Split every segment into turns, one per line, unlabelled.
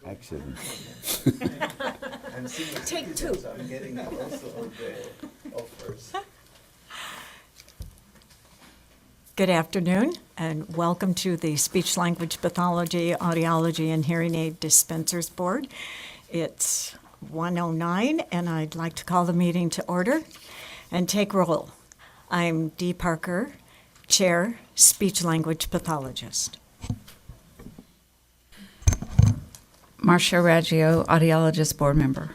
Accident.
I'm seeing
Take two.
so I'm getting also the offers.
Good afternoon, and welcome to the Speech Language Pathology, Audiology, and Hearing Aid Dispensers Board. It's 1:09, and I'd like to call the meeting to order and take roll. I'm Dee Parker, Chair, Speech Language Pathologist.
Marcia Raggio, audiologist, board member.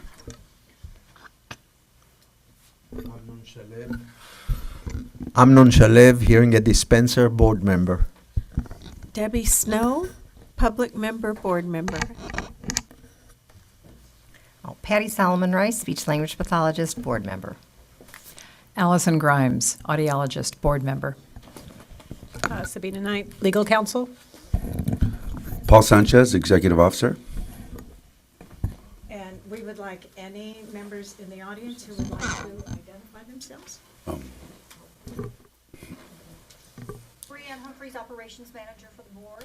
Amnon Shalev, hearing a dispenser, board member.
Debbie Snow, public member, board member.
Patty Solomon Rice, speech language pathologist, board member.
Allison Grimes, audiologist, board member.
Sabina Knight, legal counsel.
Paul Sanchez, Executive Officer.
And we would like any members in the audience who would like to identify themselves.
Brianne Humphreys, Operations Manager for the board.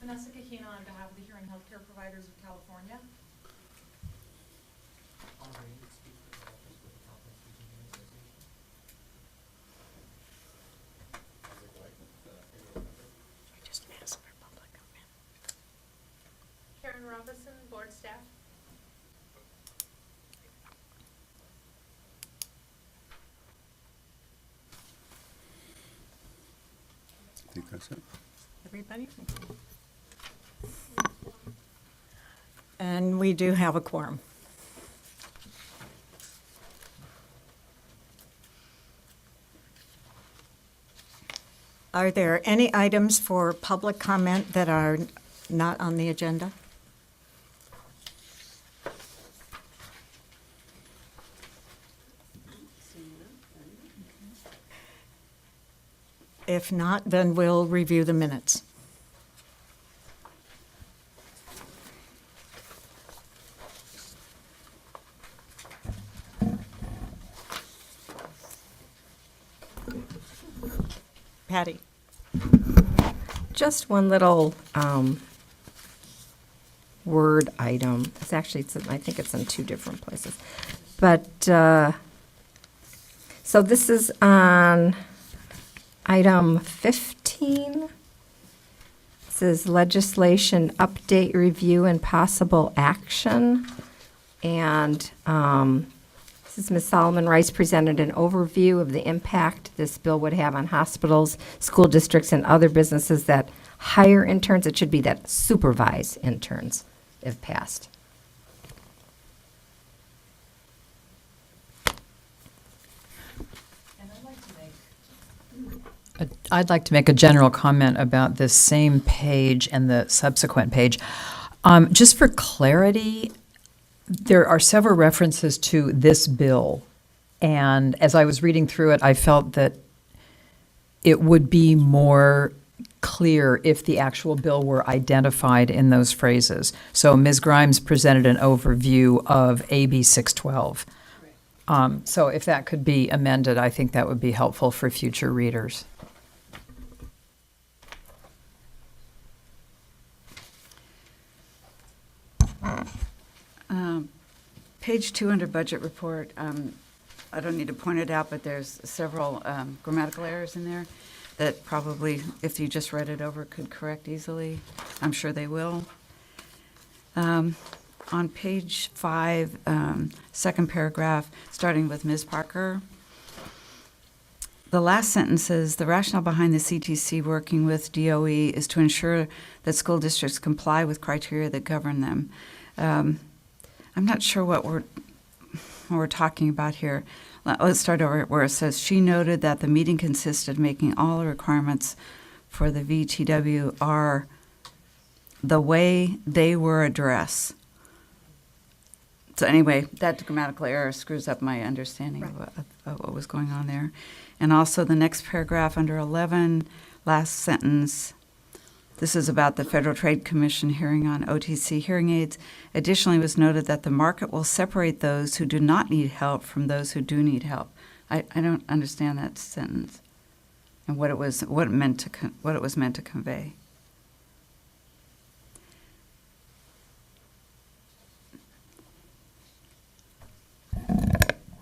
Vanessa Kahina on behalf of the Hearing Healthcare Providers of California.
Just ask for public comment.
Karen Robinson, board staff.
I think that's it.
Everybody? And we do have a quorum. Are there any items for public comment that are not on the agenda? If not, then we'll review the minutes. Patty?
Just one little word item. I think it's in two different places. But, so this is on item 15. It says legislation update, review, and possible action. And this is Ms. Solomon Rice presented an overview of the impact this bill would have on hospitals, school districts, and other businesses that hire interns. It should be that supervise interns if passed.
I'd like to make a general comment about this same page and the subsequent page. Just for clarity, there are several references to this bill, and as I was reading through it, I felt that it would be more clear if the actual bill were identified in those phrases. So Ms. Grimes presented an overview of AB 612. So if that could be amended, I think that would be helpful for future readers.
Page 2 under budget report, I don't need to point it out, but there's several grammatical errors in there that probably, if you just read it over, could correct easily. I'm sure they will. On page 5, second paragraph, starting with Ms. Parker, the last sentence says, the rationale behind the CTC working with DOE is to ensure that school districts comply with criteria that govern them. I'm not sure what we're talking about here. Let's start over where it says, she noted that the meeting consisted of making all the requirements for the VTW are the way they were addressed. So anyway, that grammatical error screws up my understanding of what was going on there. And also the next paragraph under 11, last sentence, this is about the Federal Trade Commission hearing on OTC hearing aids. Additionally, it was noted that the market will separate those who do not need help from those who do need help. I don't understand that sentence and what it was meant to convey.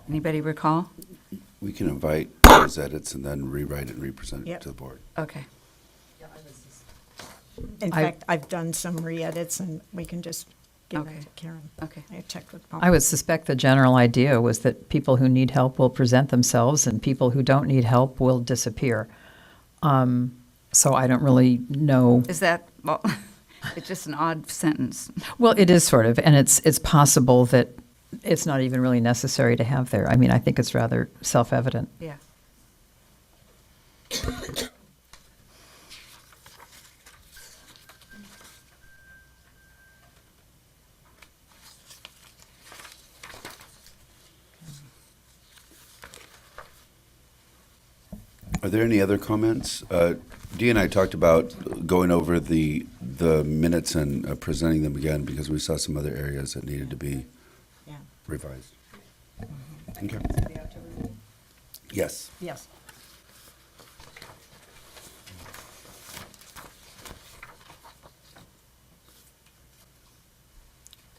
Anybody recall?
We can invite those edits and then rewrite it and represent it
Yep.
to the board.
Okay.
In
I-
fact, I've done some re-edits, and we can just give
Okay.
them to Karen.
Okay.
I checked with Paul.
I would suspect the general idea was that people who need help will present themselves and people who don't need help will disappear. So I don't really know.
Is that, well, it's just an odd sentence.
Well, it is sort of, and it's possible that it's not even really necessary to have there. I mean, I think it's rather self-evident.
Yeah.
Are there any other comments? Dee and I talked about going over the minutes and presenting them again because we saw some other areas that needed to be
Yeah.
revised. Okay. Yes.
Yes.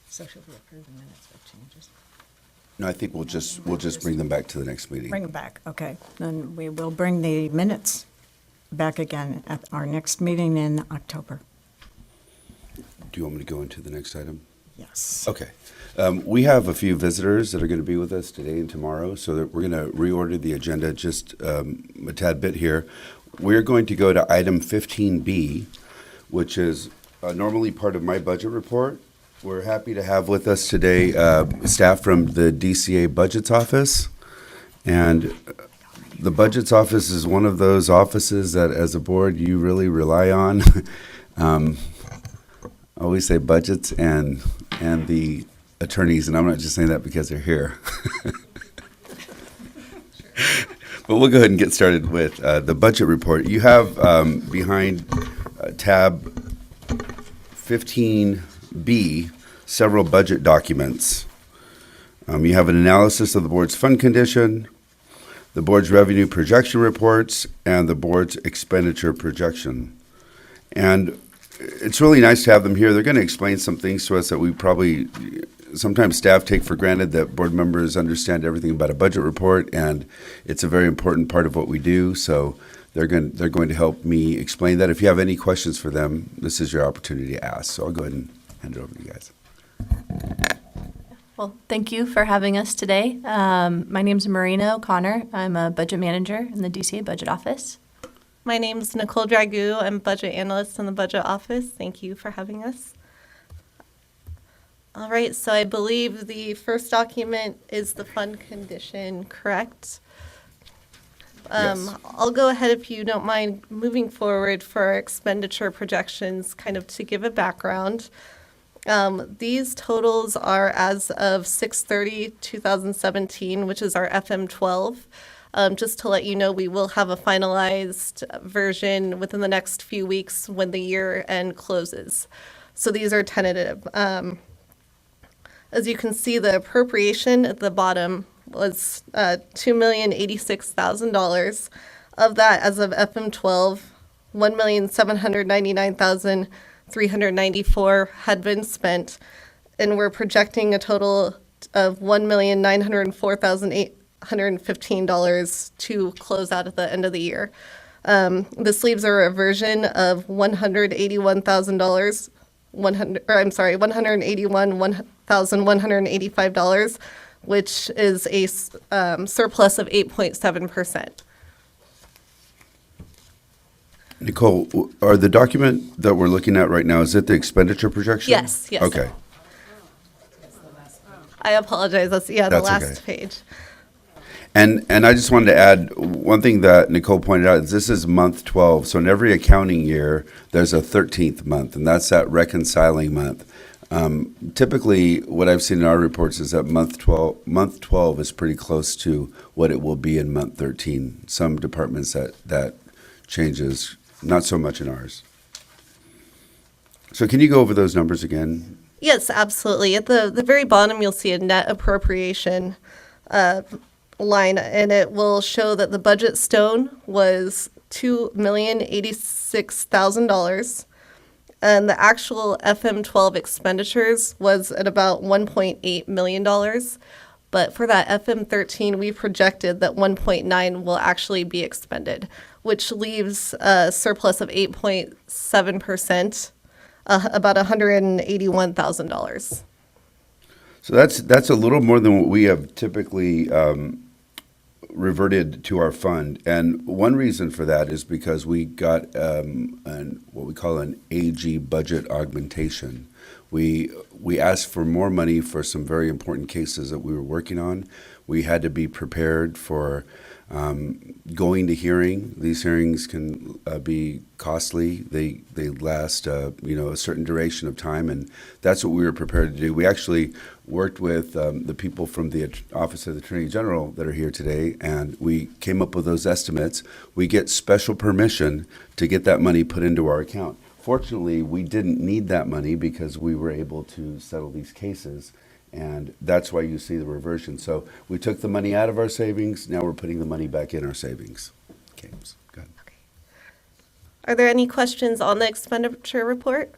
So should we approve the minutes with changes?
No, I think we'll just bring them back to the next meeting.
Bring them back, okay. Then we will bring the minutes back again at our next meeting in October.
Do you want me to go into the next item?
Yes.
Okay. We have a few visitors that are going to be with us today and tomorrow, so that we're going to reorder the agenda just a tad bit here. We're going to go to item 15B, which is normally part of my budget report. We're happy to have with us today staff from the DCA Budgets Office. And the Budgets Office is one of those offices that, as a board, you really rely on. I always say budgets and the attorneys, and I'm not just saying that because they're here. But we'll go ahead and get started with the budget report. You have behind tab 15B several budget documents. You have an analysis of the board's fund condition, the board's revenue projection reports, and the board's expenditure projection. And it's really nice to have them here. They're going to explain some things to us that we probably, sometimes staff take for granted that board members understand everything about a budget report, and it's a very important part of what we do. So they're going to help me explain that. If you have any questions for them, this is your opportunity to ask. So I'll go ahead and hand it over to you guys.
Well, thank you for having us today. My name's Marina O'Connor. I'm a budget manager in the DCA Budget Office.
My name's Nicole Dragoo. I'm budget analyst in the budget office. Thank you for having us. All right, so I believe the first document is the fund condition, correct?
Yes.
I'll go ahead if you don't mind moving forward for our expenditure projections, kind of to give a background. These totals are as of 6/30/2017, which is our FM12. Just to let you know, we will have a finalized version within the next few weeks when the year end closes. So these are tentative. As you can see, the appropriation at the bottom was $2,086,000. Of that, as of FM12, $1,799,394 had been spent, and we're projecting a total of $1,904,815 to close out at the end of the year. This leaves a reversion of $181,000. $181,185, which is a surplus of 8.7%.
Nicole, are the document that we're looking at right now, is it the expenditure projection?
Yes, yes.
Okay.
I apologize. That's the
That's
last
okay.
page.
And I just wanted to add, one thing that Nicole pointed out is this is month 12. So in every accounting year, there's a 13th month, and that's that reconciling month. Typically, what I've seen in our reports is that month 12 is pretty close to what it will be in month 13. Some departments that changes, not so much in ours. So can you go over those numbers again?
Yes, absolutely. At the very bottom, you'll see a net appropriation line, and it will show that the budget stone was $2,086,000, and the actual FM12 expenditures was at about $1.8 million. But for that FM13, we projected that 1.9 will actually be expended, which leaves a surplus of 8.7%, about $181,000.
So that's a little more than what we have typically reverted to our fund. And one reason for that is because we got what we call an AG budget augmentation. We asked for more money for some very important cases that we were working on. We had to be prepared for going to hearing. These hearings can be costly. They last a certain duration of time, and that's what we were prepared to do. We actually worked with the people from the Office of the Attorney General that are here today, and we came up with those estimates. We get special permission to get that money put into our account. Fortunately, we didn't need that money because we were able to settle these cases. And that's why you see the reversion. So we took the money out of our savings. Now we're putting the money back in our savings. Okay, go ahead.
Okay. Are there any questions on the expenditure report?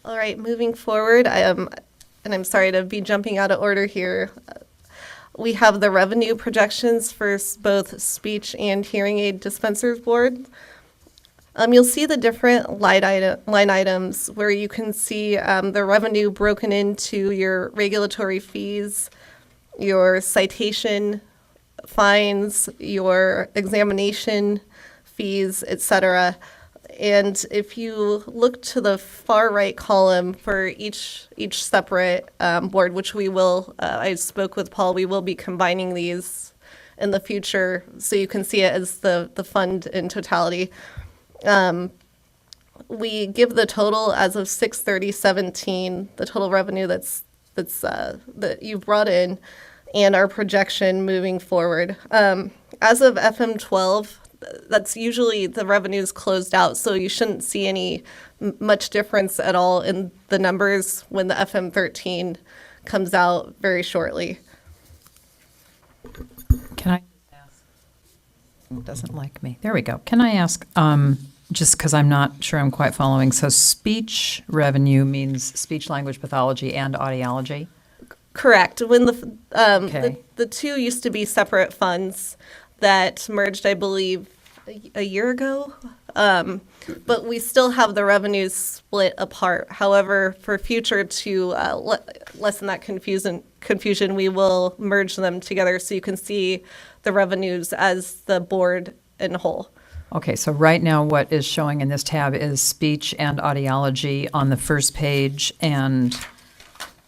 All right, moving forward, and I'm sorry to be jumping out of order here. We have the revenue projections for both speech and hearing aid dispensers board. You'll see the different line items where you can see the revenue broken into your regulatory fees, your citation fines, your examination fees, etc. And if you look to the far right column for each separate board, which we will, I spoke with Paul, we will be combining these in the future so you can see it as the fund in totality. We give the total as of 6/30/17, the total revenue that you brought in, and our projection moving forward. As of FM12, that's usually the revenue's closed out, so you shouldn't see any much difference at all in the numbers when the FM13 comes out very shortly.
Can I ask? Doesn't like me. There we go. Can I ask, just because I'm not sure I'm quite following, so speech revenue means speech language pathology and audiology?
Correct. When
Okay.
the two used to be separate funds that merged, I believe, a year ago. But we still have the revenues split apart. However, for future to lessen that confusion, we will merge them together so you can see the revenues as the board in whole.
Okay, so right now what is showing in this tab is speech and audiology on the first page and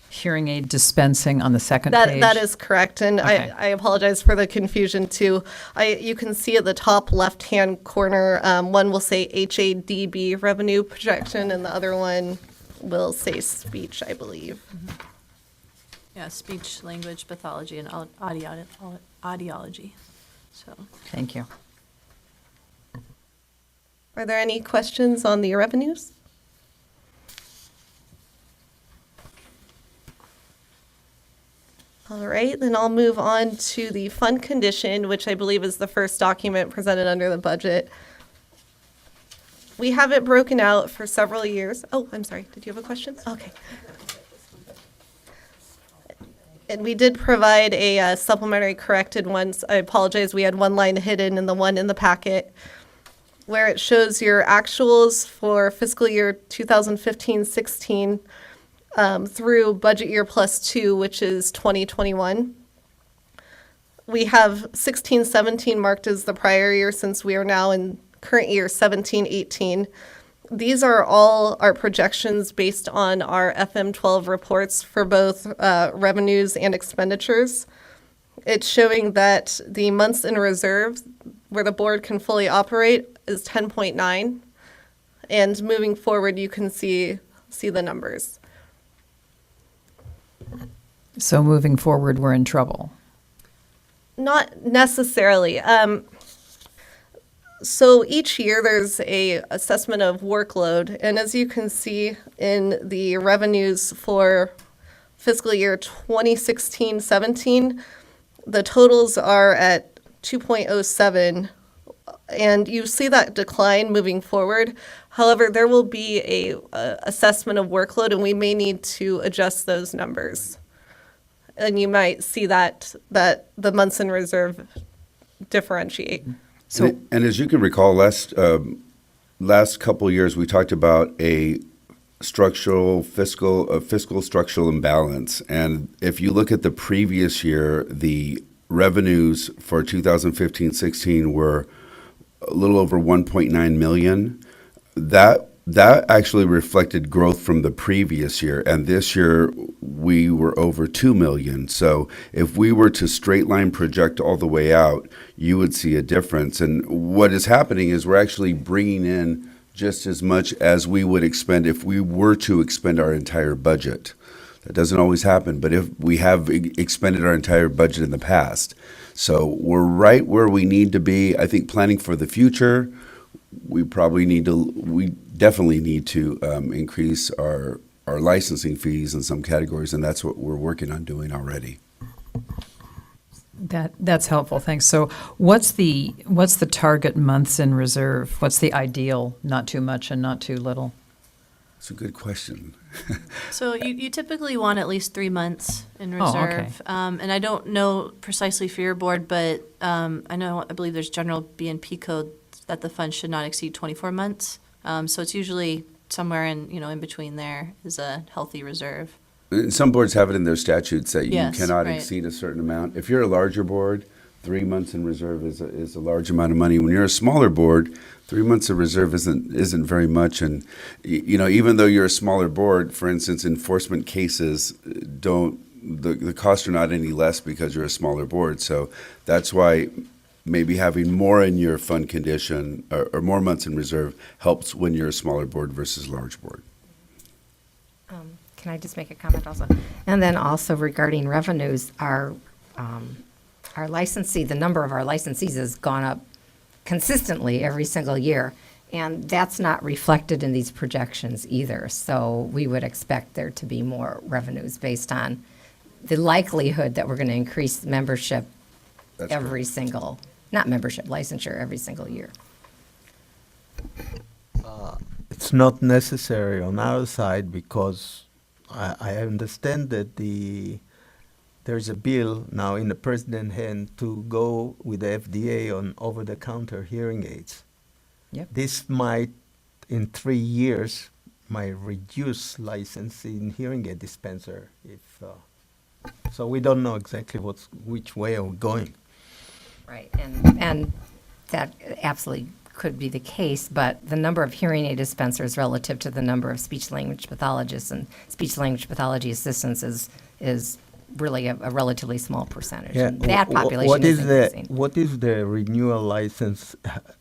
hearing aid dispensing on the second page?
That is correct, and
Okay.
I apologize for the confusion too. You can see at the top left-hand corner, one will say HADB revenue projection, and the other one will say speech, I believe.
Yeah, speech, language, pathology, and audiology. So.
Thank you.
Are there any questions on the revenues? All right, then I'll move on to the fund condition, which I believe is the first document presented under the budget. We have it broken out for several years. Oh, I'm sorry, did you have a question? Okay. And we did provide a supplementary corrected one. I apologize, we had one line hidden in the one in the packet where it shows your actuals for fiscal year 2015-16 through budget year +2, which is 2021. We have 16-17 marked as the prior year since we are now in current year 17-18. These are all our projections based on our FM12 reports for both revenues and expenditures. It's showing that the months in reserve where the board can fully operate is 10.9. And moving forward, you can see the numbers.
So moving forward, we're in trouble.
Not necessarily. So each year there's a assessment of workload, and as you can see in the revenues for fiscal year 2016-17, the totals are at 2.07 And you see that decline moving forward. However, there will be a assessment of workload, and we may need to adjust those numbers. And you might see that the months in reserve differentiate.
So-
And as you can recall, last couple of years, we talked about a fiscal structural imbalance. And if you look at the previous year, the revenues for 2015-16 were a little over 1.9 million. That actually reflected growth from the previous year, and this year we were over 2 million. So if we were to straight line project all the way out, you would see a difference. And what is happening is we're actually bringing in just as much as we would expend if we were to expend our entire budget. That doesn't always happen, but if we have expended our entire budget in the past. So we're right where we need to be. I think planning for the future, we definitely need to increase our licensing fees in some categories, and that's what we're working on doing already.
That's helpful, thanks. So what's the target months in reserve? What's the ideal, not too much and not too little?
It's a good question.
So you typically want at least 3 months in
Oh, okay.
reserve. And I don't know precisely for your board, but I believe there's general B&P code that the fund should not exceed 24 months. So it's usually somewhere in between there is a healthy reserve.
And some boards have it in their statutes that you
Yes,
cannot
right.
exceed a certain amount. If you're a larger board, 3 months in reserve is a large amount of money. When you're a smaller board, 3 months of reserve isn't very much. And even though you're a smaller board, for instance, enforcement cases the costs are not any less because you're a smaller board. So that's why maybe having more in your fund condition or more months in reserve helps when you're a smaller board versus large board.
Can I just make a comment also? And then also regarding revenues, our licensee, the number of our licensees has gone up consistently every single year. And that's not reflected in these projections either. So we would expect there to be more revenues based on the likelihood that we're going to increase membership
That's
every single, not membership, licensure every single year.
It's not necessary on our side because I understand that there's a bill now in the president's hand to go with the FDA on over-the-counter hearing aids.
Yep.
This might, in 3 years, might reduce licensing hearing aid dispenser. So we don't know exactly which way we're going.
Right, and that absolutely could be the case, but the number of hearing aid dispensers relative to the number of speech-language pathologists and speech-language pathology assistants is really a relatively small percentage. And that population is increasing.
What is the renewal license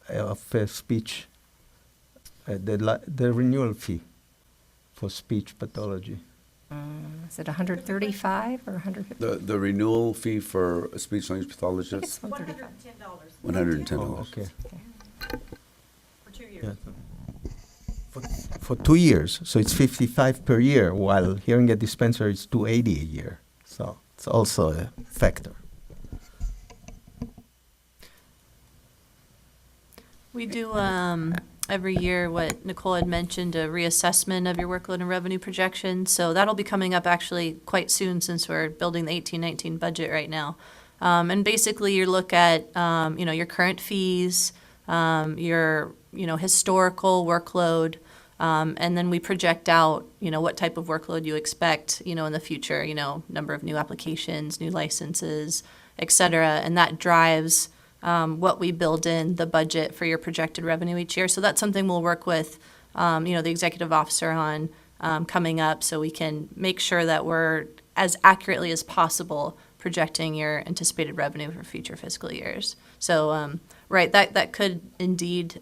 of speech, the renewal fee for speech pathology?
Is it 135 or 150?
The renewal fee for a speech language pathologist,
It's 135.
$110.
Oh, okay.
For 2 years.
Yeah. For 2 years, so it's 55 per year, while hearing aid dispenser is 280 a year. So it's also a factor.
We do every year what Nicole had mentioned, a reassessment of your workload and revenue projections. So that'll be coming up actually quite soon since we're building the 18-19 budget right now. And basically you look at your current fees, your historical workload, and then we project out what type of workload you expect in the future, number of new applications, new licenses, et cetera, and that drives what we build in the budget for your projected revenue each year. So that's something we'll work with the executive officer on coming up, so we can make sure that we're as accurately as possible projecting your anticipated revenue for future fiscal years. So right, that could indeed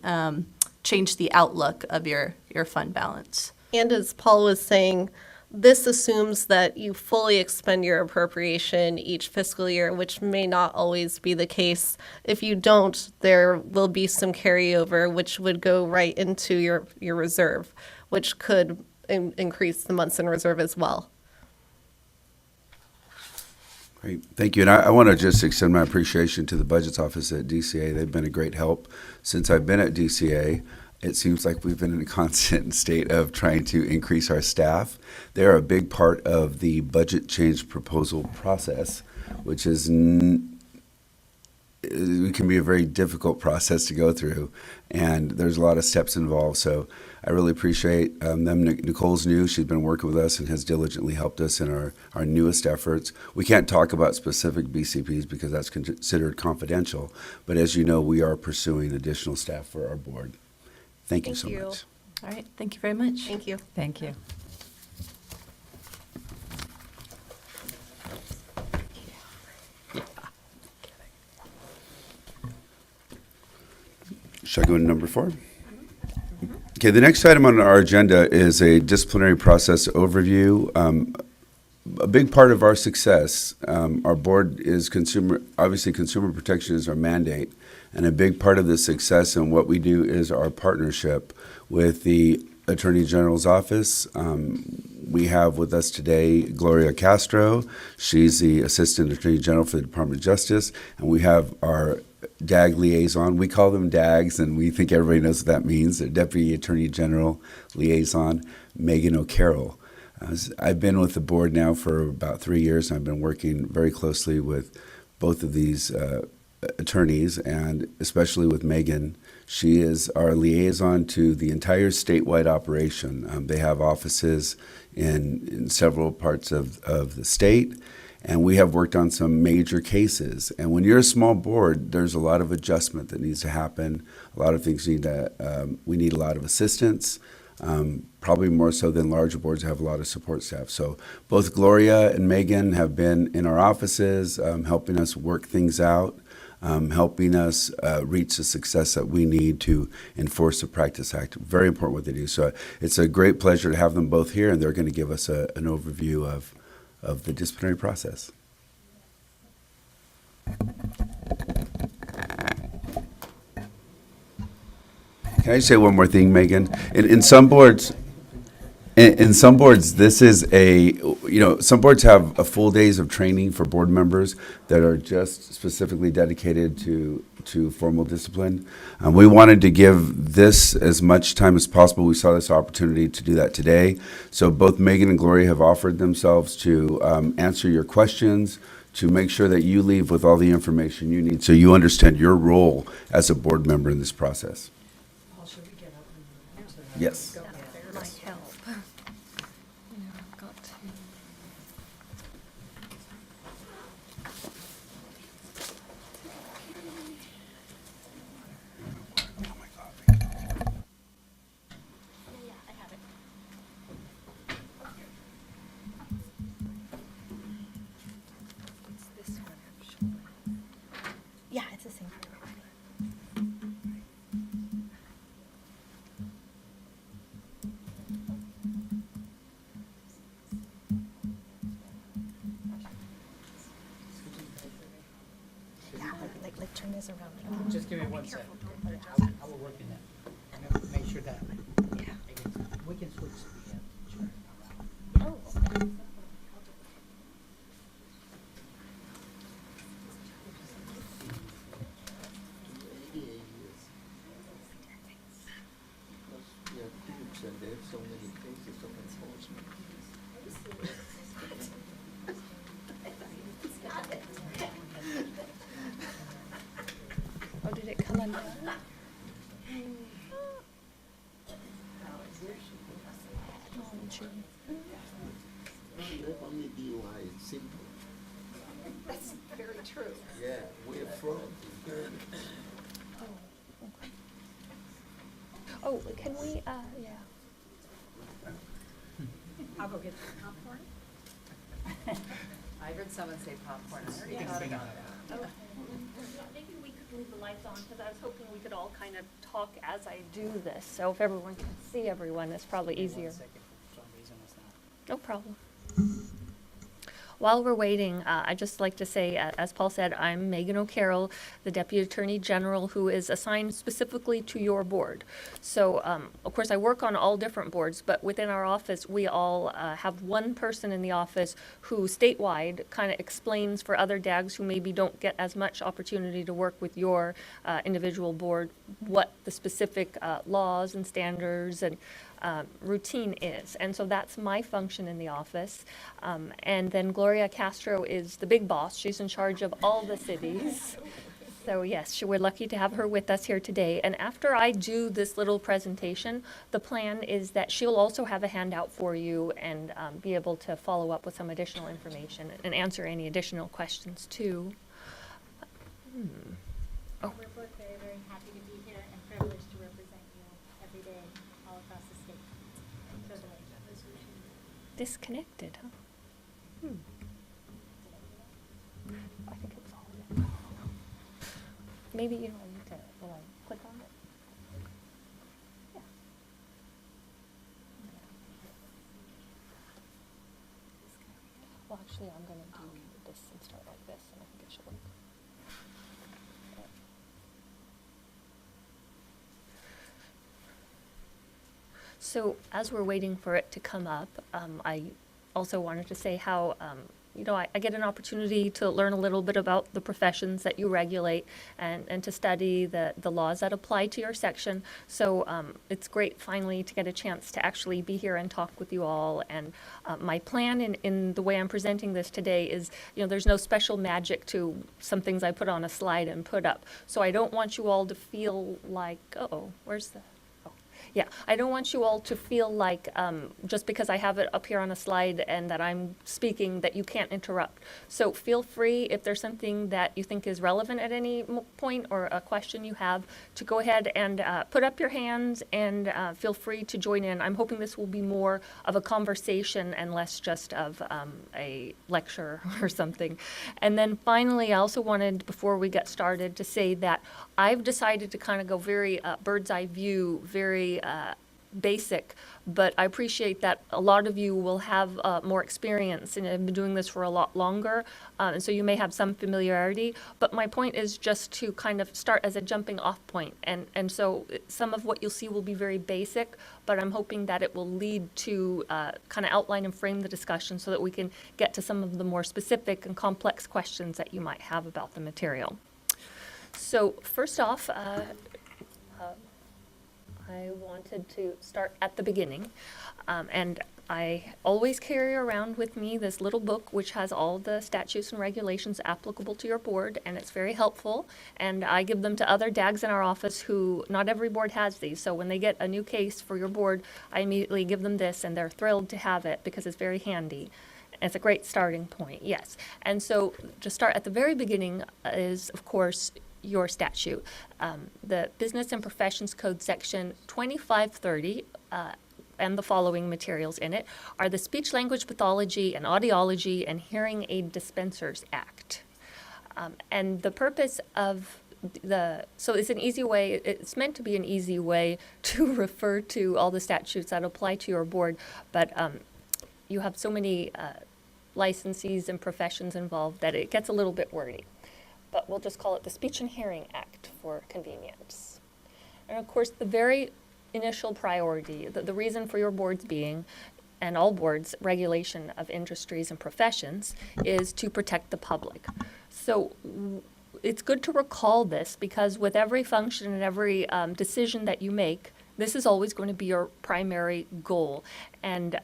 change the outlook of your fund balance.
And as Paul was saying, this assumes that you fully expend your appropriation each fiscal year, which may not always be the case. If you don't, there will be some carryover, which would go right into your reserve, which could increase the months in reserve as well.
Great, thank you. And I want to just extend my appreciation to the Budgets Office at DCA. They've been a great help since I've been at DCA. It seems like we've been in a constant state of trying to increase our staff. They're a big part of the budget change proposal process, which is it can be a very difficult process to go through, and there's a lot of steps involved. So I really appreciate them. Nicole's new. She's been working with us and has diligently helped us in our newest efforts. We can't talk about specific BCPs because that's considered confidential, but as you know, we are pursuing additional staff for our board. Thank you so much.
All right, thank you very much.
Thank you.
Thank you.
Should I go to number 4? Okay, the next item on our agenda is a disciplinary process overview. A big part of our success, our board is obviously consumer protection is our mandate, and a big part of the success and what we do is our partnership with the Attorney General's office. We have with us today Gloria Castro. She's the Assistant Attorney General for the Department of Justice, and we have our DAG liaison. We call them DAGs, and we think everybody knows what that means. The Deputy Attorney General Liaison, Megan O'Carroll. I've been with the board now for about 3 years, and I've been working very closely with both of these attorneys, and especially with Megan. She is our liaison to the entire statewide operation. They have offices in several parts of the state, and we have worked on some major cases. And when you're a small board, there's a lot of adjustment that needs to happen. A lot of things we need a lot of assistance, probably more so than larger boards have a lot of support staff. So both Gloria and Megan have been in our offices, helping us work things out, helping us reach the success that we need to enforce the Practice Act. Very important what they do. So it's a great pleasure to have them both here, and they're going to give us an overview of the disciplinary process. Can I say one more thing, Megan? In some boards, this is some boards have a full days of training for board members that are just specifically dedicated to formal discipline. We wanted to give this as much time as possible. We saw this opportunity to do that today. So both Megan and Gloria have offered themselves to answer your questions, to make sure that you leave with all the information you need so you understand your role as a board member in this process. Yes.
Might help. Yeah, it's the same for everybody. Yeah, like turn this around.
Just give me 1 second. I will work in that. I'm gonna make sure that we can switch. Sure.
Oh. Oh, did it come undone? That's very true.
Yeah, we're from.
Oh, can we, yeah.
I'll go get some popcorn.
I heard someone say popcorn.
You can bring on that.
Maybe we could leave the lights on, because I was hoping we could all kind of talk as I do this. So if everyone can see everyone, it's probably easier.
For some reason it's not.
No problem.
while we're waiting, I'd just like to say, as Paul said, I'm Megan O'Carroll, the Deputy Attorney General who is assigned specifically to your board. So, of course, I work on all different boards, but within our office, we all have one person in the office who statewide kind of explains for other DAGs who maybe don't get as much opportunity to work with your individual board what the specific laws and standards and routine is. And so that's my function in the office. And then Gloria Castro is the big boss. She's in charge of all the cities. So yes, we're lucky to have her with us here today. And after I do this little presentation, the plan is that she'll also have a handout for you and be able to follow up with some additional information and answer any additional questions too.
We're both very, very happy to be here and privileged to represent you every day all across the state. So
Disconnected, huh? I think it's all. Maybe you don't need to, will I click on it? Yeah. Well, actually, I'm going to do this and start like this, and I think it should work. So as we're waiting for it to come up, I also wanted to say how, I get an opportunity to learn a little bit about the professions that you regulate and to study the laws that apply to your section. So it's great finally to get a chance to actually be here and talk with you all. And my plan in the way I'm presenting this today is, there's no special magic to some things I put on a slide and put up. So I don't want you all to feel like, where's the... Yeah, I don't want you all to feel like just because I have it up here on a slide and that I'm speaking that you can't interrupt. So feel free, if there's something that you think is relevant at any point or a question you have, to go ahead and put up your hands and feel free to join in. I'm hoping this will be more of a conversation and less just of a lecture or something. And then finally, I also wanted, before we get started, to say that I've decided to kind of go very bird's eye view, very basic, but I appreciate that a lot of you will have more experience and have been doing this for a lot longer, and so you may have some familiarity, but my point is just to kind of start as a jumping off point, and so some of what you'll see will be very basic, but I'm hoping that it will lead to kind of outline and frame the discussion so that we can get to some of the more specific and complex questions that you might have about the material. So first off, I wanted to start at the beginning, and I always carry around with me this little book which has all the statutes and regulations applicable to your board, and it's very helpful, and I give them to other DAGs in our office who, not every board has these, so when they get a new case for your board, I immediately give them this, and they're thrilled to have it because it's very handy. It's a great starting point, yes. And so to start at the very beginning is, of course, your statute. The Business and Professions Code Section 2530 and the following materials in it are the Speech Language Pathology and Audiology and Hearing Aid Dispensers Act. And the purpose of so it's an easy way, it's meant to be an easy way to refer to all the statutes that apply to your board, but you have so many licensees and professions involved that it gets a little bit wordy. But we'll just call it the Speech and Hearing Act for convenience. And of course, the very initial priority, the reason for your boards being, and all boards, regulation of industries and professions, is to protect the public. So it's good to recall this because with every function and every decision that you make, this is always going to be your primary goal. And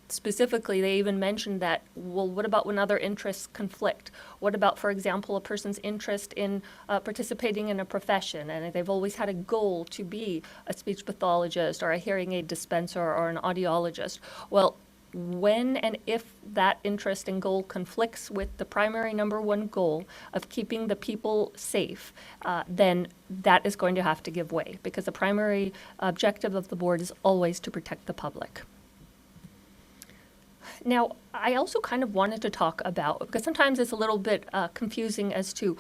specifically, they even mentioned that, well, what about when other interests conflict? What about, for example, a person's interest in participating in a profession, and they've always had a goal to be a speech pathologist or a hearing aid dispenser or an audiologist? Well, when and if that interest and goal conflicts with the primary number one goal of keeping the people safe, then that is going to have to give way because the primary objective of the board is always to protect the public. Now, I also kind of wanted to talk about, because sometimes it's a little bit confusing as to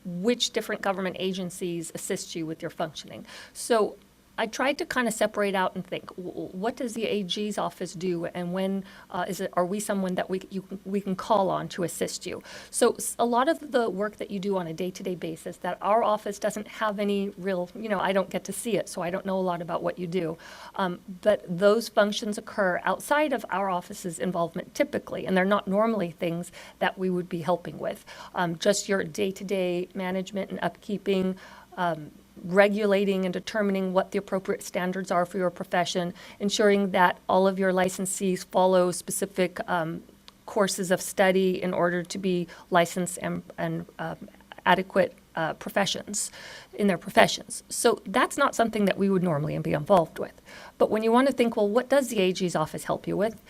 which different government agencies assist you with your functioning. So I tried to kind of separate out and think, what does the AG's office do, and when are we someone that we can call on to assist you? So a lot of the work that you do on a day-to-day basis that our office doesn't have any real, I don't get to see it, so I don't know a lot about what you do. But those functions occur outside of our office's involvement typically, and they're not normally things that we would be helping with. Just your day-to-day management and upkeeping, regulating and determining what the appropriate standards are for your profession, ensuring that all of your licensees follow specific courses of study in order to be licensed and adequate professions in their professions. So that's not something that we would normally be involved with. But when you want to think, well, what does the AG's office help you with?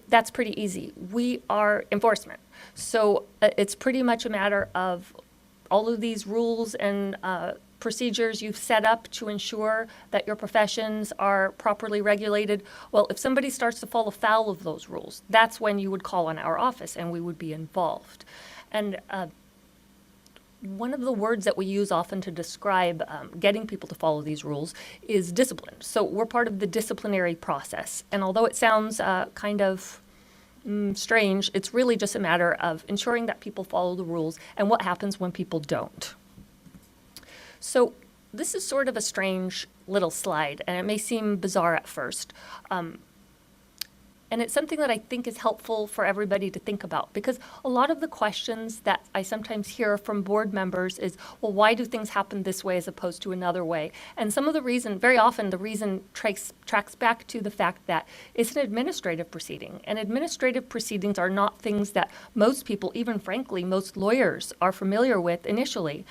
That's pretty easy. We are enforcement. So it's pretty much a matter of all of these rules and procedures you've set up to ensure that your professions are properly regulated. Well, if somebody starts to fall afoul of those rules, that's when you would call on our office and we would be involved. And one of the words that we use often to describe getting people to follow these rules is discipline. So we're part of the disciplinary process. And although it sounds kind of strange, it's really just a matter of ensuring that people follow the rules and what happens when people don't. So this is sort of a strange little slide, and it may seem bizarre at first. And it's something that I think is helpful for everybody to think about, because a lot of the questions that I sometimes hear from board members is, well, why do things happen this way as opposed to another way? And some of the reason, very often the reason tracks back to the fact that it's an administrative proceeding. And administrative proceedings are not things that most people, even frankly, most lawyers are familiar with initially.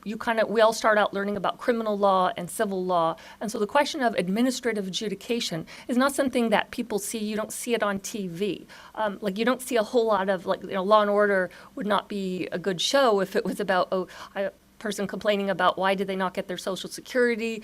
We all start out learning about criminal law and civil law. And so the question of administrative adjudication is not something that people see. You don't see it on TV. You don't see a whole lot of, Law and Order would not be a good show if it was about, a person complaining about why did they not get their Social Security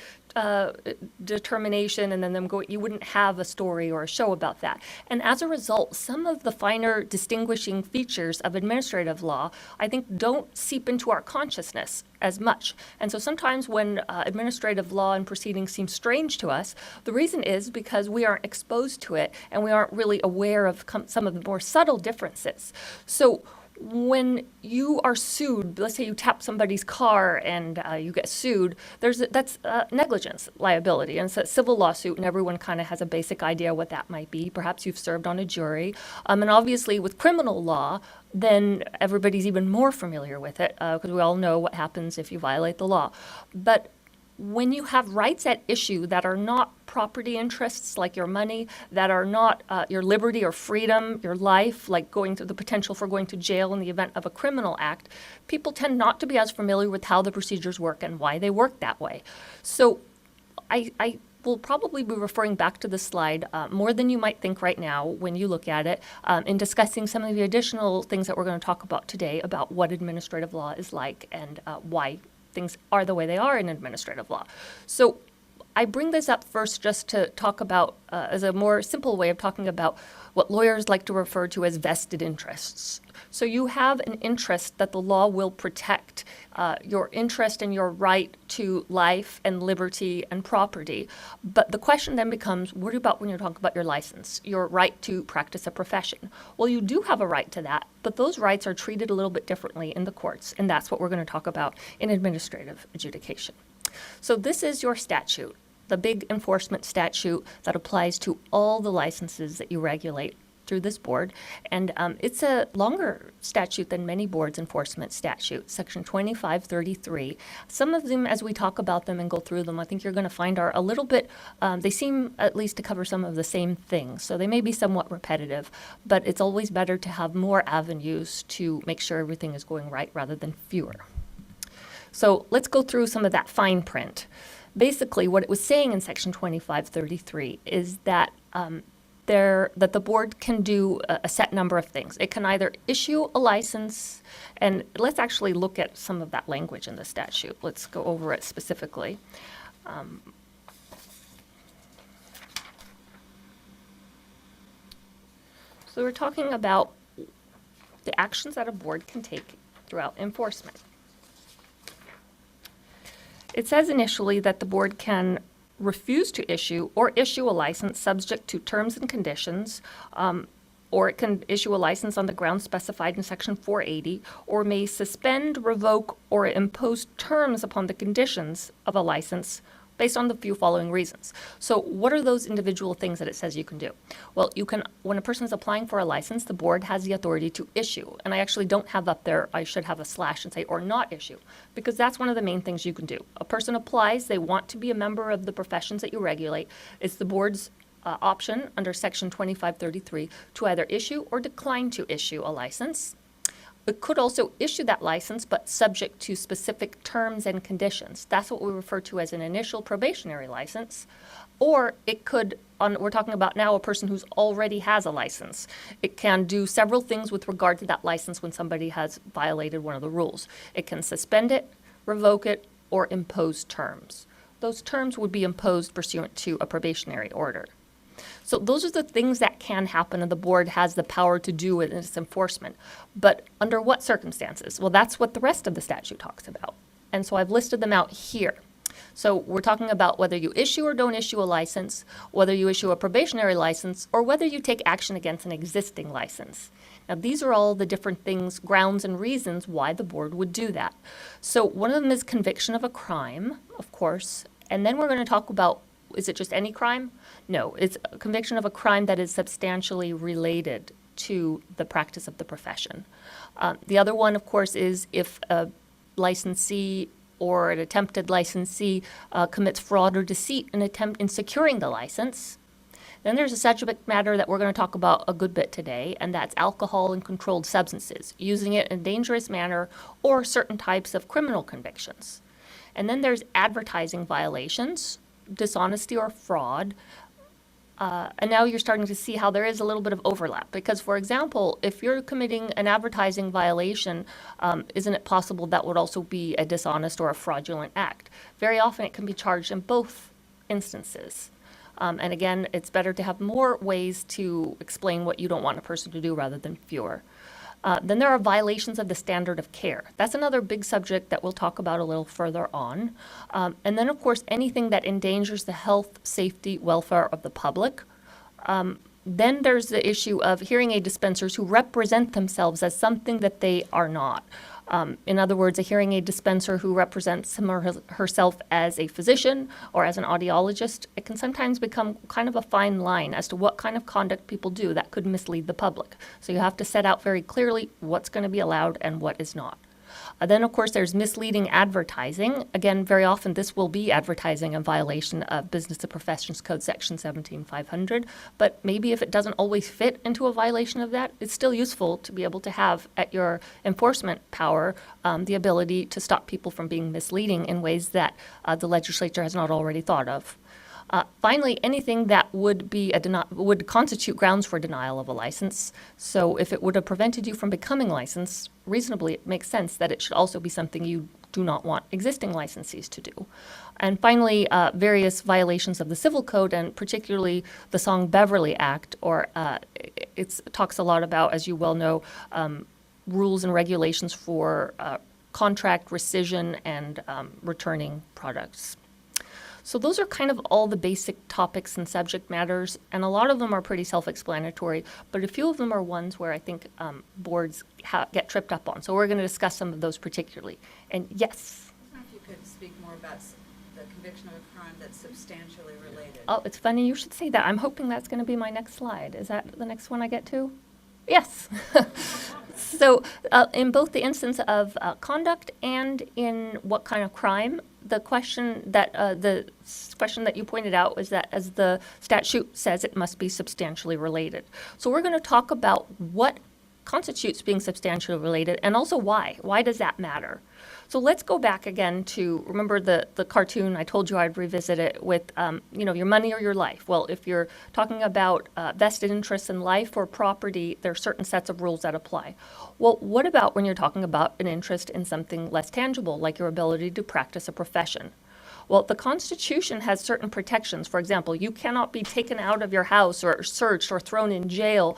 determination, and then you wouldn't have a story or a show about that. And as a result, some of the finer distinguishing features of administrative law, I think, don't seep into our consciousness as much. And so sometimes when administrative law and proceedings seem strange to us, the reason is because we aren't exposed to it and we aren't really aware of some of the more subtle differences. So when you are sued, let's say you tap somebody's car and you get sued, that's negligence liability. And it's a civil lawsuit, and everyone kind of has a basic idea what that might be. Perhaps you've served on a jury. And obviously with criminal law, then everybody's even more familiar with it, because we all know what happens if you violate the law. But when you have rights at issue that are not property interests, like your money, that are not your liberty or freedom, your life, like going through the potential for going to jail in the event of a criminal act, people tend not to be as familiar with how the procedures work and why they work that way. So I will probably be referring back to the slide more than you might think right now when you look at it, in discussing some of the additional things that we're going to talk about today about what administrative law is like and why things are the way they are in administrative law. So I bring this up first just to talk about, as a more simple way of talking about what lawyers like to refer to as vested interests. So you have an interest that the law will protect, your interest and your right to life and liberty and property. But the question then becomes, what about when you're talking about your license, your right to practice a profession? Well, you do have a right to that, but those rights are treated a little bit differently in the courts, and that's what we're going to talk about in administrative adjudication. So this is your statute, the big enforcement statute that applies to all the licenses that you regulate through this board. And it's a longer statute than many boards' enforcement statutes, Section 2533. Some of them, as we talk about them and go through them, I think you're going to find are a little bit, they seem at least to cover some of the same things. So they may be somewhat repetitive, but it's always better to have more avenues to make sure everything is going right rather than fewer. So let's go through some of that fine print. Basically, what it was saying in Section 2533 is that that the board can do a set number of things. It can either issue a license, and let's actually look at some of that language in the statute. Let's go over it specifically. So we're talking about the actions that a board can take throughout enforcement. It says initially that the board can refuse to issue or issue a license subject to terms and conditions, or it can issue a license on the grounds specified in Section 480, or may suspend, revoke, or impose terms upon the conditions of a license based on the few following reasons. So what are those individual things that it says you can do? Well, you can, when a person is applying for a license, the board has the authority to issue. And I actually don't have up there, I should have a slash and say, or not issue, because that's one of the main things you can do. A person applies, they want to be a member of the professions that you regulate. It's the board's option under Section 2533 to either issue or decline to issue a license. It could also issue that license, but subject to specific terms and conditions. That's what we refer to as an initial probationary license. Or it could, we're talking about now a person who's already has a license. It can do several things with regard to that license when somebody has violated one of the rules. It can suspend it, revoke it, or impose terms. Those terms would be imposed pursuant to a probationary order. So those are the things that can happen, and the board has the power to do it in its enforcement. But under what circumstances? Well, that's what the rest of the statute talks about. And so I've listed them out here. So we're talking about whether you issue or don't issue a license, whether you issue a probationary license, or whether you take action against an existing license. Now, these are all the different things, grounds and reasons why the board would do that. So one of them is conviction of a crime, of course, and then we're going to talk about, is it just any crime? No, it's a conviction of a crime that is substantially related to the practice of the profession. The other one, of course, is if a licensee or an attempted licensee commits fraud or deceit in securing the license. Then there's a subject matter that we're going to talk about a good bit today, and that's alcohol and controlled substances, using it in a dangerous manner or certain types of criminal convictions. And then there's advertising violations, dishonesty or fraud. And now you're starting to see how there is a little bit of overlap. Because, for example, if you're committing an advertising violation, isn't it possible that would also be a dishonest or a fraudulent act? Very often it can be charged in both instances. And again, it's better to have more ways to explain what you don't want a person to do rather than fewer. Then there are violations of the standard of care. That's another big subject that we'll talk about a little further on. And then, of course, anything that endangers the health, safety, welfare of the public. Then there's the issue of hearing aid dispensers who represent themselves as something that they are not. In other words, a hearing aid dispenser who represents him or herself as a physician or as an audiologist, it can sometimes become kind of a fine line as to what kind of conduct people do that could mislead the public. So you have to set out very clearly what's going to be allowed and what is not. Then, of course, there's misleading advertising. Again, very often this will be advertising in violation of Business and Professions Code Section 17500. But maybe if it doesn't always fit into a violation of that, it's still useful to be able to have at your enforcement power the ability to stop people from being misleading in ways that the legislature has not already thought of. Finally, anything that would constitute grounds for denial of a license. So if it would have prevented you from becoming licensed, reasonably it makes sense that it should also be something you do not want existing licensees to do. And finally, various violations of the Civil Code, and particularly the Song-Beverly Act, or it talks a lot about, as you well know, rules and regulations for contract rescission and returning products. So those are kind of all the basic topics and subject matters, and a lot of them are pretty self-explanatory, but a few of them are ones where I think boards get tripped up on. So we're going to discuss some of those particularly. And yes?
I wonder if you could speak more about the conviction of a crime that's substantially related.
Oh, it's funny you should say that. I'm hoping that's going to be my next slide. Is that the next one I get to? Yes. So in both the instance of conduct and in what kind of crime, the question that you pointed out was that, as the statute says, it must be substantially related. So we're going to talk about what constitutes being substantially related and also why. Why does that matter? So let's go back again to, remember the cartoon, I told you I'd revisit it with, your money or your life. Well, if you're talking about vested interests in life or property, there are certain sets of rules that apply. Well, what about when you're talking about an interest in something less tangible, like your ability to practice a profession? Well, the Constitution has certain protections. For example, you cannot be taken out of your house or searched or thrown in jail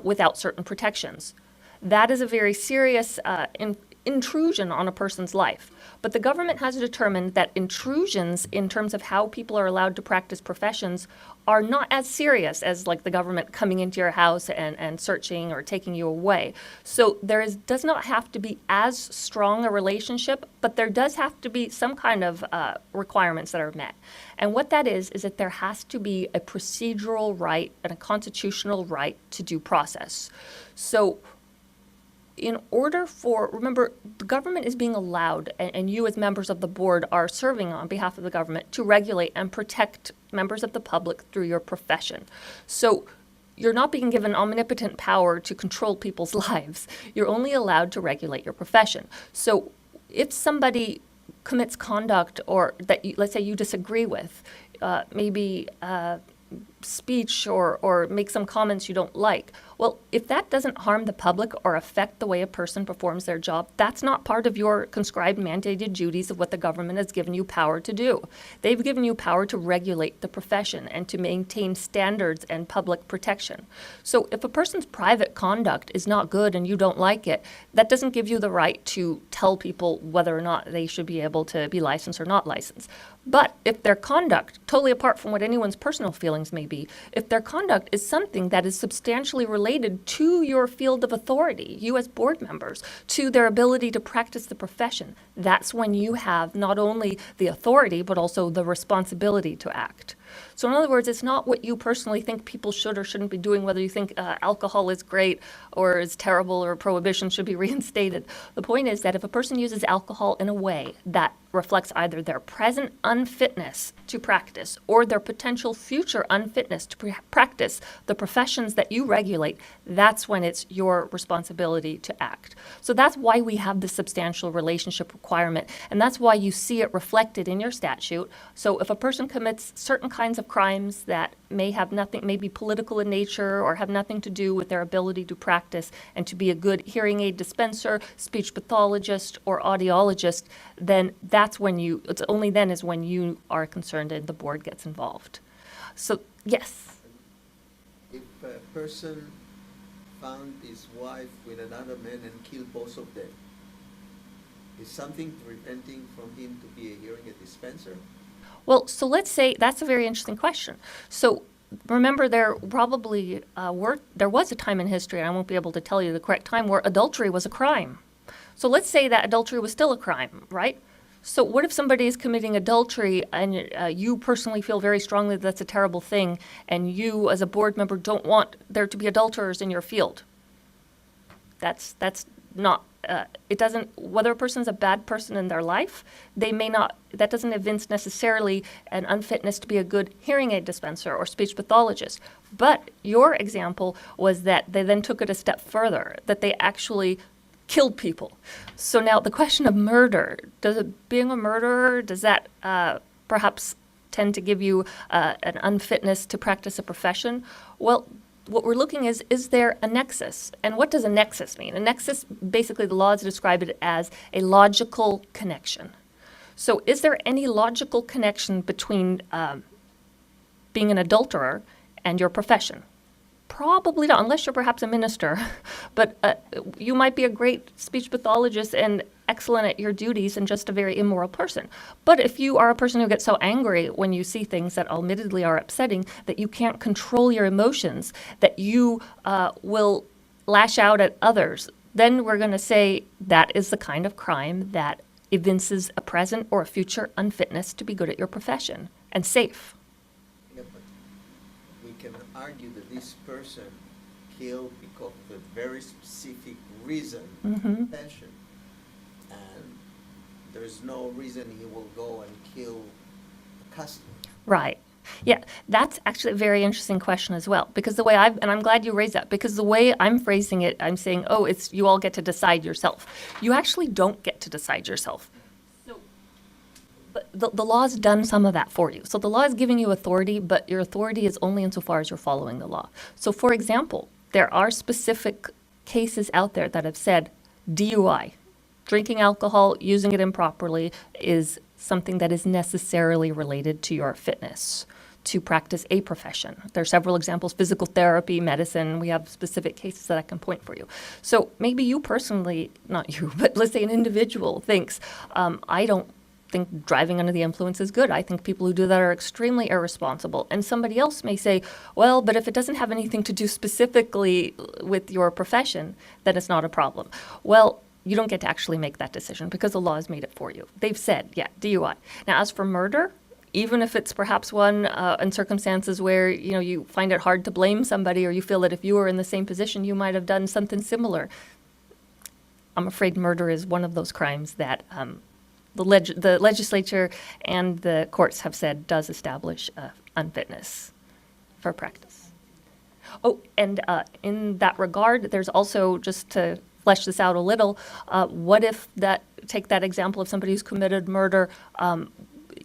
without certain protections. That is a very serious intrusion on a person's life. But the government has determined that intrusions in terms of how people are allowed to practice professions are not as serious as like the government coming into your house and searching or taking you away. So does not have to be as strong a relationship, but there does have to be some kind of requirements that are met. And what that is that there has to be a procedural right and a constitutional right to due process. So in order remember, the government is being allowed, and you as members of the board are serving on behalf of the government to regulate and protect members of the public through your profession. So you're not being given omnipotent power to control people's lives. You're only allowed to regulate your profession. So if somebody commits conduct or that let's say you disagree with, maybe speech or make some comments you don't like. Well, if that doesn't harm the public or affect the way a person performs their job, that's not part of your conscribed mandated duties of what the government has given you power to do. They've given you power to regulate the profession and to maintain standards and public protection. So if a person's private conduct is not good and you don't like it, that doesn't give you the right to tell people whether or not they should be able to be licensed or not licensed. But if their conduct, totally apart from what anyone's personal feelings may be, if their conduct is something that is substantially related to your field of authority, you as board members, to their ability to practice the profession, that's when you have not only the authority, but also the responsibility to act. So in other words, it's not what you personally think people should or shouldn't be doing, whether you think alcohol is great or is terrible or prohibition should be reinstated. The point is that if a person uses alcohol in a way that reflects either their present unfitness to practice or their potential future unfitness to practice the professions that you regulate, that's when it's your responsibility to act. So that's why we have this substantial relationship requirement, and that's why you see it reflected in your statute. So if a person commits certain kinds of crimes that may be political in nature or have nothing to do with their ability to practice and to be a good hearing aid dispenser, speech pathologist, or audiologist, then it's only then is when you are concerned and the board gets involved. So, yes.
If a person found his wife with another man and killed both of them, is something preventing from him to be a hearing aid dispenser?
Well, so let's say that's a very interesting question. So remember, there probably there was a time in history, and I won't be able to tell you the correct time, where adultery was a crime. So let's say that adultery was still a crime, right? So what if somebody is committing adultery and you personally feel very strongly that that's a terrible thing, and you as a board member don't want there to be adulterers in your field? That's not, it doesn't, whether a person's a bad person in their life, that doesn't evince necessarily an unfitness to be a good hearing aid dispenser or speech pathologist. But your example was that they then took it a step further, that they actually killed people. So now the question of murder, being a murderer, does that perhaps tend to give you an unfitness to practice a profession? Well, what we're looking is there a nexus? And what does a nexus mean? A nexus, basically the laws describe it as a logical connection. So is there any logical connection between being an adulterer and your profession? Probably not, unless you're perhaps a minister. But you might be a great speech pathologist and excellent at your duties and just a very immoral person. But if you are a person who gets so angry when you see things that admittedly are upsetting that you can't control your emotions, that you will lash out at others, then we're going to say that is the kind of crime that evinces a present or a future unfitness to be good at your profession and safe.
Yeah, but we can argue that this person killed because of a very specific reason, passion, and there's no reason he will go and kill a customer. Right. Yeah, that's actually a very interesting question as well, because the way and I'm glad you raised that, because the way I'm phrasing it, I'm saying, it's you all get to decide yourself. You actually don't get to decide yourself. But the law's done some of that for you. So the law is giving you authority, but your authority is only insofar as you're following the law. So for example, there are specific cases out there that have said DUI, drinking alcohol, using it improperly, is something that is necessarily related to your fitness.
to practice a profession. There are several examples, physical therapy, medicine. We have specific cases that I can point for you. So maybe you personally, not you, but let's say an individual thinks, I don't think driving under the influence is good. I think people who do that are extremely irresponsible. And somebody else may say, well, but if it doesn't have anything to do specifically with your profession, then it's not a problem. Well, you don't get to actually make that decision because the law has made it for you. They've said, yeah, DUI. Now, as for murder, even if it's perhaps one in circumstances where, you know, you find it hard to blame somebody, or you feel that if you were in the same position, you might have done something similar. I'm afraid murder is one of those crimes that the legislature and the courts have said does establish unfitness for practice. Oh, and in that regard, there's also, just to flesh this out a little, what if take that example of somebody who's committed murder,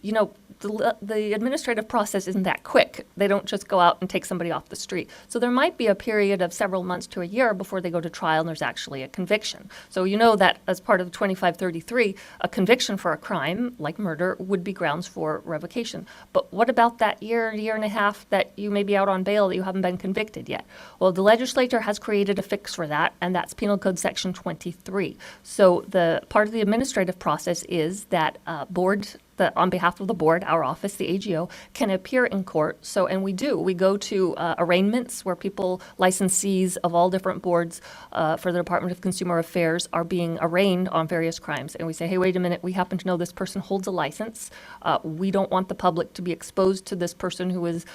you know, the administrative process isn't that quick. They don't just go out and take somebody off the street. So there might be a period of several months to a year before they go to trial and there's actually a conviction. So you know that as part of 2533, a conviction for a crime like murder would be grounds for revocation. But what about that year and a half that you may be out on bail that you haven't been convicted yet? Well, the legislature has created a fix for that, and that's Penal Code Section 23. So the part of the administrative process is that on behalf of the board, our office, the AGO, can appear in court. So, and we do. We go to arraignments where people, licensees of all different boards for the Department of Consumer Affairs, are being arraigned on various crimes. And we say, hey, wait a minute, we happen to know this person holds a license. We don't want the public to be exposed to this person who is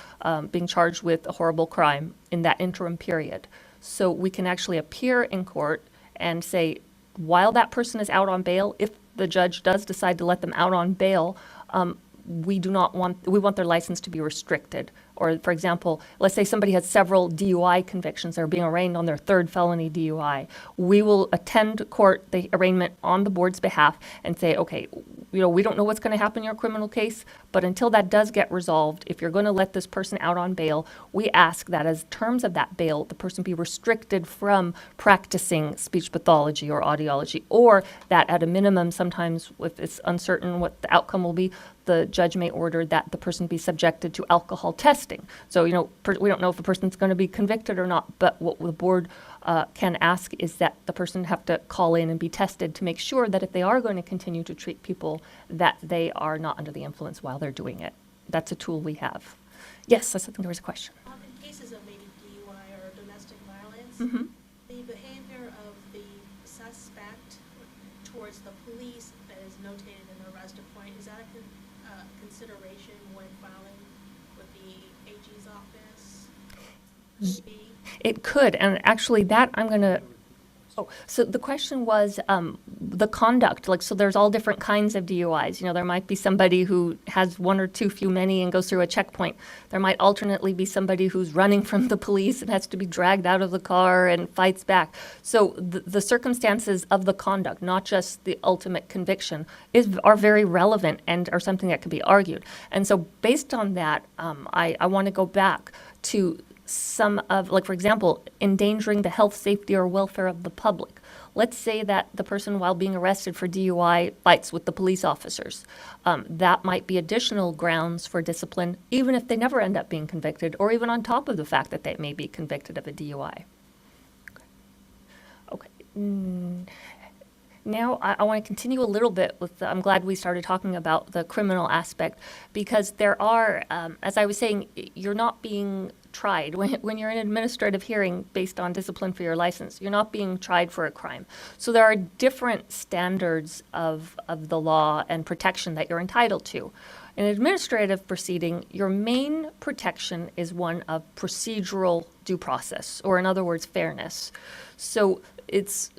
being charged with a horrible crime in that interim period. So we can actually appear in court and say, while that person is out on bail, if the judge does decide to let them out on bail, we want their license to be restricted. Or, for example, let's say somebody has several DUI convictions. They're being arraigned on their third felony DUI. We will attend court, the arraignment on the board's behalf, and say, okay, you know, we don't know what's going to happen in your criminal case, but until that does get resolved, if you're going to let this person out on bail, we ask that as terms of that bail, the person be restricted from practicing speech pathology or audiology, or that at a minimum, sometimes if it's uncertain what the outcome will be, the judge may order that the person be subjected to alcohol testing. So, you know, we don't know if the person's going to be convicted or not, but what the board can ask is that the person have to call in and be tested to make sure that if they are going to continue to treat people, that they are not under the influence while they're doing it. That's a tool we have. Yes, I think there was a question.
In cases of maybe DUI or domestic violence,
Mm-hmm.
the behavior of the suspect towards the police that is notated in the arrest point, is that a consideration when filing with the AG's office? Could be?
It could, and actually that I'm going to, so the question was the conduct, like, so there's all different kinds of DUIs. You know, there might be somebody who has one or too few many and goes through a checkpoint. There might alternately be somebody who's running from the police and has to be dragged out of the car and fights back. So the circumstances of the conduct, not just the ultimate conviction, are very relevant and are something that can be argued. And so based on that, I want to go back to some of, like, for example, endangering the health, safety, or welfare of the public. Let's say that the person, while being arrested for DUI, fights with the police officers. That might be additional grounds for discipline, even if they never end up being convicted, or even on top of the fact that they may be convicted of a DUI. Okay. Now, I want to continue a little bit with, I'm glad we started talking about the criminal aspect, because there are, as I was saying, you're not being tried. When you're in an administrative hearing based on discipline for your license, you're not being tried for a crime. So there are different standards of the law and protection that you're entitled to. In an administrative proceeding, your main protection is one of procedural due process, or in other words, fairness. So it's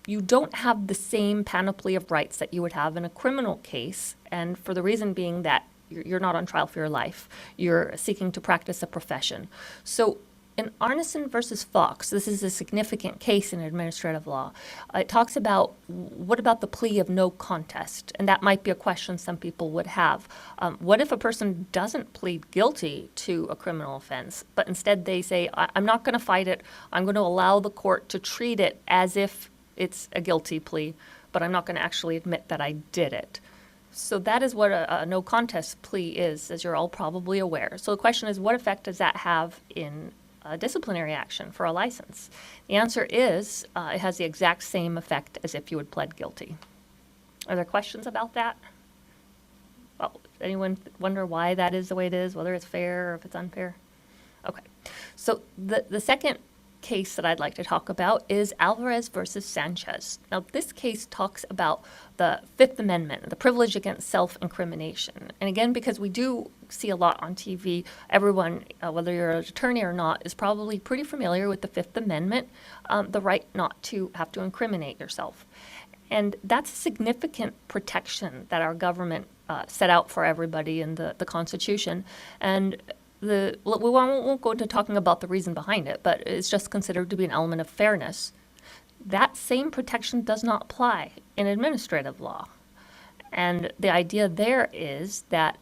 you don't have the same panoply of rights that you would have in a criminal case, and for the reason being that you're not on trial for your life. You're seeking to practice a profession. So in Arneson versus Fox, this is a significant case in administrative law. It talks about, what about the plea of no contest? And that might be a question some people would have. What if a person doesn't plead guilty to a criminal offense, but instead they say, I'm not going to fight it. I'm going to allow the court to treat it as if it's a guilty plea, but I'm not going to actually admit that I did it. So that is what a no contest plea is, as you're all probably aware. So the question is, what effect does that have in a disciplinary action for a license? The answer is it has the exact same effect as if you had pled guilty. Are there questions about that? Well, anyone wonder why that is the way it is, whether it's fair or if it's unfair? Okay. So the second case that I'd like to talk about is Alvarez versus Sanchez. Now, this case talks about the Fifth Amendment, the privilege against self-incrimination. And again, because we do see a lot on TV, everyone, whether you're an attorney or not, is probably pretty familiar with the Fifth Amendment, the right not to have to incriminate yourself. And that's a significant protection that our government set out for everybody in the Constitution. And we won't go into talking about the reason behind it, but it's just considered to be an element of fairness. That same protection does not apply in administrative law. And the idea there is that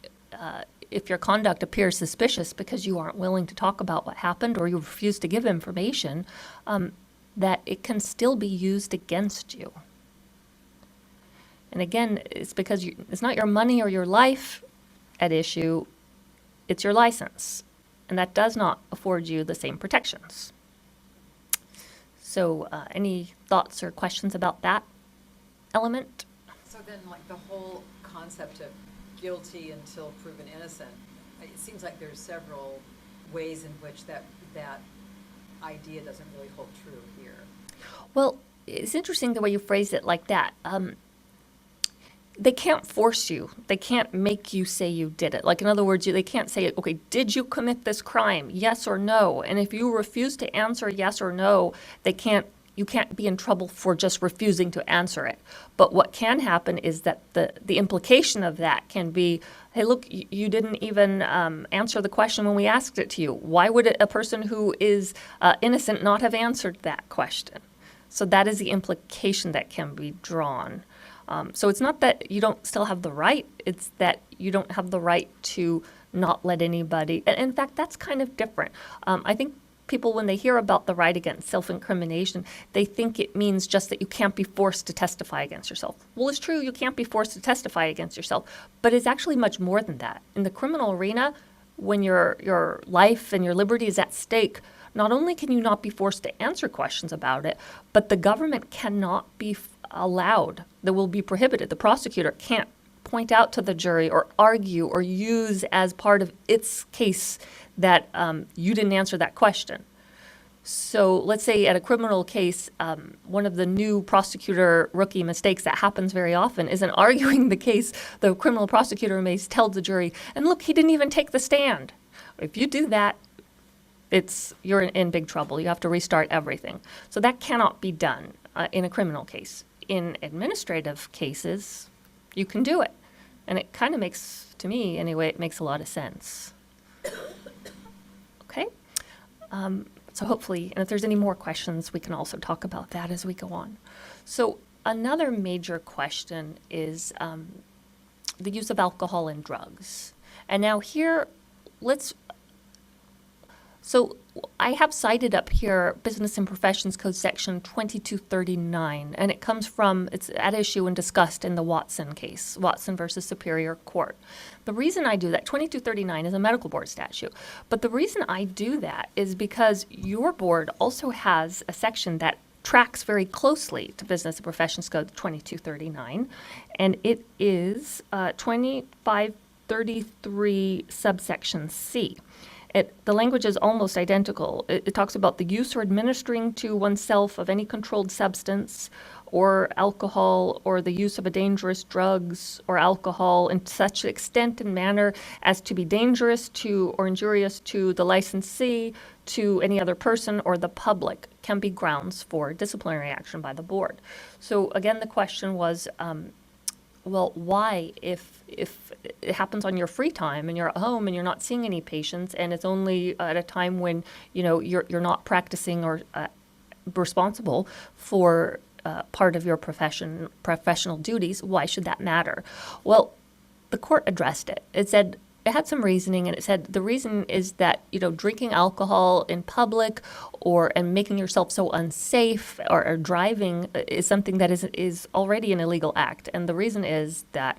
if your conduct appears suspicious because you aren't willing to talk about what happened or you refuse to give information, that it can still be used against you. And again, it's because it's not your money or your life at issue, it's your license. And that does not afford you the same protections. So any thoughts or questions about that element?
So then, like, the whole concept of guilty until proven innocent, it seems like there's several ways in which that idea doesn't really hold true here.
Well, it's interesting the way you phrased it like that. They can't force you. They can't make you say you did it. Like, in other words, they can't say, okay, did you commit this crime? Yes or no? And if you refuse to answer yes or no, you can't be in trouble for just refusing to answer it. But what can happen is that the implication of that can be, hey, look, you didn't even answer the question when we asked it to you. Why would a person who is innocent not have answered that question? So that is the implication that can be drawn. So it's not that you don't still have the right, it's that you don't have the right to not let anybody, and in fact, that's kind of different. I think people, when they hear about the right against self-incrimination, they think it means just that you can't be forced to testify against yourself. Well, it's true, you can't be forced to testify against yourself, but it's actually much more than that. In the criminal arena, when your life and your liberty is at stake, not only can you not be forced to answer questions about it, but the government cannot be allowed, that will be prohibited. The prosecutor can't point out to the jury or argue or use as part of its case that you didn't answer that question. So let's say at a criminal case, one of the new prosecutor rookie mistakes that happens very often is in arguing the case, the criminal prosecutor may tell the jury, and look, he didn't even take the stand. If you do that, you're in big trouble. You have to restart everything. So that cannot be done in a criminal case. In administrative cases, you can do it. And it kind of makes, to me anyway, it makes a lot of sense. Okay? So hopefully, and if there's any more questions, we can also talk about that as we go on. So another major question is the use of alcohol and drugs. And now here, so I have cited up here Business and Professions Code section 2239, and it's at issue and discussed in the Watson case, Watson versus Superior Court. The reason I do that, 2239 is a medical board statute, but the reason I do that is because your board also has a section that tracks very closely to Business and Professions Code 2239, and it is 2533 subsection C. The language is almost identical. It talks about the use or administering to oneself of any controlled substance or alcohol or the use of a dangerous drugs or alcohol in such extent and manner as to be dangerous to or injurious to the licensee, to any other person or the public can be grounds for disciplinary action by the board. So again, the question was, well, why, if it happens on your free time and you're at home and you're not seeing any patients and it's only at a time when you're not practicing or responsible for part of your professional duties, why should that matter? Well, the court addressed it. It said it had some reasoning, and it said the reason is that, drinking alcohol in public and making yourself so unsafe or driving is something that is already an illegal act. And the reason is that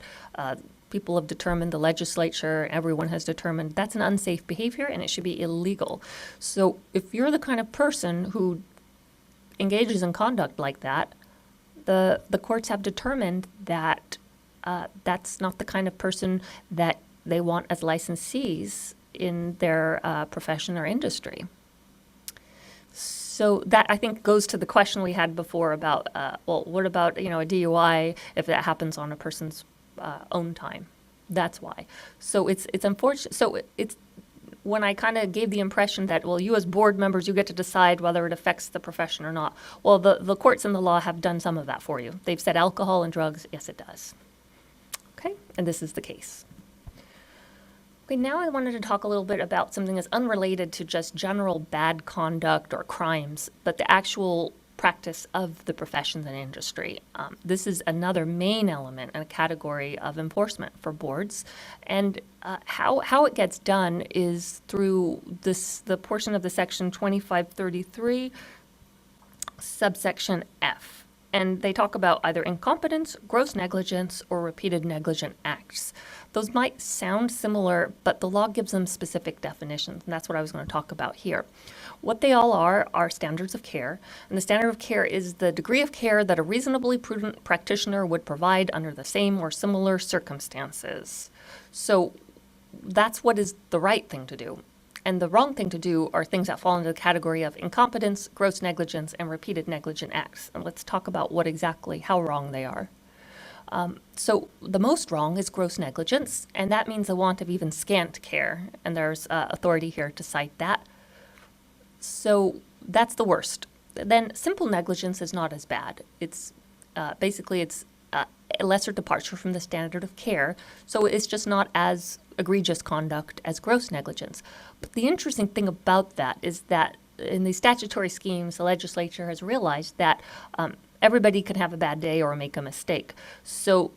people have determined, the legislature, everyone has determined that's an unsafe behavior and it should be illegal. So if you're the kind of person who engages in conduct like that, the courts have determined that that's not the kind of person that they want as licensees in their profession or industry. So that, I think, goes to the question we had before about, what about, a DUI if that happens on a person's own time? That's why. So it's unfortunate. So it's when I kind of gave the impression that, you as board members, you get to decide whether it affects the profession or not. Well, the courts and the law have done some of that for you. They've said alcohol and drugs, yes, it does. Okay, and this is the case. Okay, now I wanted to talk a little bit about something that's unrelated to just general bad conduct or crimes, but the actual practice of the professions and industry. This is another main element and a category of enforcement for boards. And how it gets done is through the portion of the section 2533, subsection F. And they talk about either incompetence, gross negligence, or repeated negligent acts. Those might sound similar, but the law gives them specific definitions, and that's what I was going to talk about here. What they all are standards of care, and the standard of care is the degree of care that a reasonably prudent practitioner would provide under the same or similar circumstances. So that's what is the right thing to do. And the wrong thing to do are things that fall into the category of incompetence, gross negligence, and repeated negligent acts. And let's talk about how wrong they are. So the most wrong is gross negligence, and that means a want of even scant care. And there's authority here to cite that. So that's the worst. Then simple negligence is not as bad. It's basically a lesser departure from the standard of care. So it's just not as egregious conduct as gross negligence. But the interesting thing about that is that in these statutory schemes, the legislature has realized that everybody can have a bad day or make a mistake. So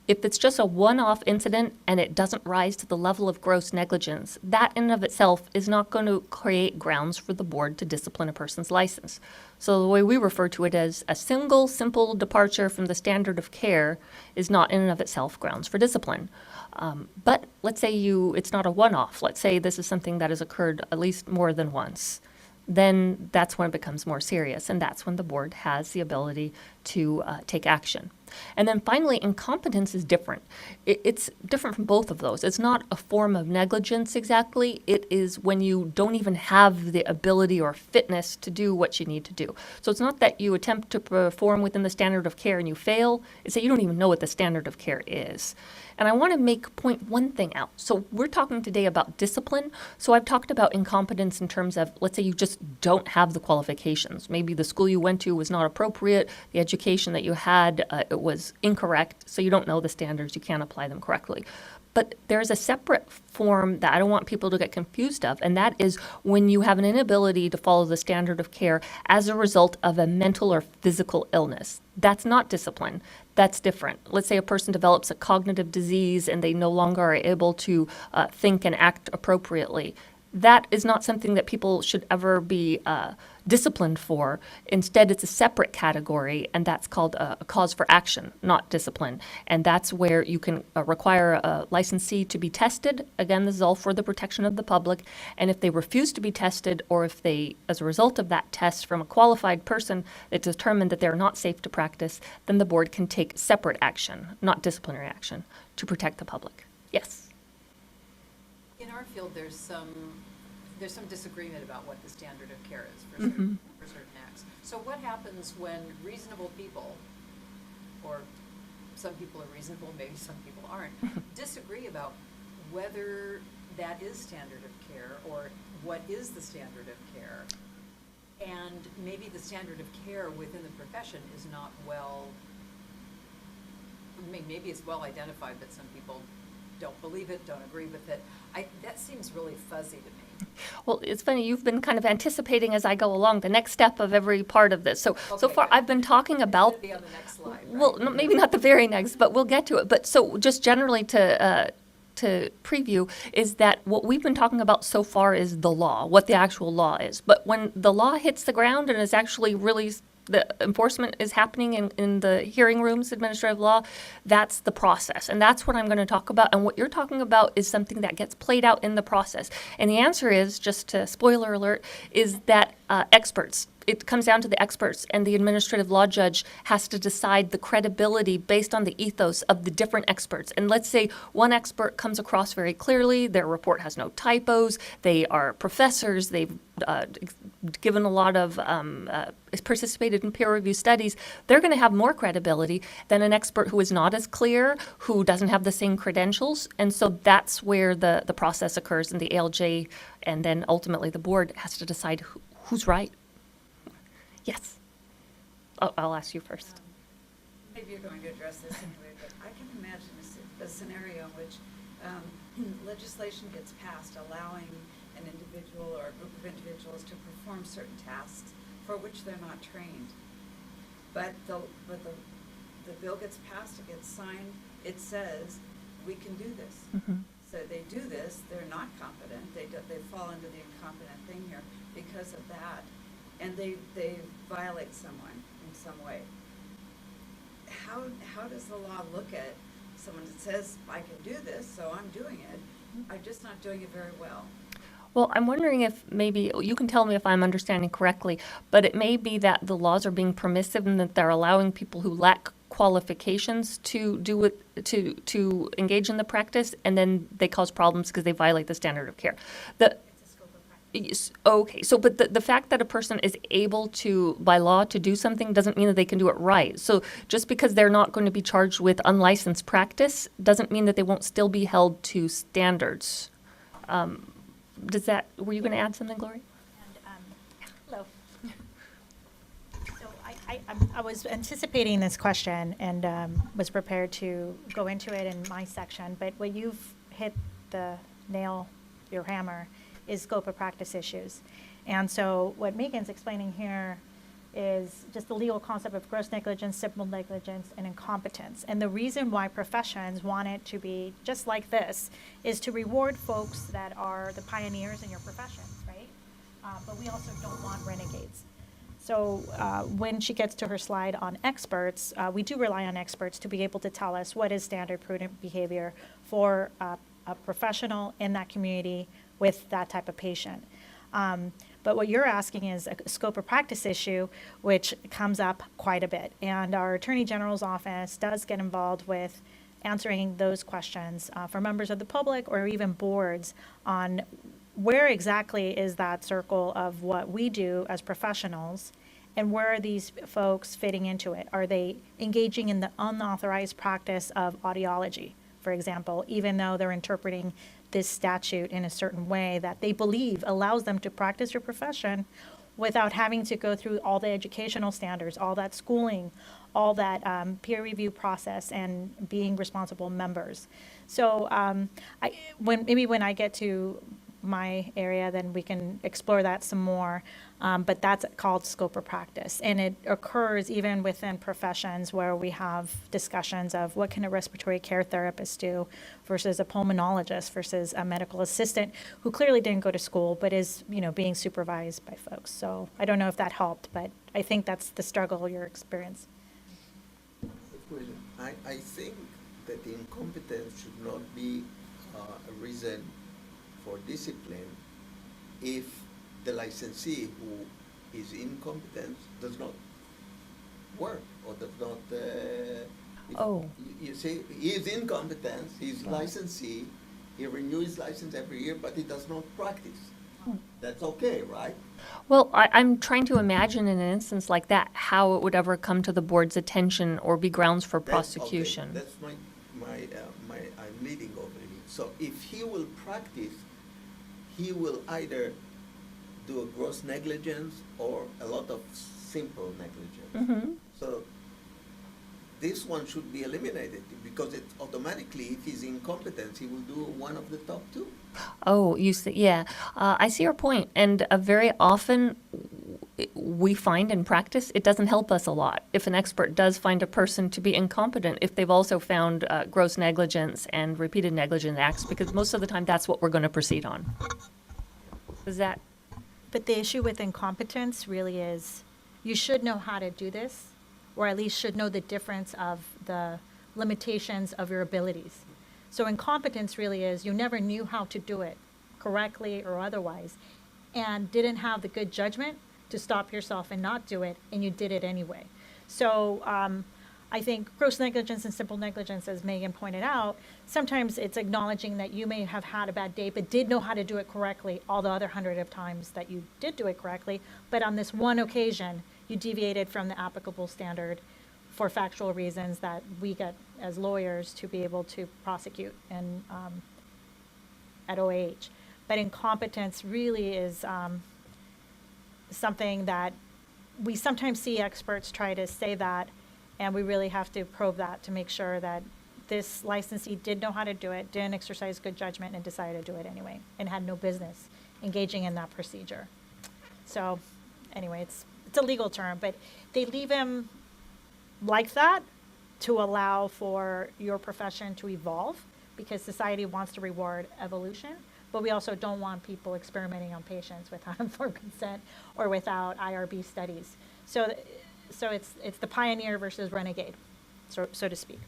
if it's just a one-off incident and it doesn't rise to the level of gross negligence, that in and of itself is not going to create grounds for the board to discipline a person's license. So the way we refer to it as a single, simple departure from the standard of care is not in and of itself grounds for discipline. But let's say it's not a one-off. Let's say this is something that has occurred at least more than once. Then that's when it becomes more serious, and that's when the board has the ability to take action. And then finally, incompetence is different. It's different from both of those. It's not a form of negligence exactly. It is when you don't even have the ability or fitness to do what you need to do. So it's not that you attempt to perform within the standard of care and you fail. It's that you don't even know what the standard of care is. And I want to point one thing out. So we're talking today about discipline. So I've talked about incompetence in terms of, let's say you just don't have the qualifications. Maybe the school you went to was not appropriate. The education that you had, it was incorrect. So you don't know the standards. You can't apply them correctly. But there's a separate form that I don't want people to get confused of, and that is when you have an inability to follow the standard of care as a result of a mental or physical illness. That's not discipline. That's different. Let's say a person develops a cognitive disease and they no longer are able to think and act appropriately. That is not something that people should ever be disciplined for. Instead, it's a separate category, and that's called a cause for action, not discipline. And that's where you can require a licensee to be tested. Again, this is all for the protection of the public. And if they refuse to be tested, or if they, as a result of that test from a qualified person, it's determined that they're not safe to practice, then the board can take separate action, not disciplinary action, to protect the public. Yes?
In our field, there's some disagreement about what the standard of care is for certain acts. So what happens when reasonable people, or some people are reasonable, maybe some people aren't, disagree about whether that is standard of care or what is the standard of care? And maybe the standard of care within the profession is not maybe it's well identified, but some people don't believe it, don't agree with it. That seems really fuzzy to me.
Well, it's funny, you've been kind of anticipating as I go along the next step of every part of this. So far I've been talking about,
be on the next slide, right?
well, maybe not the very next, but we'll get to it. But so just generally to to preview is that what we've been talking about so far is the law, what the actual law is. But when the law hits the ground and is actually really the enforcement is happening in the hearing rooms, administrative law, that's the process. And that's what I'm going to talk about. And what you're talking about is something that gets played out in the process. And the answer is, just to spoiler alert, is that experts. It comes down to the experts, and the administrative law judge has to decide the credibility based on the ethos of the different experts. And let's say one expert comes across very clearly, their report has no typos, they are professors, they've given a lot of, participated in peer review studies, they're going to have more credibility than an expert who is not as clear, who doesn't have the same credentials. And so that's where the process occurs, and the ALJ and then ultimately the board has to decide who's right. Yes. I'll ask you first.
Maybe you're going to address this anyway, but I can imagine a scenario in which legislation gets passed allowing an individual or a group of individuals to perform certain tasks for which they're not trained. But the bill gets passed, it gets signed, it says, we can do this.
Mm-hmm.
So they do this, they're not competent, they fall into the incompetent thing here because of that. And they violate someone in some way. How does the law look at someone that says, I can do this, so I'm doing it, I'm just not doing it very well?
Well, I'm wondering if maybe, you can tell me if I'm understanding correctly, but it may be that the laws are being permissive and that they're allowing people who lack qualifications to do it, to engage in the practice, and then they cause problems because they violate the standard of care. Okay, so but the fact that a person is able to, by law, to do something doesn't mean that they can do it right. So just because they're not going to be charged with unlicensed practice doesn't mean that they won't still be held to standards. Were you going to add something, Gloria?
Hello. So I was anticipating this question and was prepared to go into it in my section, but what you've hit the nail, your hammer, is scope of practice issues. And so what Megan's explaining here is just the legal concept of gross negligence, civil negligence, and incompetence. And the reason why professions want it to be just like this is to reward folks that are the pioneers in your professions, right? But we also don't want renegades. So when she gets to her slide on experts, we do rely on experts to be able to tell us what is standard prudent behavior for a professional in that community with that type of patient. But what you're asking is a scope of practice issue, which comes up quite a bit. And our Attorney General's office does get involved with answering those questions for members of the public or even boards on where exactly is that circle of what we do as professionals, and where are these folks fitting into it? Are they engaging in the unauthorized practice of audiology, for example, even though they're interpreting this statute in a certain way that they believe allows them to practice your profession without having to go through all the educational standards, all that schooling, all that peer review process, and being responsible members. So when I get to my area, then we can explore that some more. But that's called scope of practice. And it occurs even within professions where we have discussions of what can a respiratory care therapist do versus a pulmonologist versus a medical assistant who clearly didn't go to school but is, being supervised by folks. So I don't know if that helped, but I think that's the struggle you're experiencing.
I think that incompetence should not be a reason for discipline if the licensee who is incompetent does not work or does not. You see, he is incompetent, he's licensee, he renews his license every year, but he does not practice. That's okay, right?
Well, I'm trying to imagine in an instance like that how it would ever come to the board's attention or be grounds for prosecution.
Okay. That's I'm leading over here. So if he will practice, he will either do a gross negligence or a lot of simple negligence.
Mm-hmm.
So this one should be eliminated because it automatically, if he's incompetent, he will do one of the top two.
Oh, you see, yeah. I see your point. And very often we find in practice, it doesn't help us a lot. If an expert does find a person to be incompetent, if they've also found gross negligence and repeated negligent acts, because most of the time that's what we're going to proceed on. Is that?
But the issue with incompetence really is you should know how to do this, or at least should know the difference of the limitations of your abilities. So incompetence really is you never knew how to do it correctly or otherwise, and didn't have the good judgment to stop yourself and not do it, and you did it anyway. So I think gross negligence and simple negligence, as Megan pointed out, sometimes it's acknowledging that you may have had a bad day, but did know how to do it correctly all the other 100 of times that you did do it correctly. But on this one occasion, you deviated from the applicable standard for factual reasons that we get as lawyers to be able to prosecute and at OAH. But incompetence really is something that we sometimes see experts try to say that, and we really have to probe that to make sure that this licensee did know how to do it, didn't exercise good judgment, and decided to do it anyway, and had no business engaging in that procedure. So anyway, it's a legal term, but they leave him like that to allow for your profession to evolve, because society wants to reward evolution, but we also don't want people experimenting on patients without informed consent or without IRB studies. So it's the pioneer versus renegade, so to speak.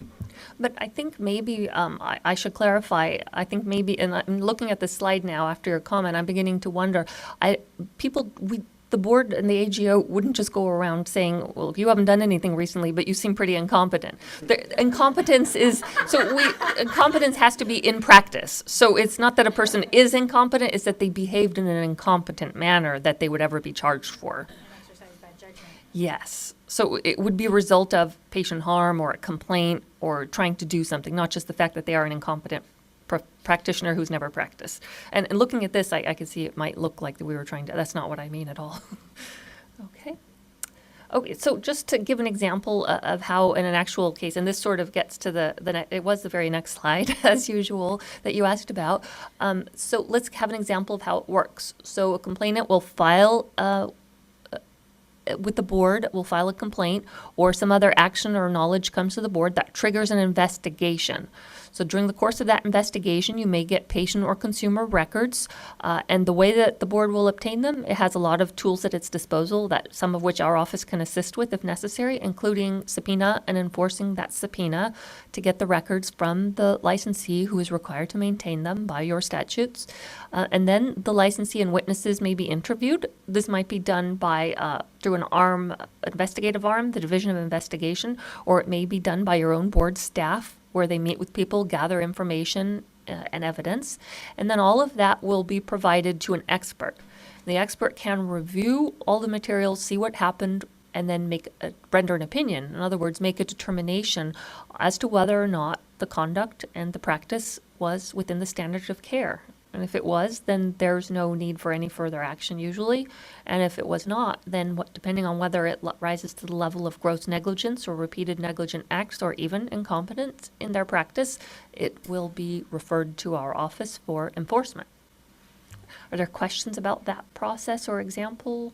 But I think maybe I should clarify. I think maybe, and I'm looking at the slide now after your comment, I'm beginning to wonder. The board and the AGO wouldn't just go around saying, well, you haven't done anything recently, but you seem pretty incompetent. Incompetence has to be in practice. So it's not that a person is incompetent, it's that they behaved in an incompetent manner that they would ever be charged for. Yes. So it would be a result of patient harm or a complaint or trying to do something, not just the fact that they are an incompetent practitioner who's never practiced. And looking at this, I can see it might look like that we were trying to, that's not what I mean at all. Okay, so just to give an example of how in an actual case, and this sort of gets to it was the very next slide, as usual, that you asked about. So let's have an example of how it works. So a complainant will file with the board, will file a complaint, or some other action or knowledge comes to the board that triggers an investigation. So during the course of that investigation, you may get patient or consumer records, and the way that the board will obtain them, it has a lot of tools at its disposal, that some of which our office can assist with if necessary, including subpoena and enforcing that subpoena to get the records from the licensee who is required to maintain them by your statutes. And then the licensee and witnesses may be interviewed. This might be done by through an investigative arm, the Division of Investigation, or it may be done by your own board staff, where they meet with people, gather information and evidence, and then all of that will be provided to an expert. The expert can review all the materials, see what happened, and then render an opinion. In other words, make a determination as to whether or not the conduct and the practice was within the standard of care. And if it was, then there's no need for any further action usually. And if it was not, then depending on whether it rises to the level of gross negligence or repeated negligent acts or even incompetence in their practice, it will be referred to our office for enforcement. Are there questions about that process or example?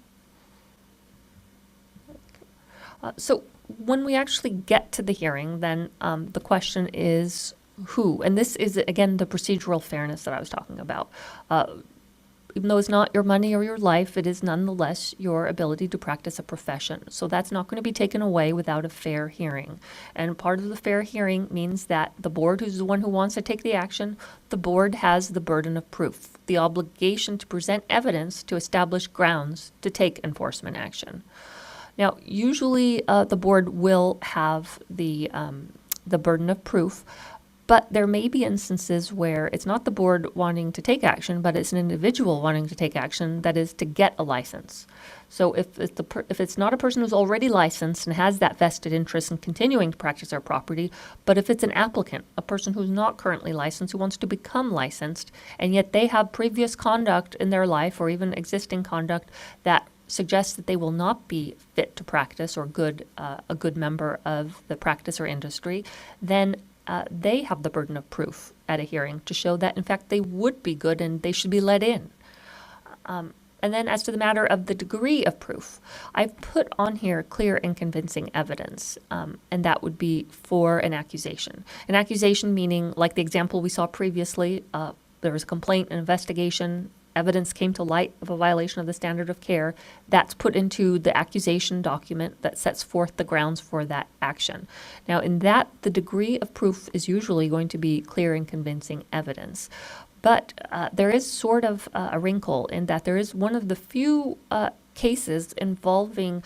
So when we actually get to the hearing, then the question is, who? And this is, again, the procedural fairness that I was talking about. Even though it's not your money or your life, it is nonetheless your ability to practice a profession. So that's not going to be taken away without a fair hearing. And part of the fair hearing means that the board, who's the one who wants to take the action, the board has the burden of proof, the obligation to present evidence to establish grounds to take enforcement action. Now, usually the board will have the burden of proof, but there may be instances where it's not the board wanting to take action, but it's an individual wanting to take action, that is to get a license. So if it's not a person who's already licensed and has that vested interest in continuing to practice their property, but if it's an applicant, a person who's not currently licensed, who wants to become licensed, and yet they have previous conduct in their life or even existing conduct that suggests that they will not be fit to practice or a good member of the practice or industry, then they have the burden of proof at a hearing to show that, in fact, they would be good and they should be let in. And then as to the matter of the degree of proof, I've put on here clear and convincing evidence, and that would be for an accusation. An accusation meaning, like the example we saw previously, there was a complaint, an investigation, evidence came to light of a violation of the standard of care. That's put into the accusation document that sets forth the grounds for that action. Now, in that, the degree of proof is usually going to be clear and convincing evidence. But there is sort of a wrinkle in that there is one of the few cases involving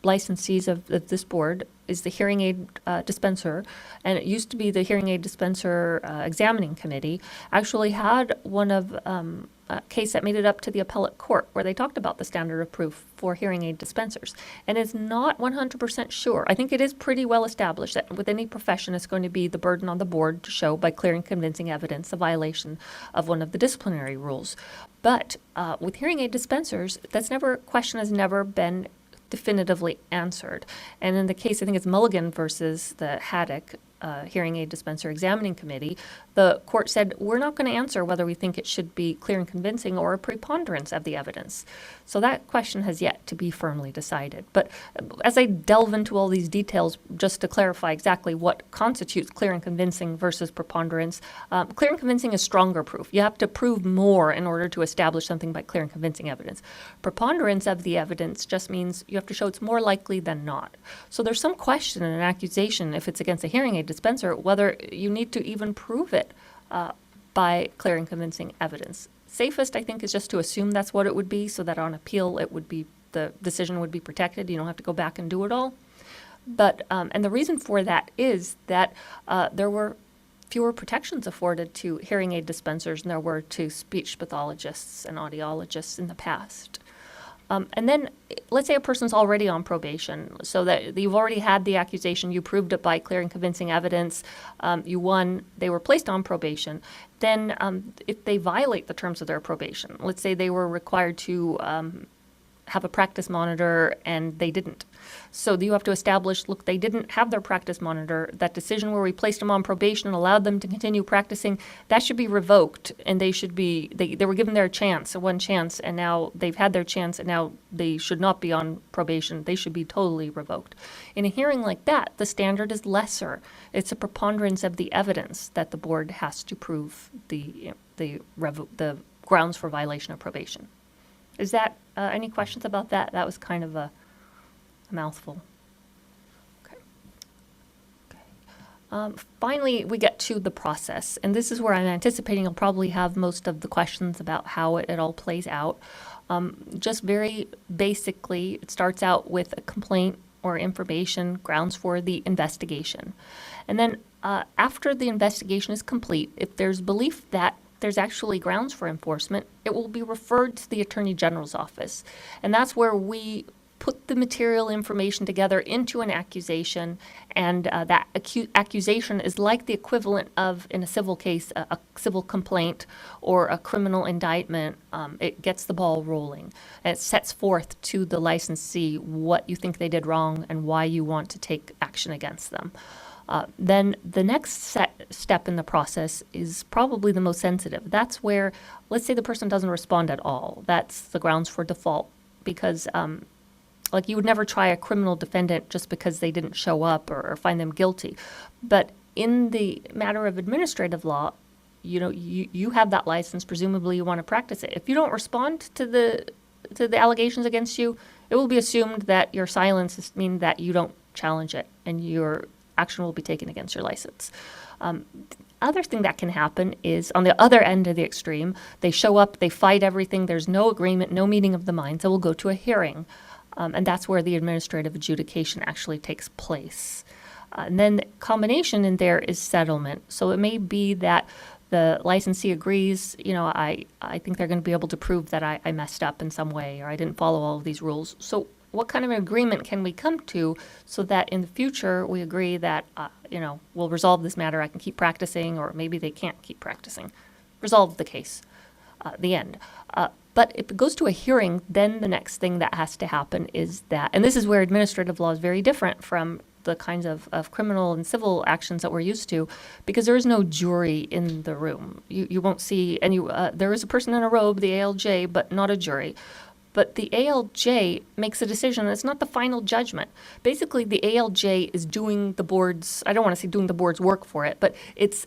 licensees of this board is the hearing aid dispenser, and it used to be the hearing aid dispenser examining committee actually had one of a case that made it up to the appellate court where they talked about the standard of proof for hearing aid dispensers. And it's not 100% sure. I think it is pretty well established that with any profession it's going to be the burden on the board to show by clear and convincing evidence a violation of one of the disciplinary rules. But with hearing aid dispensers, question has never been definitively answered. And in the case, I think it's Mulligan versus the Haddock hearing aid dispenser examining committee, the court said, we're not going to answer whether we think it should be clear and convincing or a preponderance of the evidence. So that question has yet to be firmly decided. But as I delve into all these details, just to clarify exactly what constitutes clear and convincing versus preponderance, clear and convincing is stronger proof. You have to prove more in order to establish something by clear and convincing evidence. Preponderance of the evidence just means you have to show it's more likely than not. So there's some question in an accusation, if it's against a hearing aid dispenser, whether you need to even prove it by clear and convincing evidence. Safest, I think, is just to assume that's what it would be, so that on appeal it would be, the decision would be protected. You don't have to go back and do it all. But and the reason for that is that there were fewer protections afforded to hearing aid dispensers than there were to speech pathologists and audiologists in the past. And then let's say a person's already on probation, so that you've already had the accusation, you proved it by clear and convincing evidence, you won, they were placed on probation. Then if they violate the terms of their probation, let's say they were required to have a practice monitor and they didn't. So you have to establish, look, they didn't have their practice monitor. That decision where we placed them on probation and allowed them to continue practicing, that should be revoked, and they should be, they were given their chance, one chance, and now they've had their chance, and now they should not be on probation. They should be totally revoked. In a hearing like that, the standard is lesser. It's a preponderance of the evidence that the board has to prove the grounds for violation of probation. Is that, any questions about that? That was kind of a mouthful. Okay. Finally, we get to the process, and this is where I'm anticipating you'll probably have most of the questions about how it all plays out. Just very basically, it starts out with a complaint or information, grounds for the investigation. And then after the investigation is complete, if there's belief that there's actually grounds for enforcement, it will be referred to the Attorney General's office. And that's where we put the material information together into an accusation, and that accusation is like the equivalent of, in a civil case, a civil complaint or a criminal indictment. It gets the ball rolling, and it sets forth to the licensee what you think they did wrong and why you want to take action against them. Then the next step in the process is probably the most sensitive. That's where, let's say the person doesn't respond at all. That's the grounds for default, because like you would never try a criminal defendant just because they didn't show up or find them guilty. But in the matter of administrative law, you know, you have that license, presumably you want to practice it. If you don't respond to the allegations against you, it will be assumed that your silence means that you don't challenge it, and your action will be taken against your license. Other thing that can happen is on the other end of the extreme, they show up, they fight everything, there's no agreement, no meeting of the minds, so we'll go to a hearing. And that's where the administrative adjudication actually takes place. And then the combination in there is settlement. So it may be that the licensee agrees, you know, I think they're going to be able to prove that I messed up in some way, or I didn't follow all of these rules. So what kind of an agreement can we come to so that in the future we agree that, you know, we'll resolve this matter, I can keep practicing, or maybe they can't keep practicing. Resolve the case, the end. But if it goes to a hearing, then the next thing that has to happen is that, and this is where administrative law is very different from the kinds of criminal and civil actions that we're used to, because there is no jury in the room. You won't see any, there is a person in a robe, the ALJ, but not a jury. But the ALJ makes a decision, and it's not the final judgment. Basically, the ALJ is doing the board's, I don't want to say doing the board's work for it, but it's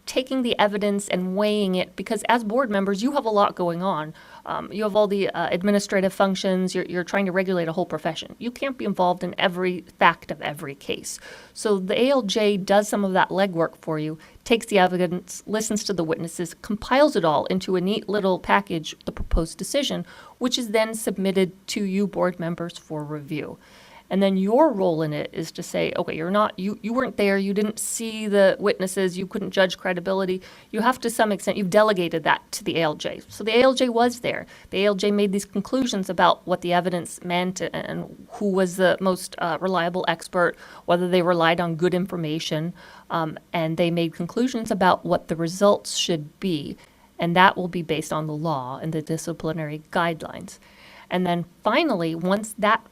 taking the evidence and weighing it, because as board members, you have a lot going on. You have all the administrative functions. You're trying to regulate a whole profession. You can't be involved in every fact of every case. So the ALJ does some of that legwork for you, takes the evidence, listens to the witnesses, compiles it all into a neat little package, the proposed decision, which is then submitted to you board members for review. And then your role in it is to say, okay, you weren't there, you didn't see the witnesses, you couldn't judge credibility. You have, to some extent, you've delegated that to the ALJ. So the ALJ was there. The ALJ made these conclusions about what the evidence meant and who was the most reliable expert, whether they relied on good information, and they made conclusions about what the results should be. And that will be based on the law and the disciplinary guidelines. And then finally, once that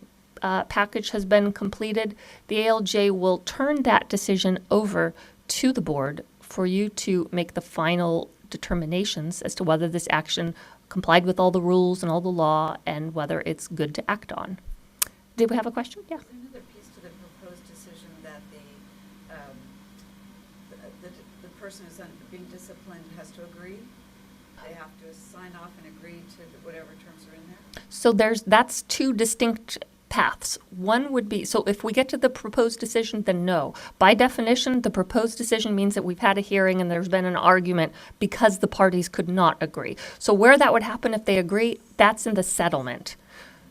package has been completed, the ALJ will turn that decision over to the board for you to make the final determinations as to whether this action complied with all the rules and all the law and whether it's good to act on. Did we have a question? Yeah.
There's another piece to the proposed decision that the person who's being disciplined has to agree. They have to sign off and agree to whatever terms are in there.
So that's two distinct paths. One would be, so if we get to the proposed decision, then no. By definition, the proposed decision means that we've had a hearing and there's been an argument because the parties could not agree. So where that would happen if they agree, that's in the settlement.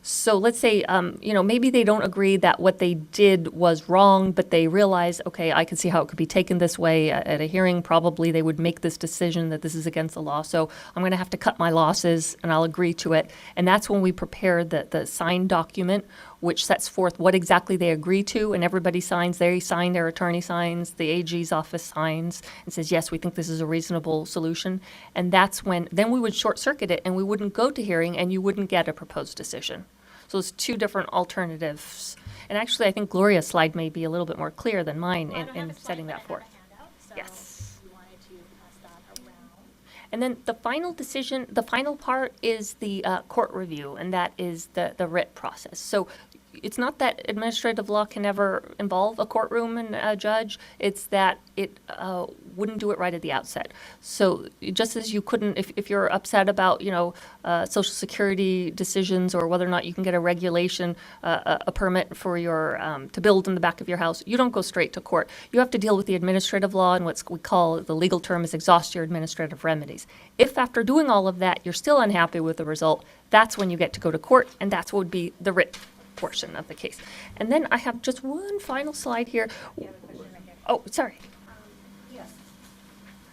So let's say, maybe they don't agree that what they did was wrong, but they realize, okay, I can see how it could be taken this way. At a hearing, probably they would make this decision that this is against the law. So I'm going to have to cut my losses, and I'll agree to it. And that's when we prepare the signed document, which sets forth what exactly they agree to, and everybody signs. They sign, their attorney signs, the AG's office signs, and says, yes, we think this is a reasonable solution. And that's when, then we would short circuit it, and we wouldn't go to hearing, and you wouldn't get a proposed decision. So it's two different alternatives. And actually, I think Gloria's slide may be a little bit more clear than mine in setting that forth. Yes. And then the final decision, the final part is the court review, and that is the writ process. So it's not that administrative law can never involve a courtroom and a judge. It's that it wouldn't do it right at the outset. So just as you couldn't, if you're upset about, Social Security decisions or whether or not you can get a regulation, a permit for your, to build in the back of your house, you don't go straight to court. You have to deal with the administrative law, and what we call, the legal term is exhaust your administrative remedies. If after doing all of that, you're still unhappy with the result, that's when you get to go to court, and that's what would be the writ portion of the case. And then I have just one final slide here. Oh, sorry.
Yes.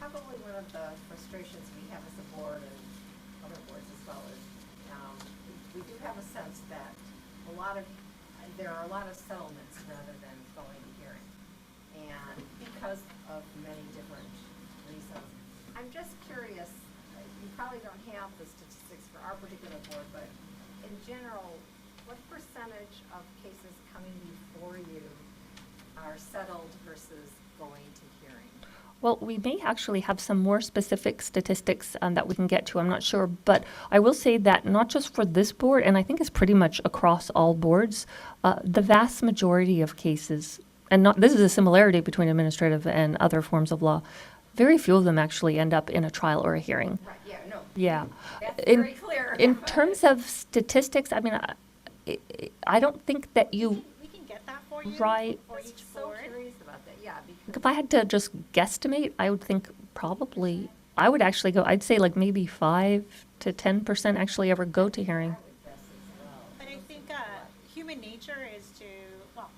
Probably one of the frustrations we have as a board and other boards as well is we do have a sense that there are a lot of settlements rather than going to hearing. And because of many different reasons, I'm just curious, you probably don't have the statistics for our particular board, but in general, what percentage of cases coming before you are settled versus going to hearing?
Well, we may actually have some more specific statistics that we can get to. I'm not sure. But I will say that not just for this board, and I think it's pretty much across all boards, the vast majority of cases, and this is a similarity between administrative and other forms of law, very few of them actually end up in a trial or a hearing.
Right, yeah, no.
Yeah.
That's very clear.
In terms of statistics, I mean, I don't think that you...
We can get that for you.
Right.
For each
So
board.
curious about that, yeah, because
If I had to just guesstimate, I would think probably, I would actually go, I'd say like maybe 5 to 10% actually ever go to hearing.
But I think human nature is to, well,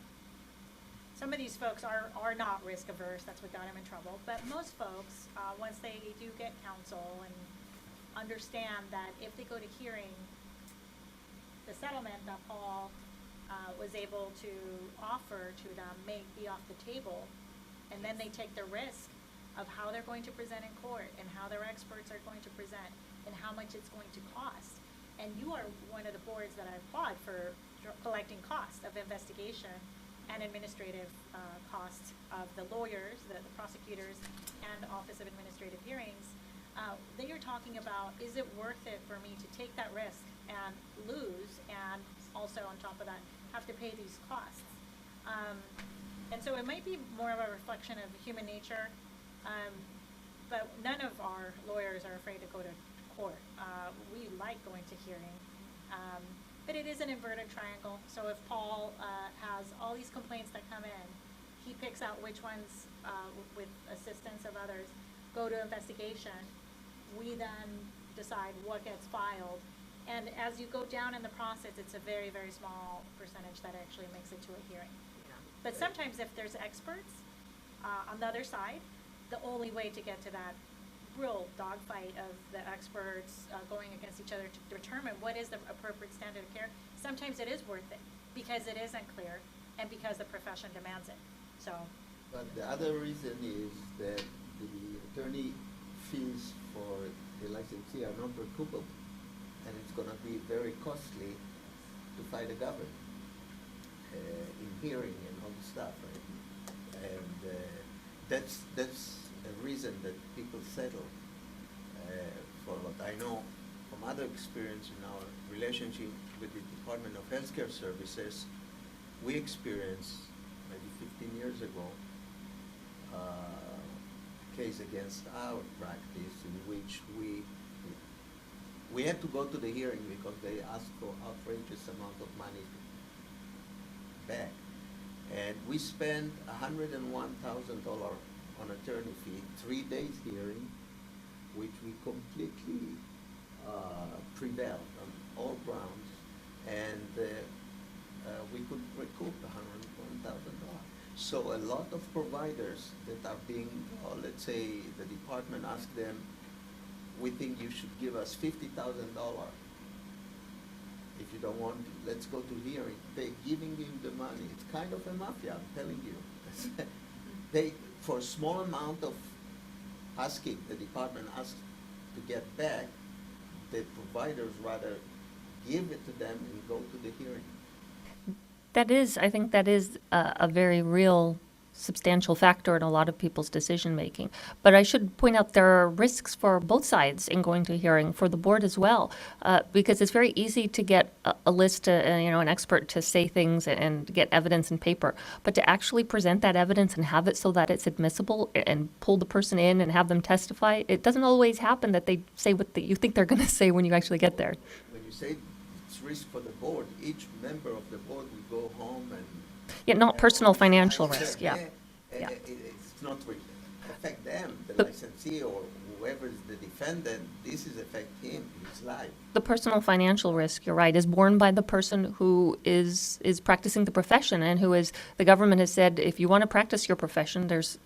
some of these folks are not risk averse, that's what got them in trouble. But most folks, once they do get counsel and understand that if they go to hearing, the settlement that Paul was able to offer to them may be off the table. And then they take the risk of how they're going to present in court and how their experts are going to present and how much it's going to cost. And you are one of the boards that I applaud for collecting costs of investigation and administrative costs of the lawyers, the prosecutors, and the Office of Administrative Hearings, they are talking about, is it worth it for me to take that risk and lose, and also on top of that, have to pay these costs? And so it might be more of a reflection of human nature, but none of our lawyers are afraid to go to court. We like going to hearing, but it is an inverted triangle. So if Paul has all these complaints that come in, he picks out which ones, with assistance of others, go to investigation. We then decide what gets filed. And as you go down in the process, it's a very, very small percentage that actually makes it to a hearing. But sometimes if there's experts on the other side, the only way to get to that real dogfight of the experts going against each other to determine what is the appropriate standard of care, sometimes it is worth it because it isn't clear and because the profession demands it. So.
But the other reason is that the attorney fees for the licensee are not recoupable, and it's going to be very costly to fight the government in hearing and all the stuff, right? And that's a reason that people settle for a lot. I know from other experience in our relationship with the Department of Healthcare Services, we experienced maybe 15 years ago a case against our practice in which we had to go to the hearing because they asked for outrageous amount of money back. And we spent $101,000 on attorney fee, 3 days hearing, which we completely prevailed on all grounds, and we could recoup $101,000. So a lot of providers that are being, let's say the department asked them, we think you should give us $50,000. If you don't want, let's go to hearing. They're giving him the money. It's kind of a mafia, I'm telling you. They, for a small amount of asking, the department asks to get back, the providers rather give it to them and go to the hearing.
I think that is a very real substantial factor in a lot of people's decision making. But I should point out there are risks for both sides in going to hearing, for the board as well, because it's very easy to get a list, an expert to say things and get evidence in paper, but to actually present that evidence and have it so that it's admissible and pull the person in and have them testify, it doesn't always happen that they say what you think they're going to say when you actually get there.
When you say it's risk for the board, each member of the board will go home and
Yeah, not personal financial risk, yeah. Yeah.
It's not really affect them, the licensee or whoever is the defendant. This is affect him, his life.
The personal financial risk, you're right, is borne by the person who is practicing the profession, and who is, the government has said, if you want to practice your profession, there's,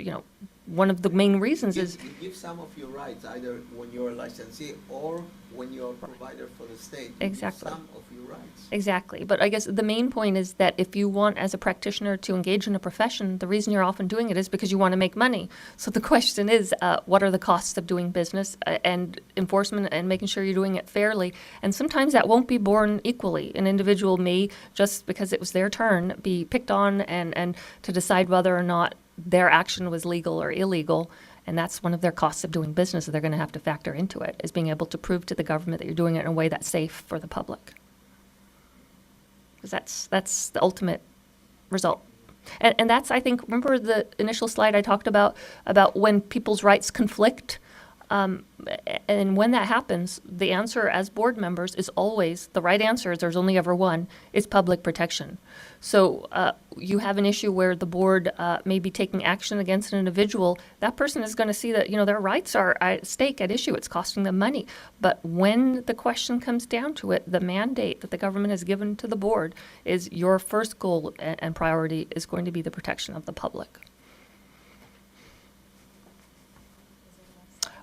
one of the main reasons is.
You give some of your rights, either when you're a licensee or when you're a provider for the state.
Exactly.
You give some of your rights.
Exactly. But I guess the main point is that if you want, as a practitioner, to engage in a profession, the reason you're often doing it is because you want to make money. So the question is, what are the costs of doing business and enforcement and making sure you're doing it fairly? And sometimes that won't be borne equally. An individual may, just because it was their turn, be picked on and to decide whether or not their action was legal or illegal. And that's one of their costs of doing business that they're going to have to factor into it, is being able to prove to the government that you're doing it in a way that's safe for the public. Because that's the ultimate result. And that's, I think, remember the initial slide I talked about when people's rights conflict? And when that happens, the answer as board members is always, the right answer, there's only ever one, is public protection. So you have an issue where the board may be taking action against an individual. That person is going to see that, their rights are at stake, at issue. It's costing them money. But when the question comes down to it, the mandate that the government has given to the board is your first goal and priority is going to be the protection of the public.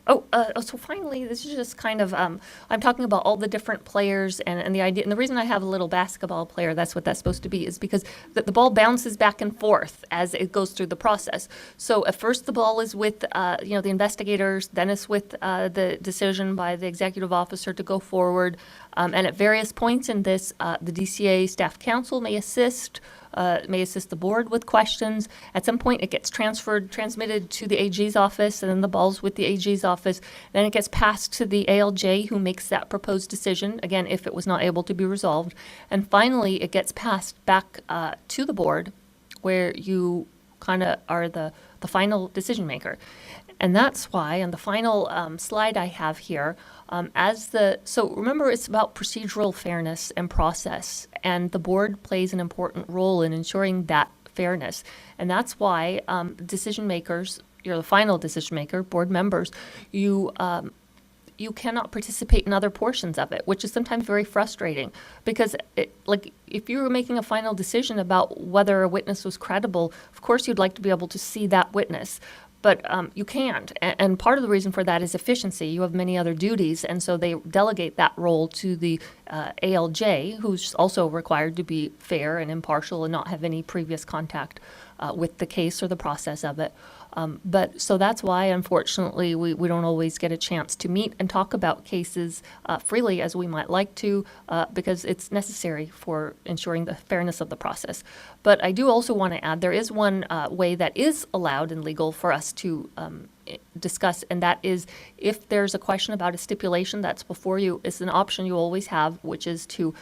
So finally, this is just kind of, I'm talking about all the different players and the idea, and the reason I have a little basketball player, that's what that's supposed to be, is because the ball bounces back and forth as it goes through the process. So at first the ball is with, the investigators, then it's with the decision by the executive officer to go forward. And at various points in this, the DCA staff counsel may assist the board with questions. At some point, it gets transmitted to the AG's office, and then the ball's with the AG's office. Then it gets passed to the ALJ, who makes that proposed decision, again, if it was not able to be resolved. And finally, it gets passed back to the board, where you kind of are the final decision maker. And that's why, on the final slide I have here, so remember, it's about procedural fairness and process, and the board plays an important role in ensuring that fairness. And that's why decision makers, you're the final decision maker, board members, you cannot participate in other portions of it, which is sometimes very frustrating, because if you were making a final decision about whether a witness was credible, of course you'd like to be able to see that witness. But you can't, and part of the reason for that is efficiency. You have many other duties, and so they delegate that role to the ALJ, who's also required to be fair and impartial and not have any previous contact with the case or the process of it. So that's why, unfortunately, we don't always get a chance to meet and talk about cases freely as we might like to, because it's necessary for ensuring the fairness of the process. But I do also want to add, there is one way that is allowed in legal for us to discuss, and that is if there's a question about a stipulation that's before you, it's an option you always have, which is to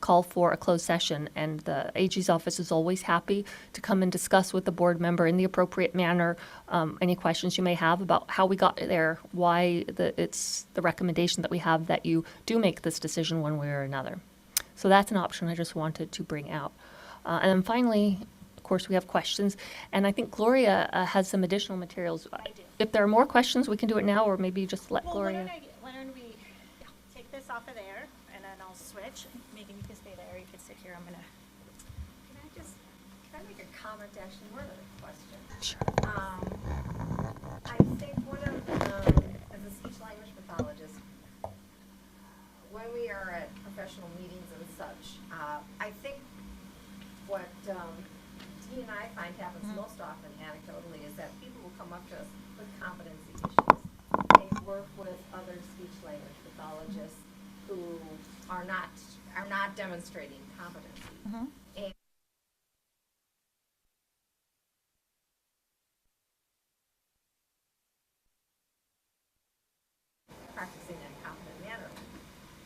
call for a closed session. And the AG's office is always happy to come and discuss with the board member in the appropriate manner any questions you may have about how we got there, why it's the recommendation that we have that you do make this decision one way or another. So that's an option I just wanted to bring out. And then finally, of course, we have questions, and I think Gloria has some additional materials.
I do.
If there are more questions, we can do it now, or maybe just let
Well,
Gloria.
why don't we take this off of there, and then I'll switch. Megan, you can stay there, you can sit here, I'm gonna.
Can I make a comment, actually, more than a question?
Sure.
I think as a speech language pathologist, when we are at professional meetings and such, I think what Dee and I find happens most often anecdotally is that people will come up to us with competency issues. They work with other speech language pathologists who are not demonstrating competency. And practicing in a competent manner.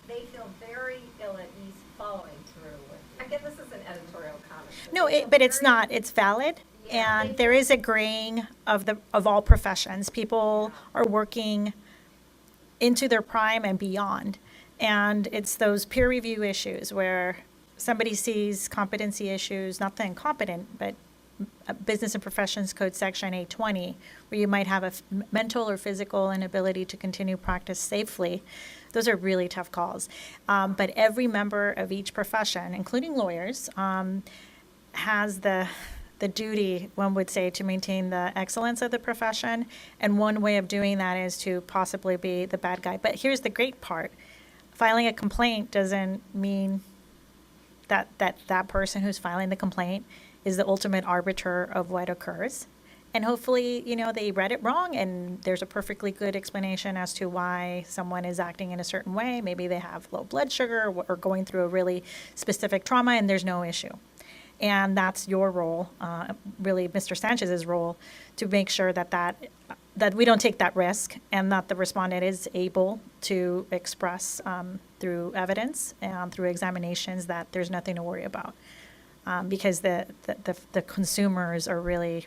They feel very ill at ease following through with. Again, this is an editorial comment.
No, but it's not, it's valid.
Yeah,
And there is a graying of all professions. People are working into their prime and beyond. And it's those peer review issues where somebody sees competency issues, not the incompetent, but Business and Professions Code Section 820, where you might have a mental or physical inability to continue practice safely. Those are really tough calls. But every member of each profession, including lawyers, has the duty, one would say, to maintain the excellence of the profession. And one way of doing that is to possibly be the bad guy. But here's the great part. Filing a complaint doesn't mean that that person who's filing the complaint is the ultimate arbiter of what occurs. And hopefully, they read it wrong and there's a perfectly good explanation as to why someone is acting in a certain way. Maybe they have low blood sugar or going through a really specific trauma and there's no issue. And that's your role, really Mr. Sanchez's role, to make sure that we don't take that risk and that the respondent is able to express through evidence and through examinations that there's nothing to worry about. Because the consumers are really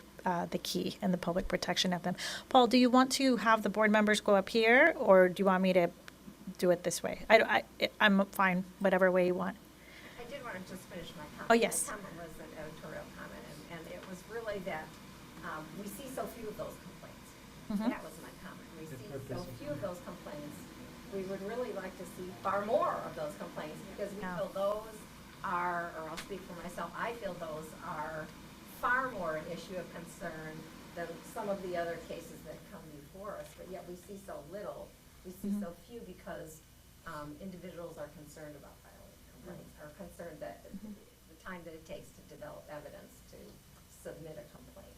the key and the public protection of them. Paul, do you want to have the board members go up here, or do you want me to do it this way? I'm fine, whatever way you want.
I did want to just finish my comment.
Oh, yes.
My comment was an editorial comment, and it was really that we see so few of those complaints. That was my comment. We see so few of those complaints. We would really like to see far more of those complaints, because we feel those are, or I'll speak for myself, I feel those are far more an issue of concern than some of the other cases that come before us, but yet we see so little. We see so few because individuals are concerned about filing complaints, are concerned that the time that it takes to develop evidence to submit a complaint.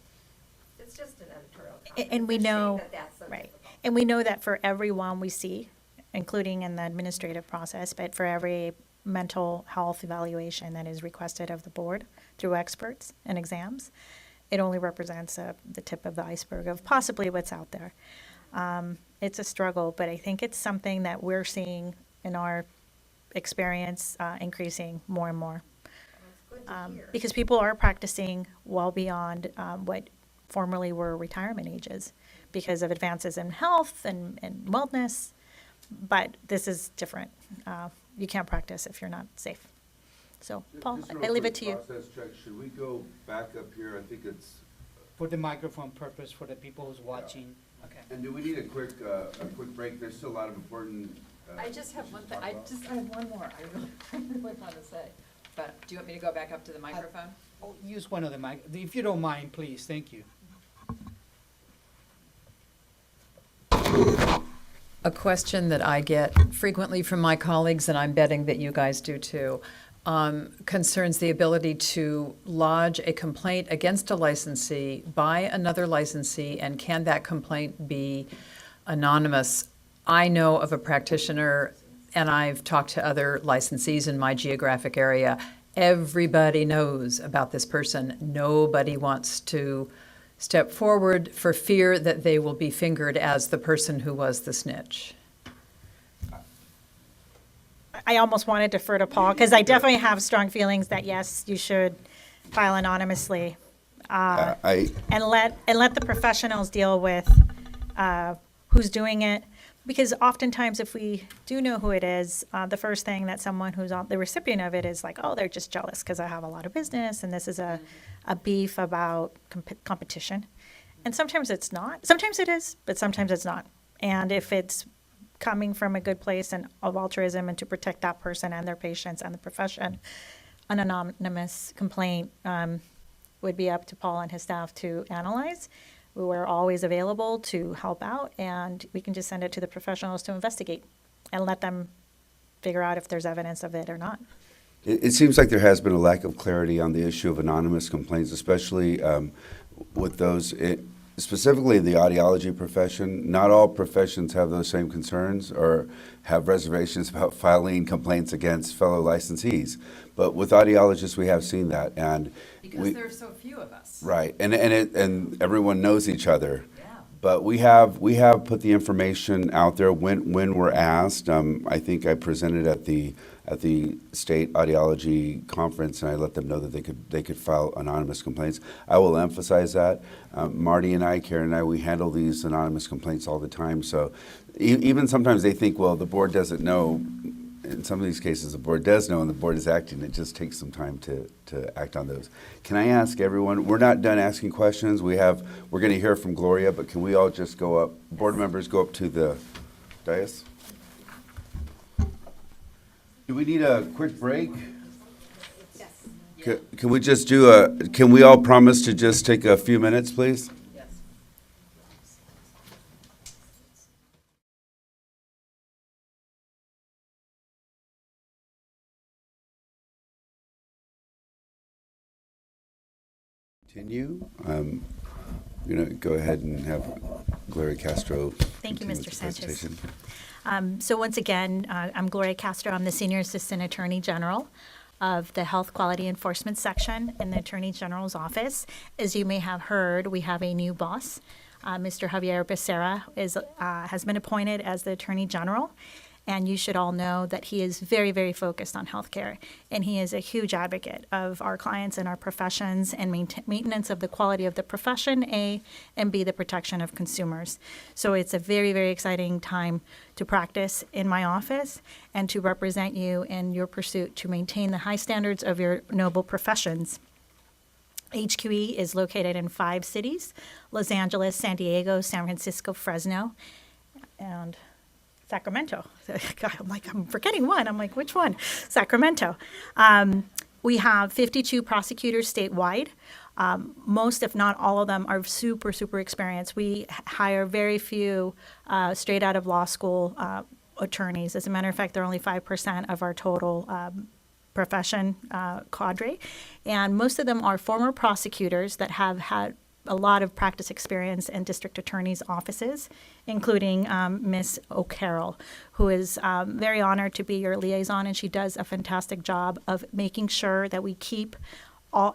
It's just an editorial comment.
And we
It's a shame
know,
that that's so
right,
difficult.
and we know that for everyone we see, including in the administrative process, but for every mental health evaluation that is requested of the board through experts and exams, it only represents the tip of the iceberg of possibly what's out there. It's a struggle, but I think it's something that we're seeing in our experience increasing more and more.
It's good to hear.
Because people are practicing well beyond what formerly were retirement ages because of advances in health and wellness. But this is different. You can't practice if you're not safe. So, Paul,
Just
I
real
leave
quick
it to you.
Process check, should we go back up here? I think it's,
For the microphone purpose, for the people who's watching. Okay.
and do we need a quick break? There's still a lot of important.
I just have one thing,
issues to talk
I have one more I really want to say. But do you want me to go back up to the microphone?
Oh, use one of the mic, if you don't mind, please, thank you.
A question that I get frequently from my colleagues, and I'm betting that you guys do too, concerns the ability to lodge a complaint against a licensee by another licensee, and can that complaint be anonymous? I know of a practitioner, and I've talked to other licensees in my geographic area. Everybody knows about this person. Nobody wants to step forward for fear that they will be fingered as the person who was the snitch.
I almost want to defer to Paul because I definitely have strong feelings that yes, you should file anonymously
I
and let the professionals deal with who's doing it. Because oftentimes, if we do know who it is, the first thing that someone who's on the recipient of it is like, oh, they're just jealous because I have a lot of business and this is a beef about competition. And sometimes it's not. Sometimes it is, but sometimes it's not. And if it's coming from a good place and of altruism and to protect that person and their patients and the profession, an anonymous complaint would be up to Paul and his staff to analyze. We're always available to help out, and we can just send it to the professionals to investigate and let them figure out if there's evidence of it or not.
It seems like there has been a lack of clarity on the issue of anonymous complaints, especially with those, specifically in the audiology profession. Not all professions have those same concerns or have reservations about filing complaints against fellow licensees. But with audiologists, we have seen that, and
Because there are so few of us.
right, and everyone knows each other.
Yeah.
But we have put the information out there when we're asked. I think I presented at the state audiology conference, and I let them know that they could file anonymous complaints. I will emphasize that. Marty and I, Karen and I, we handle these anonymous complaints all the time. So even sometimes they think, well, the board doesn't know. In some of these cases, the board does know, and the board is acting. It just takes some time to act on those. Can I ask everyone? We're not done asking questions. We're going to hear from Gloria, but can we all just go up? Board members, go up to the dais. Do we need a quick break? Yes. Can we just do can we all promise to just take a few minutes, please?
Yes.
Continue. I'm going to go ahead and have Gloria Castro.
Thank you,
continue
Mr.
with the
Sanchez.
presentation.
So once again, I'm Gloria Castro. I'm the Senior Assistant Attorney General of the Health Quality Enforcement Section in the Attorney General's office. As you may have heard, we have a new boss. Mr. Javier Becerra has been appointed as the Attorney General. And you should all know that he is very, very focused on healthcare. And he is a huge advocate of our clients and our professions and maintenance of the quality of the profession, A, and B, the protection of consumers. So it's a very, very exciting time to practice in my office and to represent you in your pursuit to maintain the high standards of your noble professions. HQE is located in 5 cities: Los Angeles, San Diego, San Francisco, Fresno, and Sacramento. God, I'm forgetting one. I'm like, which one? Sacramento. We have 52 prosecutors statewide. Most, if not all of them, are super, super experienced. We hire very few straight out of law school attorneys. As a matter of fact, they're only 5% of our total profession cadre. And most of them are former prosecutors that have had a lot of practice experience in district attorneys' offices, including Miss O'Carroll, who is very honored to be your liaison, and she does a fantastic job of making sure that we keep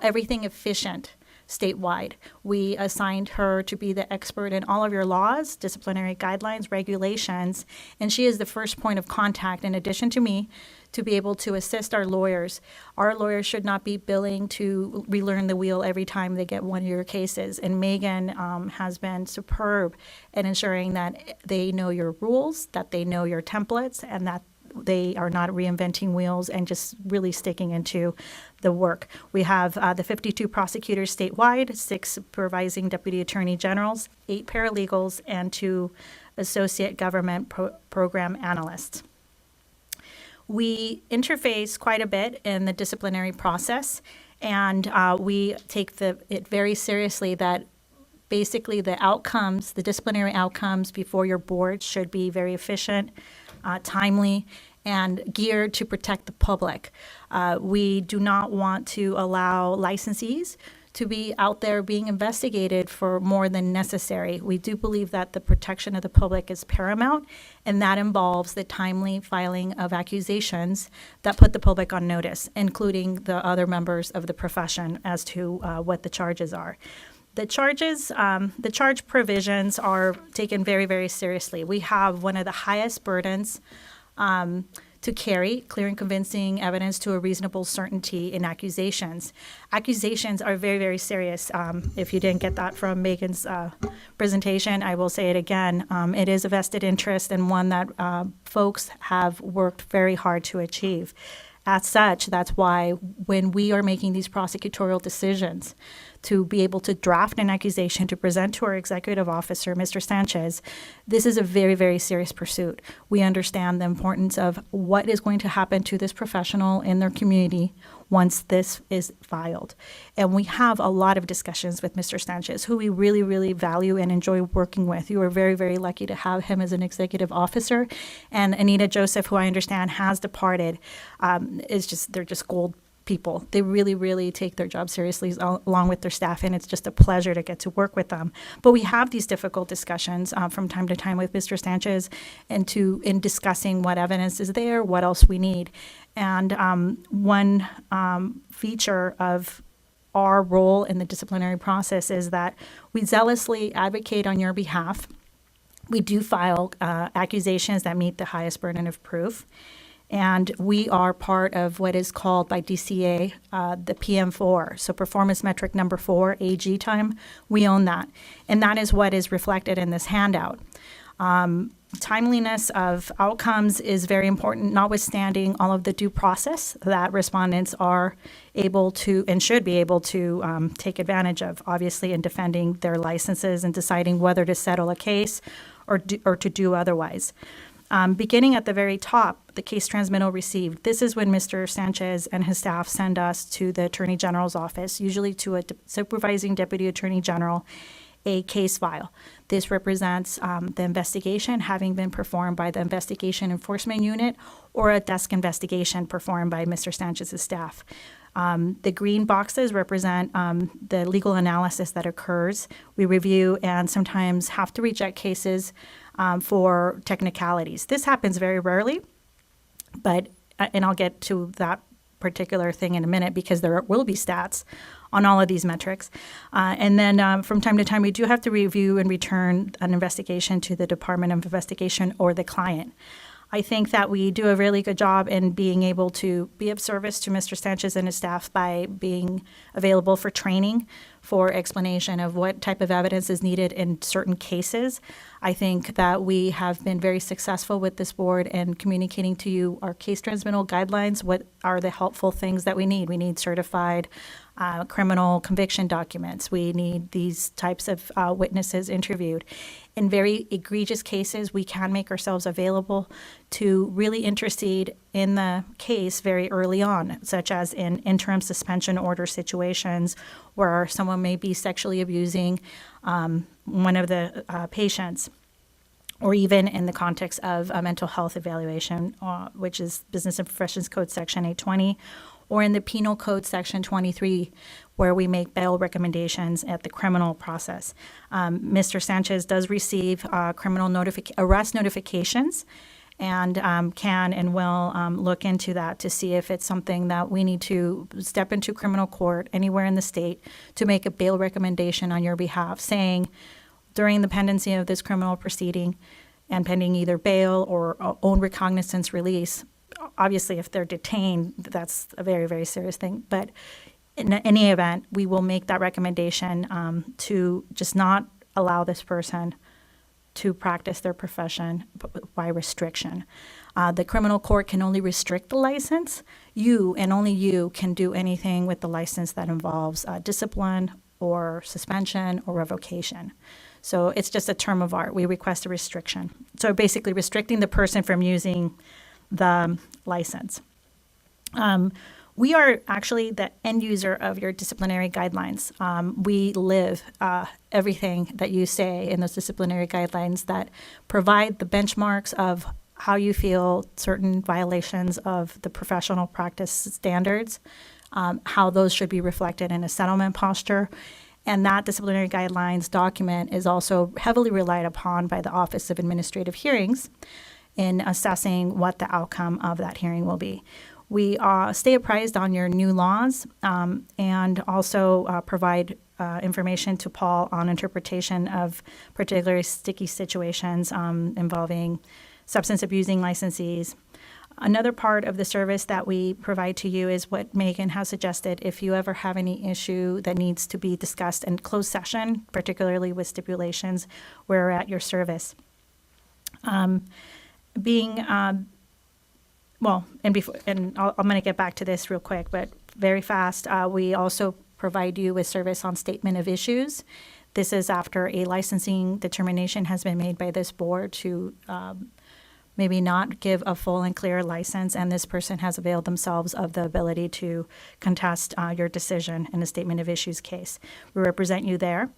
everything efficient statewide. We assigned her to be the expert in all of your laws, disciplinary guidelines, regulations, and she is the first point of contact, in addition to me, to be able to assist our lawyers. Our lawyers should not be billing to relearn the wheel every time they get one of your cases. And Megan has been superb at ensuring that they know your rules, that they know your templates, and that they are not reinventing wheels and just really sticking into the work. We have the 52 prosecutors statewide, 6 supervising deputy attorney generals, 8 paralegals, and 2 associate government program analysts. We interface quite a bit in the disciplinary process, and we take it very seriously that basically the outcomes, the disciplinary outcomes before your board should be very efficient, timely, and geared to protect the public. We do not want to allow licensees to be out there being investigated for more than necessary. We do believe that the protection of the public is paramount, and that involves the timely filing of accusations that put the public on notice, including the other members of the profession as to what the charges are. The charge provisions are taken very, very seriously. We have one of the highest burdens to carry, clear and convincing evidence to a reasonable certainty in accusations. Accusations are very, very serious. If you didn't get that from Megan's presentation, I will say it again. It is a vested interest and one that folks have worked very hard to achieve. As such, that's why when we are making these prosecutorial decisions to be able to draft an accusation to present to our executive officer, Mr. Sanchez, this is a very, very serious pursuit. We understand the importance of what is going to happen to this professional in their community once this is filed. And we have a lot of discussions with Mr. Sanchez, who we really, really value and enjoy working with. You are very, very lucky to have him as an executive officer. And Anita Joseph, who I understand has departed, they're just gold people. They really, really take their job seriously along with their staff, and it's just a pleasure to get to work with them. But we have these difficult discussions from time to time with Mr. Sanchez in discussing what evidence is there, what else we need. And one feature of our role in the disciplinary process is that we zealously advocate on your behalf. We do file accusations that meet the highest burden of proof. And we are part of what is called by DCA the PM4, so performance metric number 4, AG time. We own that. And that is what is reflected in this handout. Timeliness of outcomes is very important, notwithstanding all of the due process that respondents are able to and should be able to take advantage of, obviously, in defending their licenses and deciding whether to settle a case or to do otherwise. Beginning at the very top, the case transmittal received. This is when Mr. Sanchez and his staff send us to the Attorney General's office, usually to a supervising Deputy Attorney General, a case file. This represents the investigation having been performed by the Investigation Enforcement Unit or a desk investigation performed by Mr. Sanchez's staff. The green boxes represent the legal analysis that occurs. We review and sometimes have to reject cases for technicalities. This happens very rarely, and I'll get to that particular thing in a minute because there will be stats on all of these metrics. And then from time to time, we do have to review and return an investigation to the Department of Investigation or the client. I think that we do a really good job in being able to be of service to Mr. Sanchez and his staff by being available for training, for explanation of what type of evidence is needed in certain cases. I think that we have been very successful with this board in communicating to you our case transmittal guidelines, what are the helpful things that we need. We need certified criminal conviction documents. We need these types of witnesses interviewed. In very egregious cases, we can make ourselves available to really interested in the case very early on, such as in interim suspension order situations where someone may be sexually abusing one of the patients, or even in the context of a mental health evaluation, which is Business and Professions Code Section 820, or in the Penal Code Section 23, where we make bail recommendations at the criminal process. Mr. Sanchez does receive criminal arrest notifications, and can and will look into that to see if it's something that we need to step into criminal court anywhere in the state to make a bail recommendation on your behalf, saying during the pendency of this criminal proceeding and pending either bail or own recognizance release. Obviously, if they're detained, that's a very, very serious thing. But in any event, we will make that recommendation to just not allow this person to practice their profession by restriction. The criminal court can only restrict the license. You and only you can do anything with the license that involves discipline or suspension or revocation. So it's just a term of art. We request a restriction. So basically restricting the person from using the license. We are actually the end user of your disciplinary guidelines. We live everything that you say in those disciplinary guidelines that provide the benchmarks of how you feel certain violations of the professional practice standards, how those should be reflected in a settlement posture. And that disciplinary guidelines document is also heavily relied upon by the Office of Administrative Hearings in assessing what the outcome of that hearing will be. We stay apprised on your new laws and also provide information to Paul on interpretation of particularly sticky situations involving substance abusing licensees. Another part of the service that we provide to you is what Megan has suggested. If you ever have any issue that needs to be discussed in closed session, particularly with stipulations, we're at your service. I'm going to get back to this real quick, but very fast. We also provide you with service on statement of issues. This is after a licensing determination has been made by this board to maybe not give a full and clear license, and this person has availed themselves of the ability to contest your decision in a statement of issues case. We represent you there.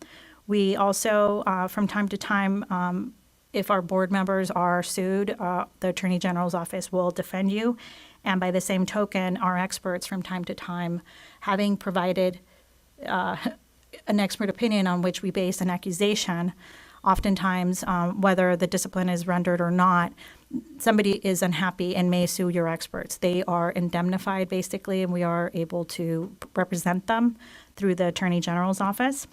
We also, from time to time, if our board members are sued, the Attorney General's office will defend you. And by the same token, our experts from time to time, having provided an expert opinion on which we base an accusation, oftentimes, whether the discipline is rendered or not, somebody is unhappy and may sue your experts. They are indemnified, basically, and we are able to represent them through the Attorney General's office.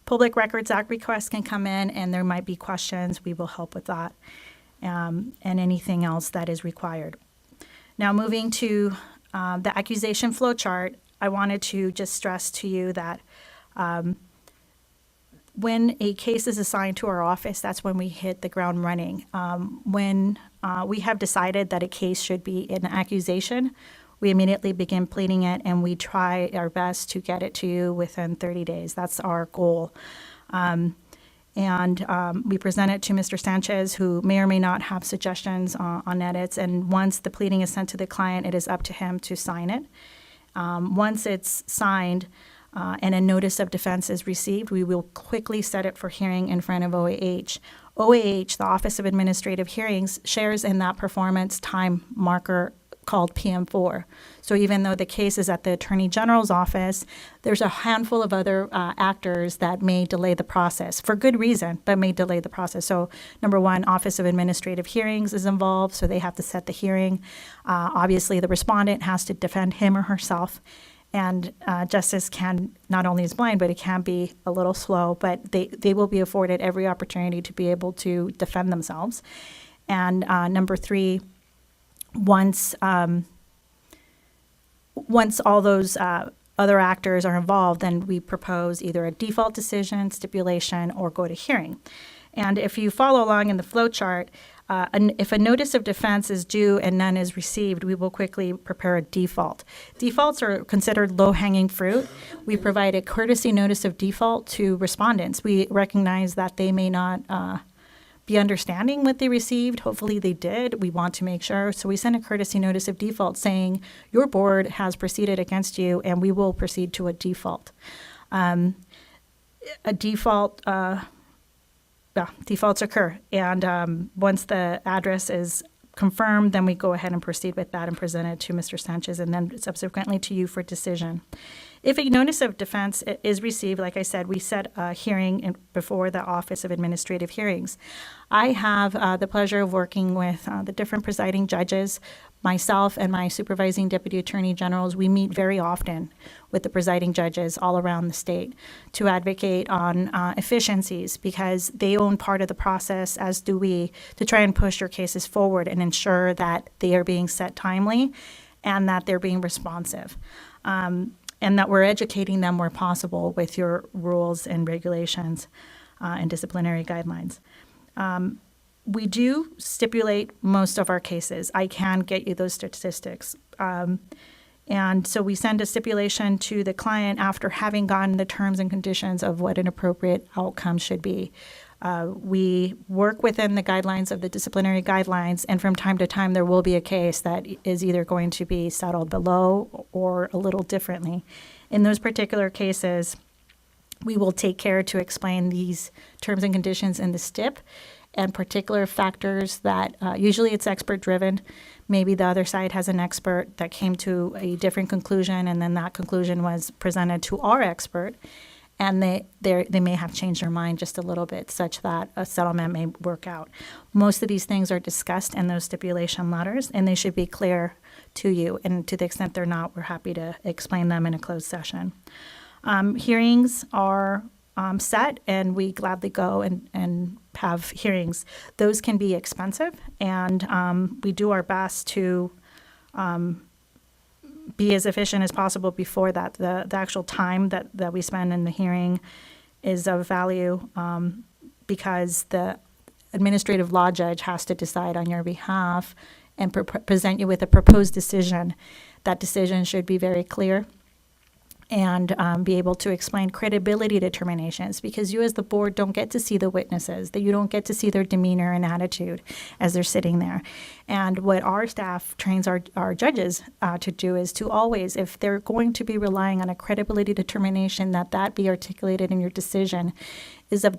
Public Records Act requests can come in, and there might be questions. We will help with that, and anything else that is required. Now, moving to the accusation flow chart, I wanted to just stress to you that when a case is assigned to our office, that's when we hit the ground running. When we have decided that a case should be an accusation, we immediately begin pleading it, and we try our best to get it to you within 30 days. That's our goal. And we present it to Mr. Sanchez, who may or may not have suggestions on edits. And once the pleading is sent to the client, it is up to him to sign it. Once it's signed, and a notice of defense is received, we will quickly set it for hearing in front of OAH. OAH, the Office of Administrative Hearings, shares in that performance time marker called PM4. So even though the case is at the Attorney General's office, there's a handful of other actors that may delay the process for good reason, but may delay the process. So number one, Office of Administrative Hearings is involved, so they have to set the hearing. Obviously, the respondent has to defend him or herself. And justice can, not only is blind, but it can be a little slow, but they will be afforded every opportunity to be able to defend themselves. And number three, once all those other actors are involved, then we propose either a default decision, stipulation, or go to hearing. And if you follow along in the flow chart, if a notice of defense is due and none is received, we will quickly prepare a default. Defaults are considered low-hanging fruit. We provide a courtesy notice of default to respondents. We recognize that they may not be understanding what they received. Hopefully they did. We want to make sure. So we send a courtesy notice of default saying your board has proceeded against you and we will proceed to a default. Defaults occur. And once the address is confirmed, then we go ahead and proceed with that and present it to Mr. Sanchez and then subsequently to you for decision. If a notice of defense is received, like I said, we set a hearing before the Office of Administrative Hearings. I have the pleasure of working with the different presiding judges, myself and my supervising deputy attorney generals. We meet very often with the presiding judges all around the state to advocate on efficiencies because they own part of the process, as do we, to try and push your cases forward and ensure that they are being set timely and that they're being responsive. And that we're educating them where possible with your rules and regulations and disciplinary guidelines. We do stipulate most of our cases. I can get you those statistics. And so we send a stipulation to the client after having gotten the terms and conditions of what an appropriate outcome should be. We work within the guidelines of the disciplinary guidelines, and from time to time there will be a case that is either going to be settled below or a little differently. In those particular cases, we will take care to explain these terms and conditions in the stip and particular factors that usually it's expert driven. Maybe the other side has an expert that came to a different conclusion, and then that conclusion was presented to our expert. And they may have changed their mind just a little bit such that a settlement may work out. Most of these things are discussed in those stipulation letters, and they should be clear to you. And to the extent they're not, we're happy to explain them in a closed session. Hearings are set, and we gladly go and have hearings. Those can be expensive, and we do our best to be as efficient as possible before that. The actual time that we spend in the hearing is of value because the administrative law judge has to decide on your behalf and present you with a proposed decision. That decision should be very clear and be able to explain credibility determinations because you as the board don't get to see the witnesses, that you don't get to see their demeanor and attitude as they're sitting there. And what our staff trains our judges to do is to always, if they're going to be relying on a credibility determination, that be articulated in your decision it's of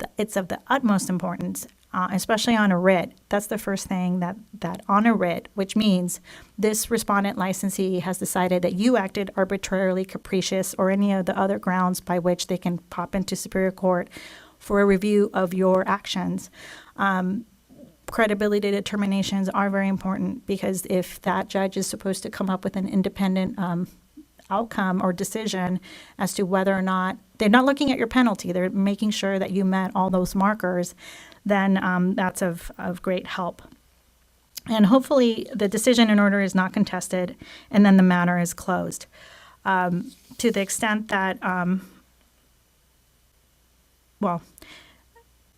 the utmost importance. Especially on a writ. That's the first thing that on a writ, which means this respondent licensee has decided that you acted arbitrarily, capricious, or any of the other grounds by which they can pop into Superior Court for a review of your actions. Credibility determinations are very important because if that judge is supposed to come up with an independent outcome or decision as to whether or not, they're not looking at your penalty, they're making sure that you met all those markers, then that's of great help. And hopefully the decision in order is not contested and then the matter is closed. To the extent that, I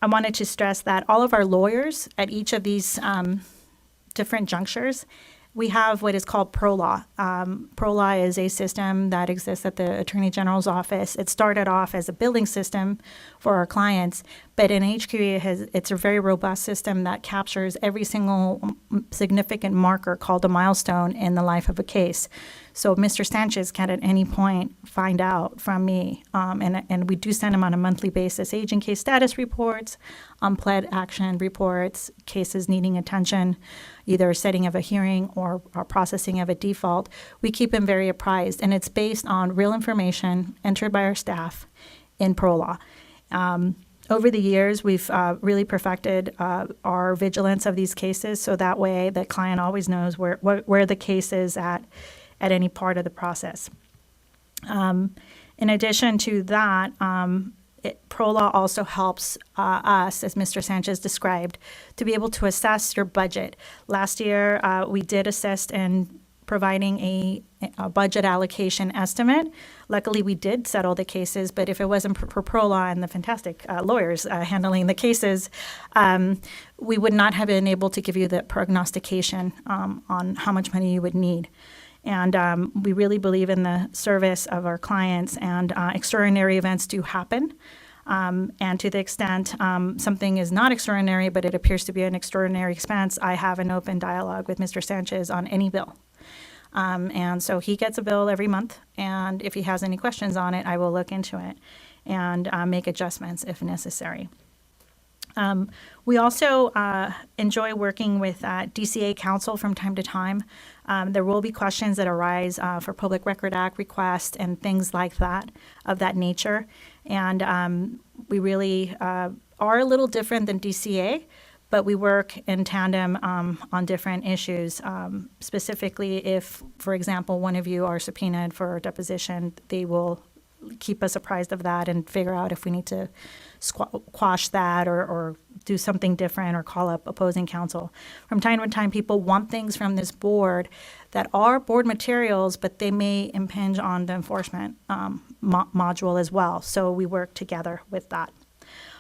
wanted to stress that all of our lawyers at each of these different junctures, we have what is called ProLaw. ProLaw is a system that exists at the Attorney General's office. It started off as a billing system for our clients, but in HQE it's a very robust system that captures every single significant marker called a milestone in the life of a case. So Mr. Sanchez can at any point find out from me, and we do send him on a monthly basis agent case status reports, unpled action reports, cases needing attention, either setting of a hearing or processing of a default. We keep him very apprised, and it's based on real information entered by our staff in ProLaw. Over the years, we've really perfected our vigilance of these cases, so that way the client always knows where the case is at any part of the process. In addition to that, ProLaw also helps us, as Mr. Sanchez described, to be able to assess your budget. Last year, we did assist and providing a budget allocation estimate. Luckily, we did settle the cases, but if it wasn't for Prola and the fantastic lawyers handling the cases, we would not have been able to give you the prognostication on how much money you would need. And we really believe in the service of our clients, and extraordinary events do happen. And to the extent something is not extraordinary, but it appears to be an extraordinary expense, I have an open dialogue with Mr. Sanchez on any bill. And so he gets a bill every month, and if he has any questions on it, I will look into it and make adjustments if necessary. We also enjoy working with DCA counsel from time to time. There will be questions that arise for Public Record Act requests and things like that, of that nature. And we really are a little different than DCA, but we work in tandem on different issues. Specifically, if, for example, one of you are subpoenaed for a deposition, they will keep us apprised of that and figure out if we need to quash that or do something different or call up opposing counsel. From time to time, people want things from this board that are board materials, but they may impinge on the enforcement module as well. So we work together with that.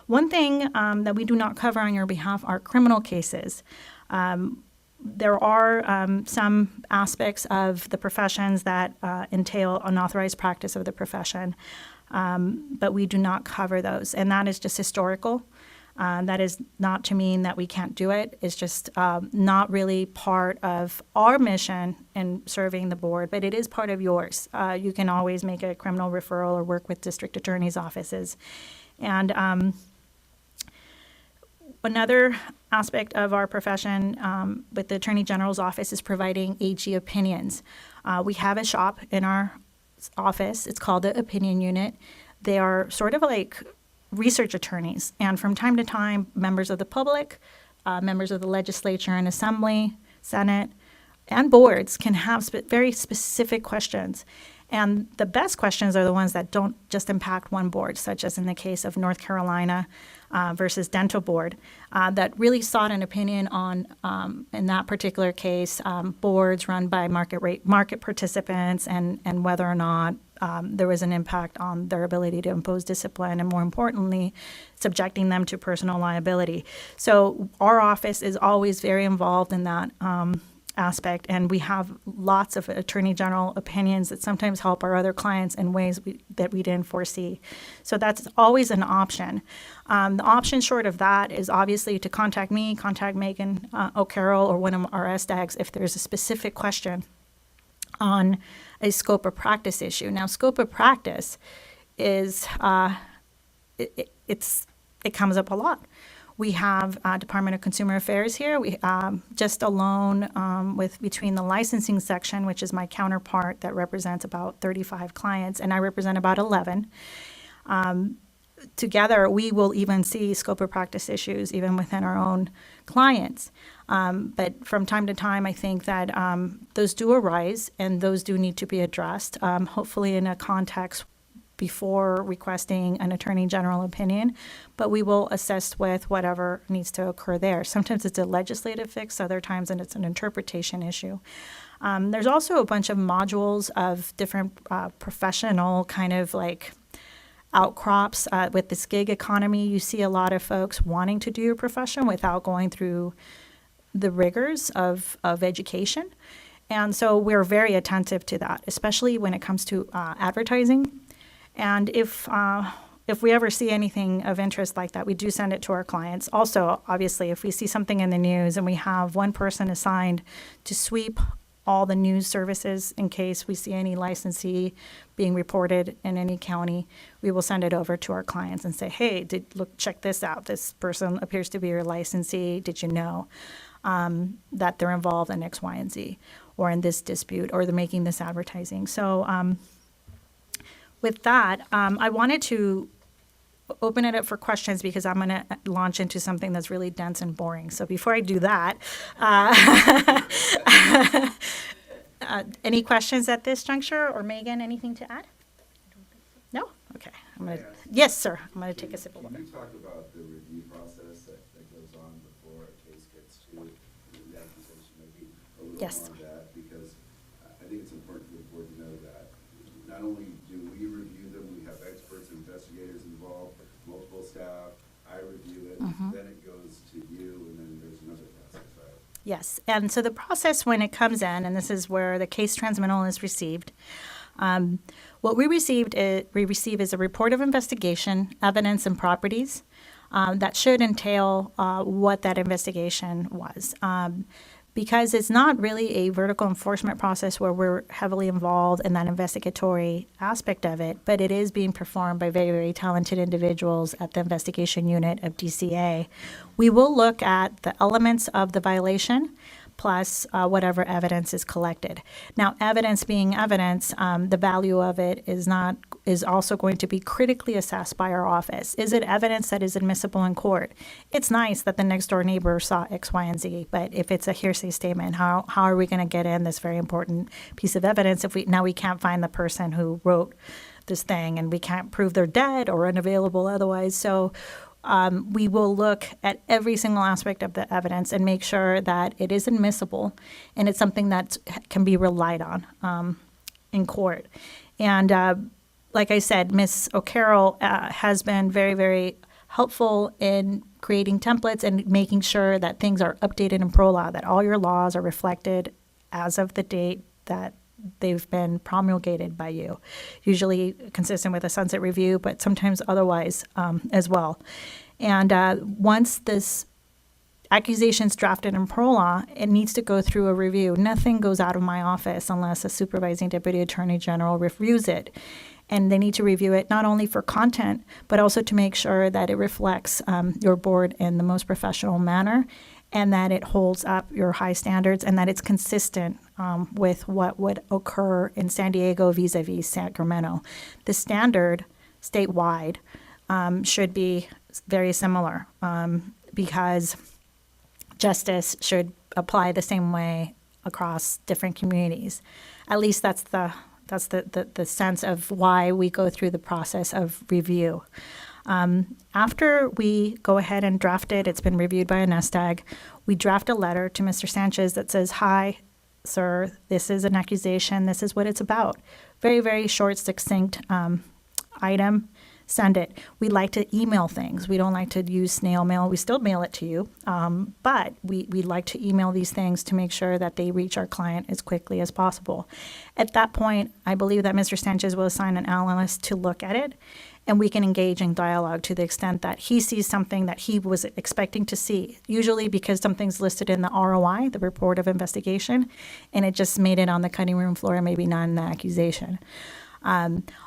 One thing that we do not cover on your behalf are criminal cases. There are some aspects of the professions that entail unauthorized practice of the profession, but we do not cover those. And that is just historical. That is not to mean that we can't do it. It's just not really part of our mission in serving the board, but it is part of yours. You can always make a criminal referral or work with district attorneys' offices. And another aspect of our profession with the Attorney General's office is providing AG opinions. We have a shop in our office. It's called the Opinion Unit. They are sort of like research attorneys, and from time to time, members of the public, members of the legislature and assembly, Senate, and boards can have very specific questions. And the best questions are the ones that don't just impact one board, such as in the case of North Carolina versus Dental Board, that really sought an opinion on, in that particular case, boards run by market participants and whether or not there was an impact on their ability to impose discipline, and more importantly, subjecting them to personal liability. So our office is always very involved in that aspect, and we have lots of Attorney General opinions that sometimes help our other clients in ways that we didn't foresee. So that's always an option. The option short of that is obviously to contact me, contact Megan O'Carroll, or one of our SDAGs if there's a specific question on a scope of practice issue. Now, scope of practice is, it comes up a lot. We have Department of Consumer Affairs here. We just alone with between the licensing section, which is my counterpart that represents about 35 clients, and I represent about 11. Together, we will even see scope of practice issues even within our own clients. But from time to time, I think that those do arise and those do need to be addressed, hopefully in a context before requesting an Attorney General opinion, but we will assist with whatever needs to occur there. Sometimes it's a legislative fix, other times and it's an interpretation issue. There's also a bunch of modules of different professional kind of like outcrops. With this gig economy, you see a lot of folks wanting to do your profession without going through the rigors of education. And so we're very attentive to that, especially when it comes to advertising. And if we ever see anything of interest like that, we do send it to our clients. Also, obviously, if we see something in the news and we have one person assigned to sweep all the news services in case we see any licensee being reported in any county, we will send it over to our clients and say, hey, check this out. This person appears to be your licensee. Did you know that they're involved in X, Y, and Z, or in this dispute, or they're making this advertising? So with that, I wanted to open it up for questions because I'm going to launch into something that's really dense and boring. So before I do that, any questions at this juncture? Or Megan, anything to add? No? Okay. Yes, sir. I'm going to take a sip of water.
Can you talk about the review process that goes on before a case gets to the accusation? Maybe a little
Yes.
more on that, because only do we review them, we have experts, investigators involved, multiple staff, I review it, then it goes to you, and then there's another process, right?
Yes, and so the process when it comes in, and this is where the case transmittal is received, what we receive is a report of investigation, evidence, and properties that should entail what that investigation was. Because it's not really a vertical enforcement process where we're heavily involved in that investigatory aspect of it, but it is being performed by very, very talented individuals at the investigation unit of DCA. We will look at the elements of the violation plus whatever evidence is collected. Now, evidence being evidence, the value of it is also going to be critically assessed by our office. Is it evidence that is admissible in court? It's nice that the next door neighbor saw X, Y, and Z, but if it's a hearsay statement, how are we going to get in this very important piece of evidence if we can't find the person who wrote this thing and we can't prove they're dead or unavailable otherwise? So we will look at every single aspect of the evidence and make sure that it is admissible and it's something that can be relied on in court. And like I said, Ms. O'Carroll has been very, very helpful in creating templates and making sure that things are updated in ProLaw, that all your laws are reflected as of the date that they've been promulgated by you, usually consistent with a sunset review, but sometimes otherwise as well. And once this accusation's drafted in ProLaw, it needs to go through a review. Nothing goes out of my office unless a supervising deputy attorney general reviews it. And they need to review it not only for content, but also to make sure that it reflects your board in the most professional manner and that it holds up your high standards and that it's consistent with what would occur in San Diego vis-a-vis Sacramento. The standard statewide should be very similar because justice should apply the same way across different communities. At least that's the sense of why we go through the process of review. After we go ahead and draft it, it's been reviewed by a NESTAG, we draft a letter to Mr. Sanchez that says, "Hi, sir, this is an accusation, this is what it's about." Very, very short, succinct item. Send it. We like to email things. We don't like to use snail mail. We still mail it to you, but we like to email these things to make sure that they reach our client as quickly as possible. At that point, I believe that Mr. Sanchez will assign an analyst to look at it, and we can engage in dialogue to the extent that he sees something that he was expecting to see, usually because something's listed in the ROI, the report of investigation, and it just made it on the cutting room floor and maybe not in the accusation.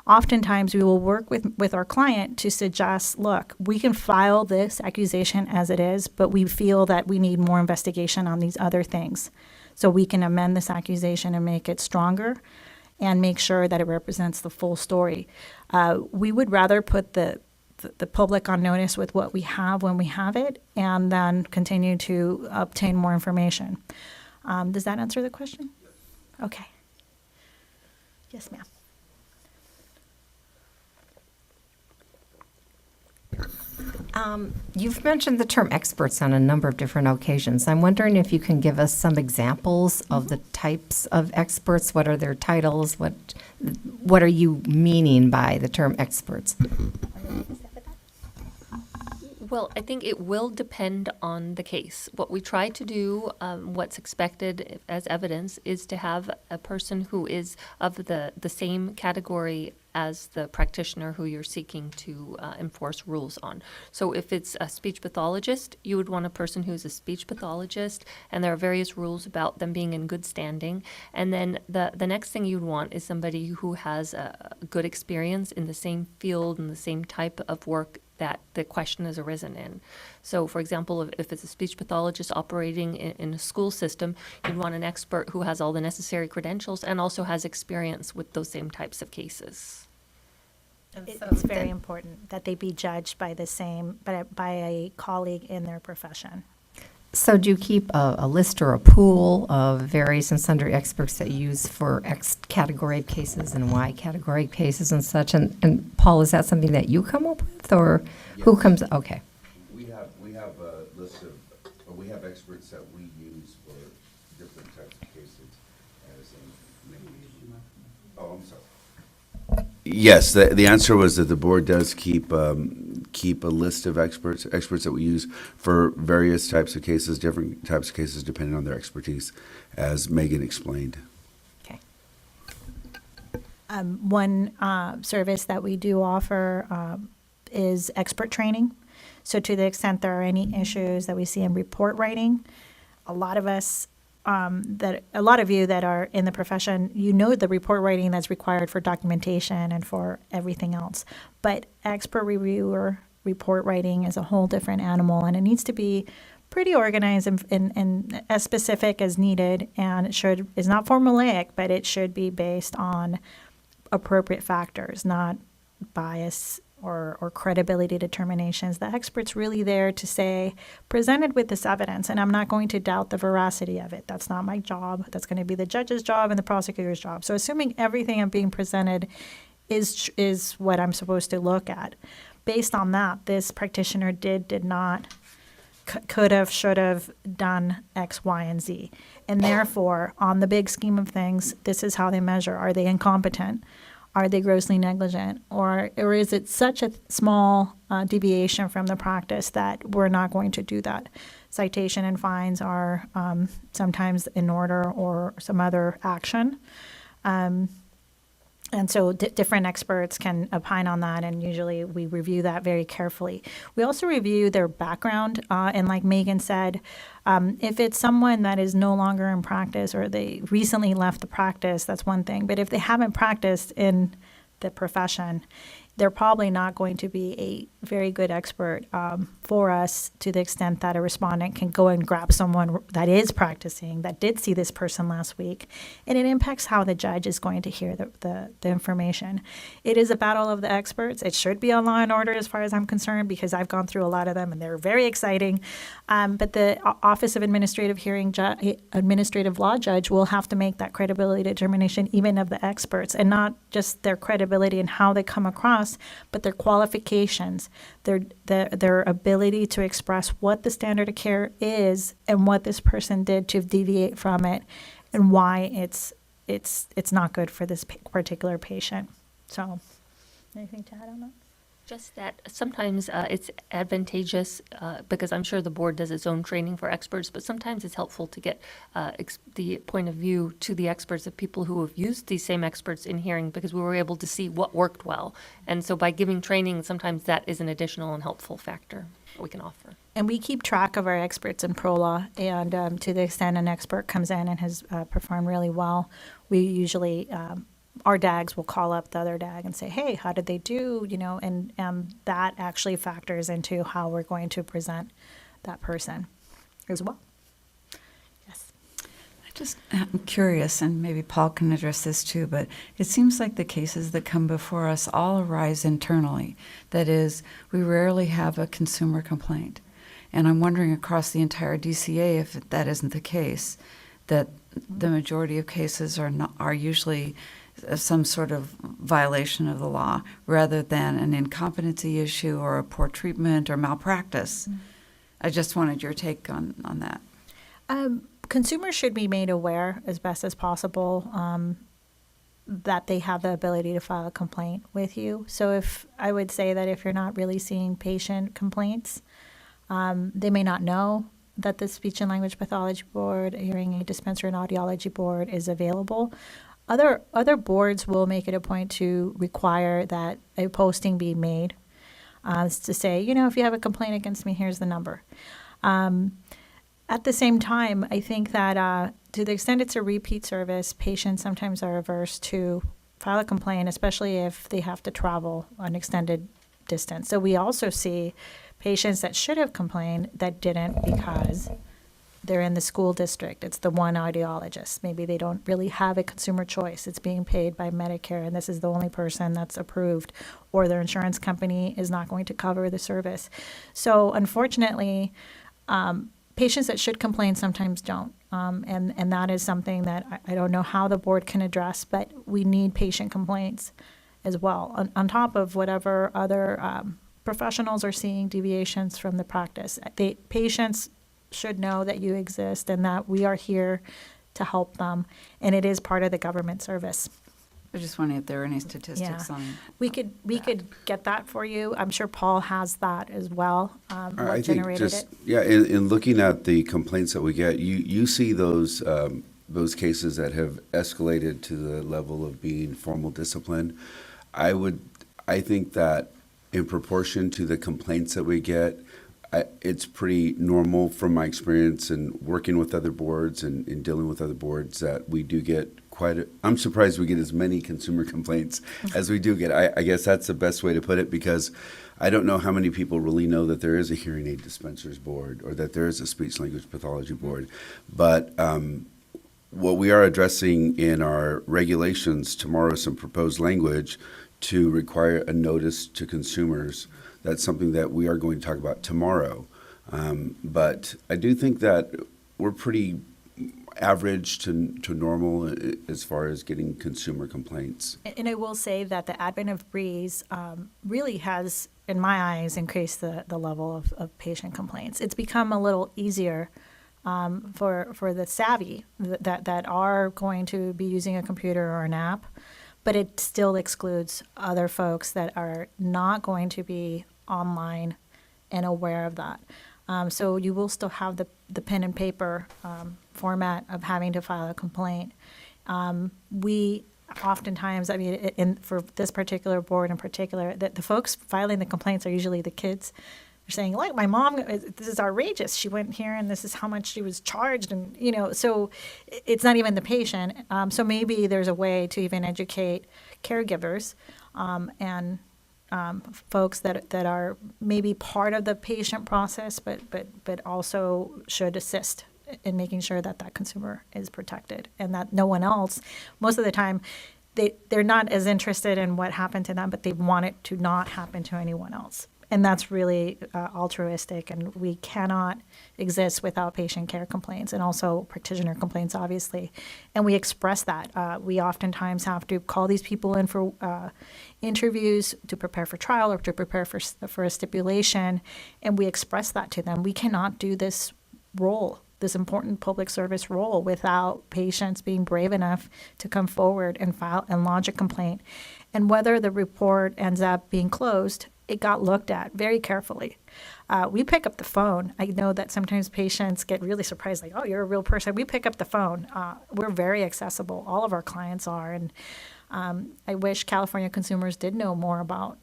Oftentimes we will work with our client to suggest, look, we can file this accusation as it is, but we feel that we need more investigation on these other things. So we can amend this accusation and make it stronger and make sure that it represents the full story. We would rather put the public on notice with what we have when we have it and then continue to obtain more information. Does that answer the question? Okay. Yes, ma'am.
You've mentioned the term experts on a number of different occasions. I'm wondering if you can give us some examples of the types of experts. What are their titles? What are you meaning by the term experts?
Well, I think it will depend on the case. What we try to do, what's expected as evidence, is to have a person who is of the same category as the practitioner who you're seeking to enforce rules on. So if it's a speech pathologist, you would want a person who's a speech pathologist, and there are various rules about them being in good standing. And then the next thing you'd want is somebody who has a good experience in the same field and the same type of work that the question has arisen in. So, for example, if it's a speech pathologist operating in a school system, you'd want an expert who has all the necessary credentials and also has experience with those same types of cases.
It's very important that they be judged by by a colleague in their profession.
So do you keep a list or a pool of various and sundry experts that you use for X category of cases and Y category of cases and such? And Paul, is that something that you come up with, or who comes? Okay.
We have a list of, or we have experts that we use for different types of cases. As in, maybe. Oh, I'm sorry. Yes, the answer was that the board does keep a list of experts that we use for various types of cases, different types of cases depending on their expertise, as Megan explained.
Okay. One service that we do offer is expert training. So to the extent there are any issues that we see in report writing, a lot of you that are in the profession, you know the report writing that's required for documentation and for everything else. But expert reviewer report writing is a whole different animal, and it needs to be pretty organized and as specific as needed. And is not formulaic, but it should be based on appropriate factors, not bias or credibility determinations. The expert's really there to say, presented with this evidence, and I'm not going to doubt the veracity of it. That's not my job. That's going to be the judge's job and the prosecutor's job. So assuming everything I'm being presented is what I'm supposed to look at. Based on that, this practitioner did not, could have, should have done X, Y, and Z. And therefore, on the big scheme of things, this is how they measure. Are they incompetent? Are they grossly negligent? Or is it such a small deviation from the practice that we're not going to do that? Citation and fines are sometimes in order or some other action. And so different experts can opine on that, and usually we review that very carefully. We also review their background, and like Megan said, if it's someone that is no longer in practice or they recently left the practice, that's one thing. But if they haven't practiced in the profession, they're probably not going to be a very good expert for us, to the extent that a respondent can go and grab someone that is practicing, that did see this person last week, and it impacts how the judge is going to hear the information. It is a battle of the experts. It should be on Law and Order as far as I'm concerned, because I've gone through a lot of them and they're very exciting. But the Office of Administrative Law Judge will have to make that credibility determination even of the experts, and not just their credibility and how they come across, but their qualifications, their ability to express what the standard of care is and what this person did to deviate from it, and why it's not good for this particular patient. So, anything to add on that?
Just that sometimes it's advantageous, because I'm sure the board does its own training for experts, but sometimes it's helpful to get the point of view to the experts of people who have used these same experts in hearing, because we were able to see what worked well. And so by giving training, sometimes that is an additional and helpful factor that we can offer.
And we keep track of our experts in PROLA, and to the extent an expert comes in and has performed really well, we usually our DAGs will call up the other DAG and say, hey, how did they do? And that actually factors into how we're going to present that person as well. Yes.
I'm curious, and maybe Paul can address this too, but it seems like the cases that come before us all arise internally. That is, we rarely have a consumer complaint. And I'm wondering across the entire DCA if that isn't the case, that the majority of cases are usually some sort of violation of the law rather than an incompetency issue or a poor treatment or malpractice. Mm-hmm. I just wanted your take on that.
Consumers should be made aware as best as possible that they have the ability to file a complaint with you. So I would say that if you're not really seeing patient complaints, they may not know that the Speech and Language Pathology Board, Hearing Aid Dispenser, and Audiology Board is available. Other boards will make it a point to require that a posting be made to say, if you have a complaint against me, here's the number. At the same time, I think that to the extent it's a repeat service, patients sometimes are averse to file a complaint, especially if they have to travel an extended distance. So we also see patients that should have complained that didn't because they're in the school district. It's the one audiologist. Maybe they don't really have a consumer choice. It's being paid by Medicare, and this is the only person that's approved, or their insurance company is not going to cover the service. So unfortunately, patients that should complain sometimes don't. And that is something that I don't know how the board can address, but we need patient complaints as well, on top of whatever other professionals are seeing deviations from the practice. Patients should know that you exist and that we are here to help them, and it is part of the government service.
I was just wondering if there are any statistics
Yeah.
on.
We could get that for you. I'm sure Paul has that as well.
I
What
think
generated
just,
it?
yeah, in looking at the complaints that we get, you see those cases that have escalated to the level of being formal discipline. I think that in proportion to the complaints that we get, it's pretty normal from my experience and working with other boards and dealing with other boards that we do get I'm surprised we get as many consumer complaints as we do get. I guess that's the best way to put it, because I don't know how many people really know that there is a hearing aid dispensers board or that there is a speech language pathology board. But what we are addressing in our regulations tomorrow is some proposed language to require a notice to consumers. That's something that we are going to talk about tomorrow. But I do think that we're pretty average to normal as far as getting consumer complaints.
And I will say that the advent of Breeze really has, in my eyes, increased the level of patient complaints. It's become a little easier for the savvy that are going to be using a computer or an app, but it still excludes other folks that are not going to be online and aware of that. So you will still have the pen and paper format of having to file a complaint. We oftentimes, I mean, for this particular board in particular, that the folks filing the complaints are usually the kids. They're saying, like, my mom, this is outrageous. She went here and this is how much she was charged. And, so it's not even the patient. So maybe there's a way to even educate caregivers and folks that are maybe part of the patient process, but also should assist in making sure that consumer is protected and that no one else, most of the time, they're not as interested in what happened to them, but they want it to not happen to anyone else. And that's really altruistic, and we cannot exist without patient care complaints and also practitioner complaints, obviously. And we express that. We oftentimes have to call these people in for interviews to prepare for trial or to prepare for a stipulation, and we express that to them. We cannot do this role, this important public service role, without patients being brave enough to come forward and file and lodge a complaint. And whether the report ends up being closed, it got looked at very carefully. We pick up the phone. I know that sometimes patients get really surprised, like, oh, you're a real person. We pick up the phone. We're very accessible. All of our clients are. And I wish California consumers did know more about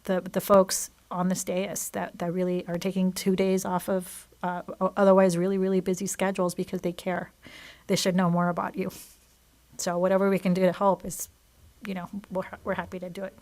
the folks on this dais that really are taking 2 days off of otherwise really, really busy schedules because they care. They should know more about you. So whatever we can do to help is, we're happy to do it.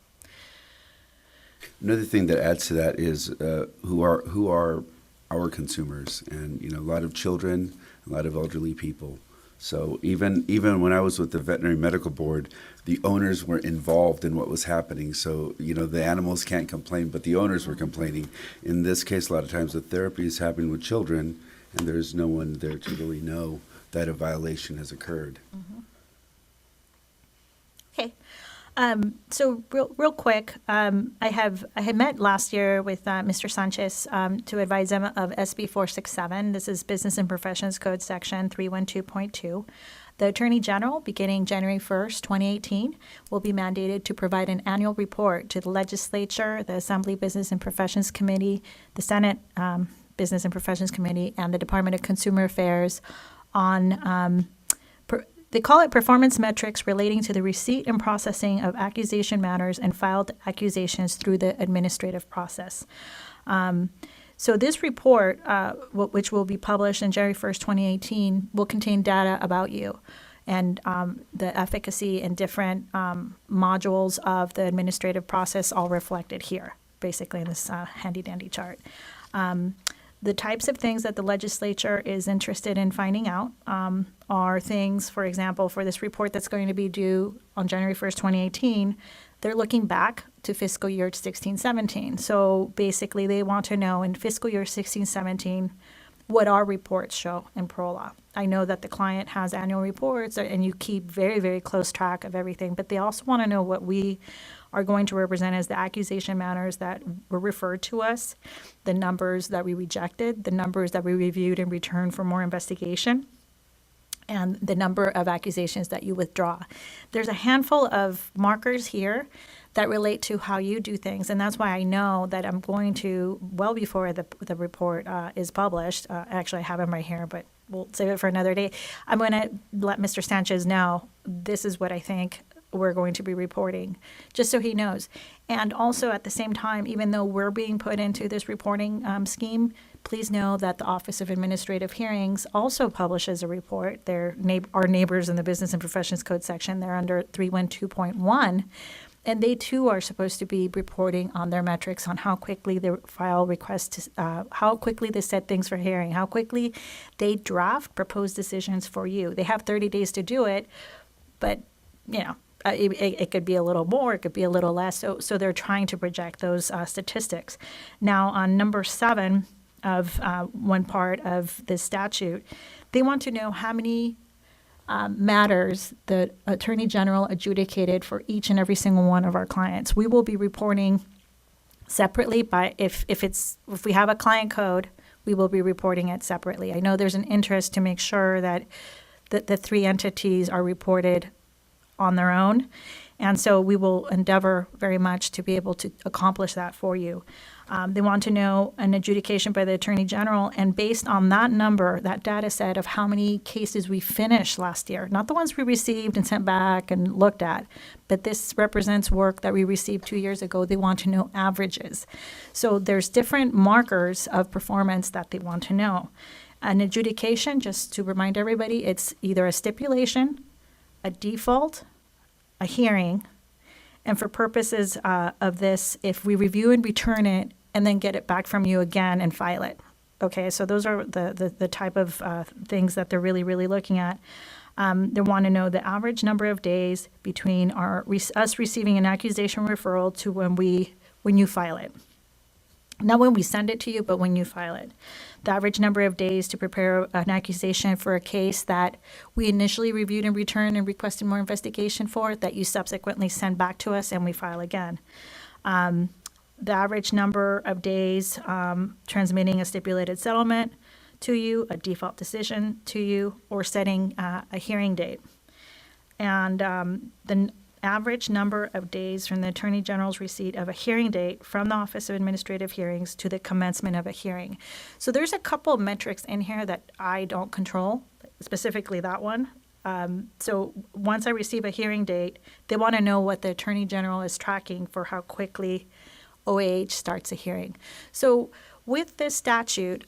Another thing that adds to that is who are our consumers, and a lot of children, a lot of elderly people. So even when I was with the Veterinary Medical Board, the owners were involved in what was happening. So the animals can't complain, but the owners were complaining. In this case, a lot of times the therapy is happening with children, and there's no one there to really know that a violation has occurred.
Mm-hmm. Okay. So real quick, I had met last year with Mr. Sanchez to advise him of SB 467. This is Business and Professions Code Section 312.2. The Attorney General, beginning January 1st, 2018, will be mandated to provide an annual report to the Legislature, the Assembly Business and Professions Committee, the Senate Business and Professions Committee, and the Department of Consumer Affairs on they call it performance metrics relating to the receipt and processing of accusation matters and filed accusations through the administrative process. So this report, which will be published on January 1st, 2018, will contain data about you and the efficacy in different modules of the administrative process, all reflected here, basically in this handy-dandy chart. The types of things that the legislature is interested in finding out are things, for example, for this report that's going to be due on January 1st, 2018, they're looking back to fiscal year 16-17. So basically they want to know in fiscal year 16-17 what our reports show in PROLA. I know that the client has annual reports and you keep very, very close track of everything, but they also want to know what we are going to represent as the accusation matters that were referred to us, the numbers that we rejected, the numbers that we reviewed and returned for more investigation. and the number of accusations that you withdraw. There's a handful of markers here that relate to how you do things, and that's why I know that I'm going to, well before the report is published, actually I have them right here, but we'll save it for another day, I'm going to let Mr. Sanchez know this is what I think we're going to be reporting, just so he knows. And also at the same time, even though we're being put into this reporting scheme, please know that the Office of Administrative Hearings also publishes a report. They're our neighbors in the Business and Professions Code section. They're under 312.1. And they too are supposed to be reporting on their metrics on how quickly they file requests, how quickly they set things for hearing, how quickly they draft proposed decisions for you. They have 30 days to do it, but it could be a little more, it could be a little less. So they're trying to project those statistics. Now, on number 7 of one part of this statute, they want to know how many matters the Attorney General adjudicated for each and every single one of our clients. We will be reporting separately by if we have a client code, we will be reporting it separately. I know there's an interest to make sure that the 3 entities are reported on their own. And so we will endeavor very much to be able to accomplish that for you. They want to know an adjudication by the Attorney General, and based on that number, that data set of how many cases we finished last year, not the ones we received and sent back and looked at, but this represents work that we received 2 years ago. They want to know averages. So there's different markers of performance that they want to know. An adjudication, just to remind everybody, it's either a stipulation, a default, a hearing, and for purposes of this, if we review and return it and then get it back from you again and file it. Okay, so those are the type of things that they're really, really looking at. They want to know the average number of days between us receiving an accusation referral to when you file it. Not when we send it to you, but when you file it. The average number of days to prepare an accusation for a case that we initially reviewed and returned and requested more investigation for, that you subsequently send back to us and we file again. The average number of days transmitting a stipulated settlement to you, a default decision to you, or setting a hearing date. And the average number of days from the Attorney General's receipt of a hearing date from the Office of Administrative Hearings to the commencement of a hearing. So there's a couple of metrics in here that I don't control, specifically that one. So once I receive a hearing date, they want to know what the Attorney General is tracking for how quickly OAH starts a hearing. So with this statute,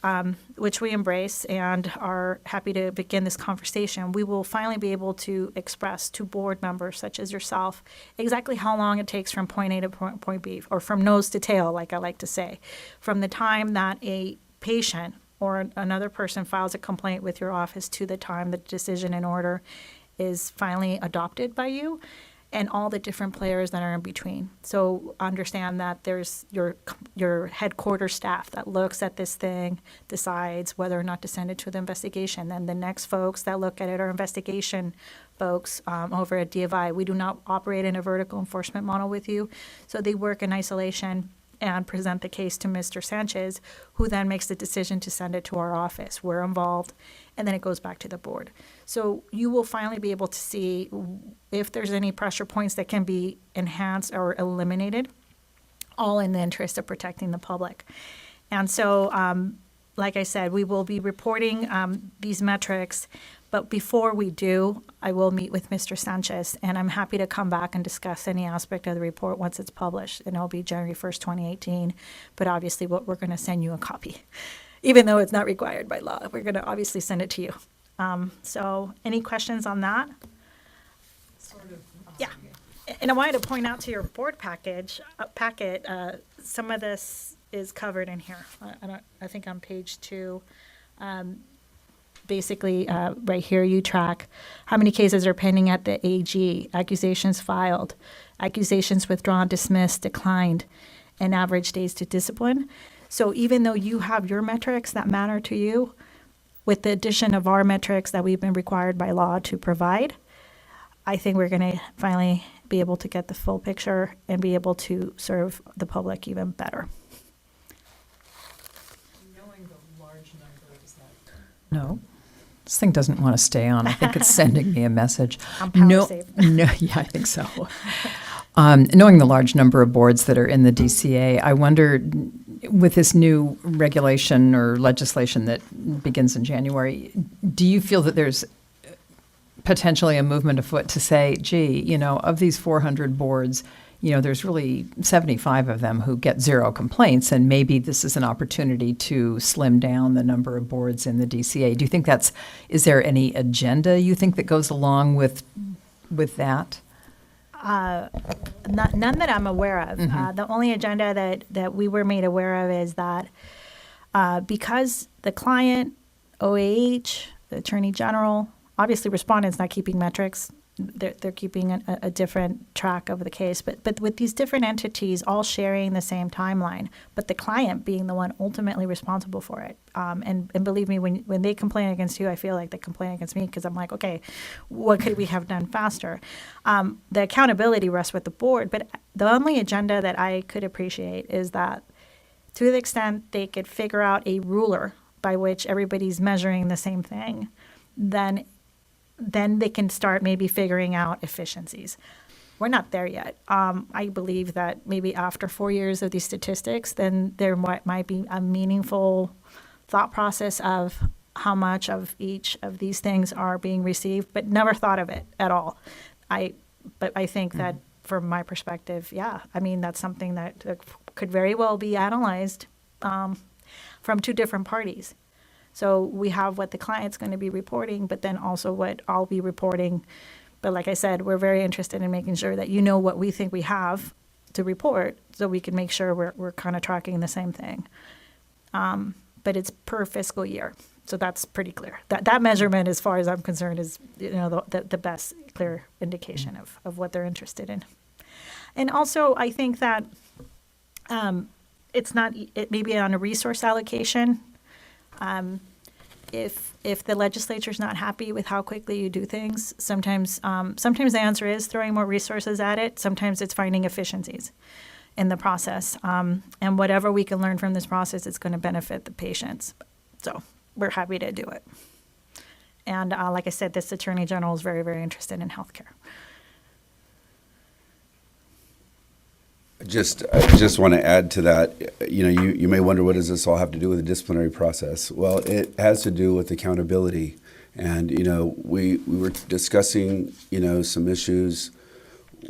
which we embrace and are happy to begin this conversation, we will finally be able to express to board members such as yourself exactly how long it takes from point A to point B, or from nose to tail, like I like to say, from the time that a patient or another person files a complaint with your office to the time the decision and order is finally adopted by you, and all the different players that are in between. So understand that there's your headquarters staff that looks at this thing, decides whether or not to send it to the investigation. Then the next folks that look at it are investigation folks over at DFI. We do not operate in a vertical enforcement model with you, so they work in isolation and present the case to Mr. Sanchez, who then makes the decision to send it to our office. We're involved, and then it goes back to the board. So you will finally be able to see if there's any pressure points that can be enhanced or eliminated, all in the interest of protecting the public. And so, like I said, we will be reporting these metrics, but before we do, I will meet with Mr. Sanchez, and I'm happy to come back and discuss any aspect of the report once it's published, and it'll be January 1st, 2018, but obviously we're going to send you a copy. Even though it's not required by law, we're going to obviously send it to you. So any questions on that? Yeah. And I wanted to point out to your board packet, some of this is covered in here. I think on page 2, basically right here you track how many cases are pending at the AG, accusations filed, accusations withdrawn, dismissed, declined, and average days to discipline. So even though you have your metrics that matter to you, with the addition of our metrics that we've been required by law to provide, I think we're going to finally be able to get the full picture and be able to serve the public even better.
No. This thing doesn't want to stay on. I think it's sending me a message.
I'm power saved.
No, yeah, I think so. Knowing the large number of boards that are in the DCA, I wonder, with this new regulation or legislation that begins in January, do you feel that there's potentially a movement afoot to say, gee, you know, of these 400 boards, you know, there's really 75 of them who get zero complaints, and maybe this is an opportunity to slim down the number of boards in the DCA. Do you think is there any agenda you think that goes along with that?
None that I'm aware of. The only agenda that we were made aware of is that because the client, OAH, the Attorney General, obviously respondent's not keeping metrics. They're keeping a different track of the case. But with these different entities all sharing the same timeline, but the client being the one ultimately responsible for it. And believe me, when they complain against you, I feel like they complain against me because I'm like, okay, what could we have done faster? The accountability rests with the board. But the only agenda that I could appreciate is that to the extent they could figure out a ruler by which everybody's measuring the same thing, then they can start maybe figuring out efficiencies. We're not there yet. I believe that maybe after 4 years of these statistics, then there might be a meaningful thought process of how much of each of these things are being received, but never thought of it at all. But I think that from my perspective, yeah, I mean, that's something that could very well be analyzed from two different parties. So we have what the client's going to be reporting, but then also what I'll be reporting. But like I said, we're very interested in making sure that you know what we think we have to report so we can make sure we're kind of tracking the same thing. But it's per fiscal year. So that's pretty clear. That measurement, as far as I'm concerned, is the best clear indication of what they're interested in. And also, I think that it may be on a resource allocation. If the legislature's not happy with how quickly you do things, sometimes the answer is throwing more resources at it. Sometimes it's finding efficiencies in the process. And whatever we can learn from this process, it's going to benefit the patients. So we're happy to do it. And like I said, this Attorney General is very, very interested in healthcare.
I just want to add to that. You know, you may wonder, what does this all have to do with the disciplinary process? Well, it has to do with accountability. And, you know, we were discussing, you know, some issues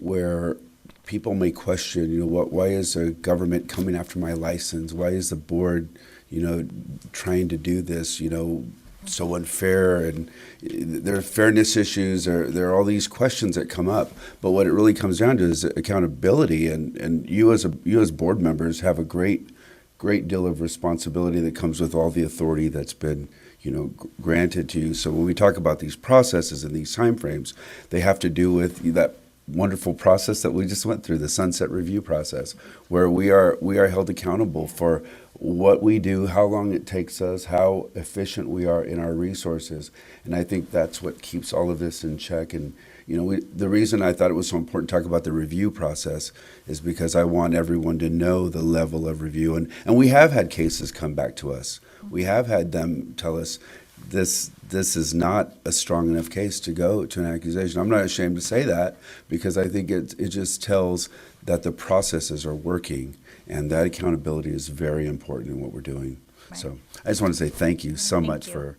where people may question, you know, why is the government coming after my license? Why is the board, you know, trying to do this, you know, so unfair? And there are fairness issues. There are all these questions that come up. But what it really comes down to is accountability. And you as board members have a great deal of responsibility that comes with all the authority that's been, you know, granted to you. So when we talk about these processes and these timeframes, they have to do with that wonderful process that we just went through, the sunset review process, where we are held accountable for what we do, how long it takes us, how efficient we are in our resources. And I think that's what keeps all of this in check. And, you know, the reason I thought it was so important to talk about the review process is because I want everyone to know the level of review. And we have had cases come back to us. We have had them tell us, this is not a strong enough case to go to an accusation. I'm not ashamed to say that, because I think it just tells that the processes are working, and that accountability is very important in what we're doing. Right. So I just want to say thank you so much for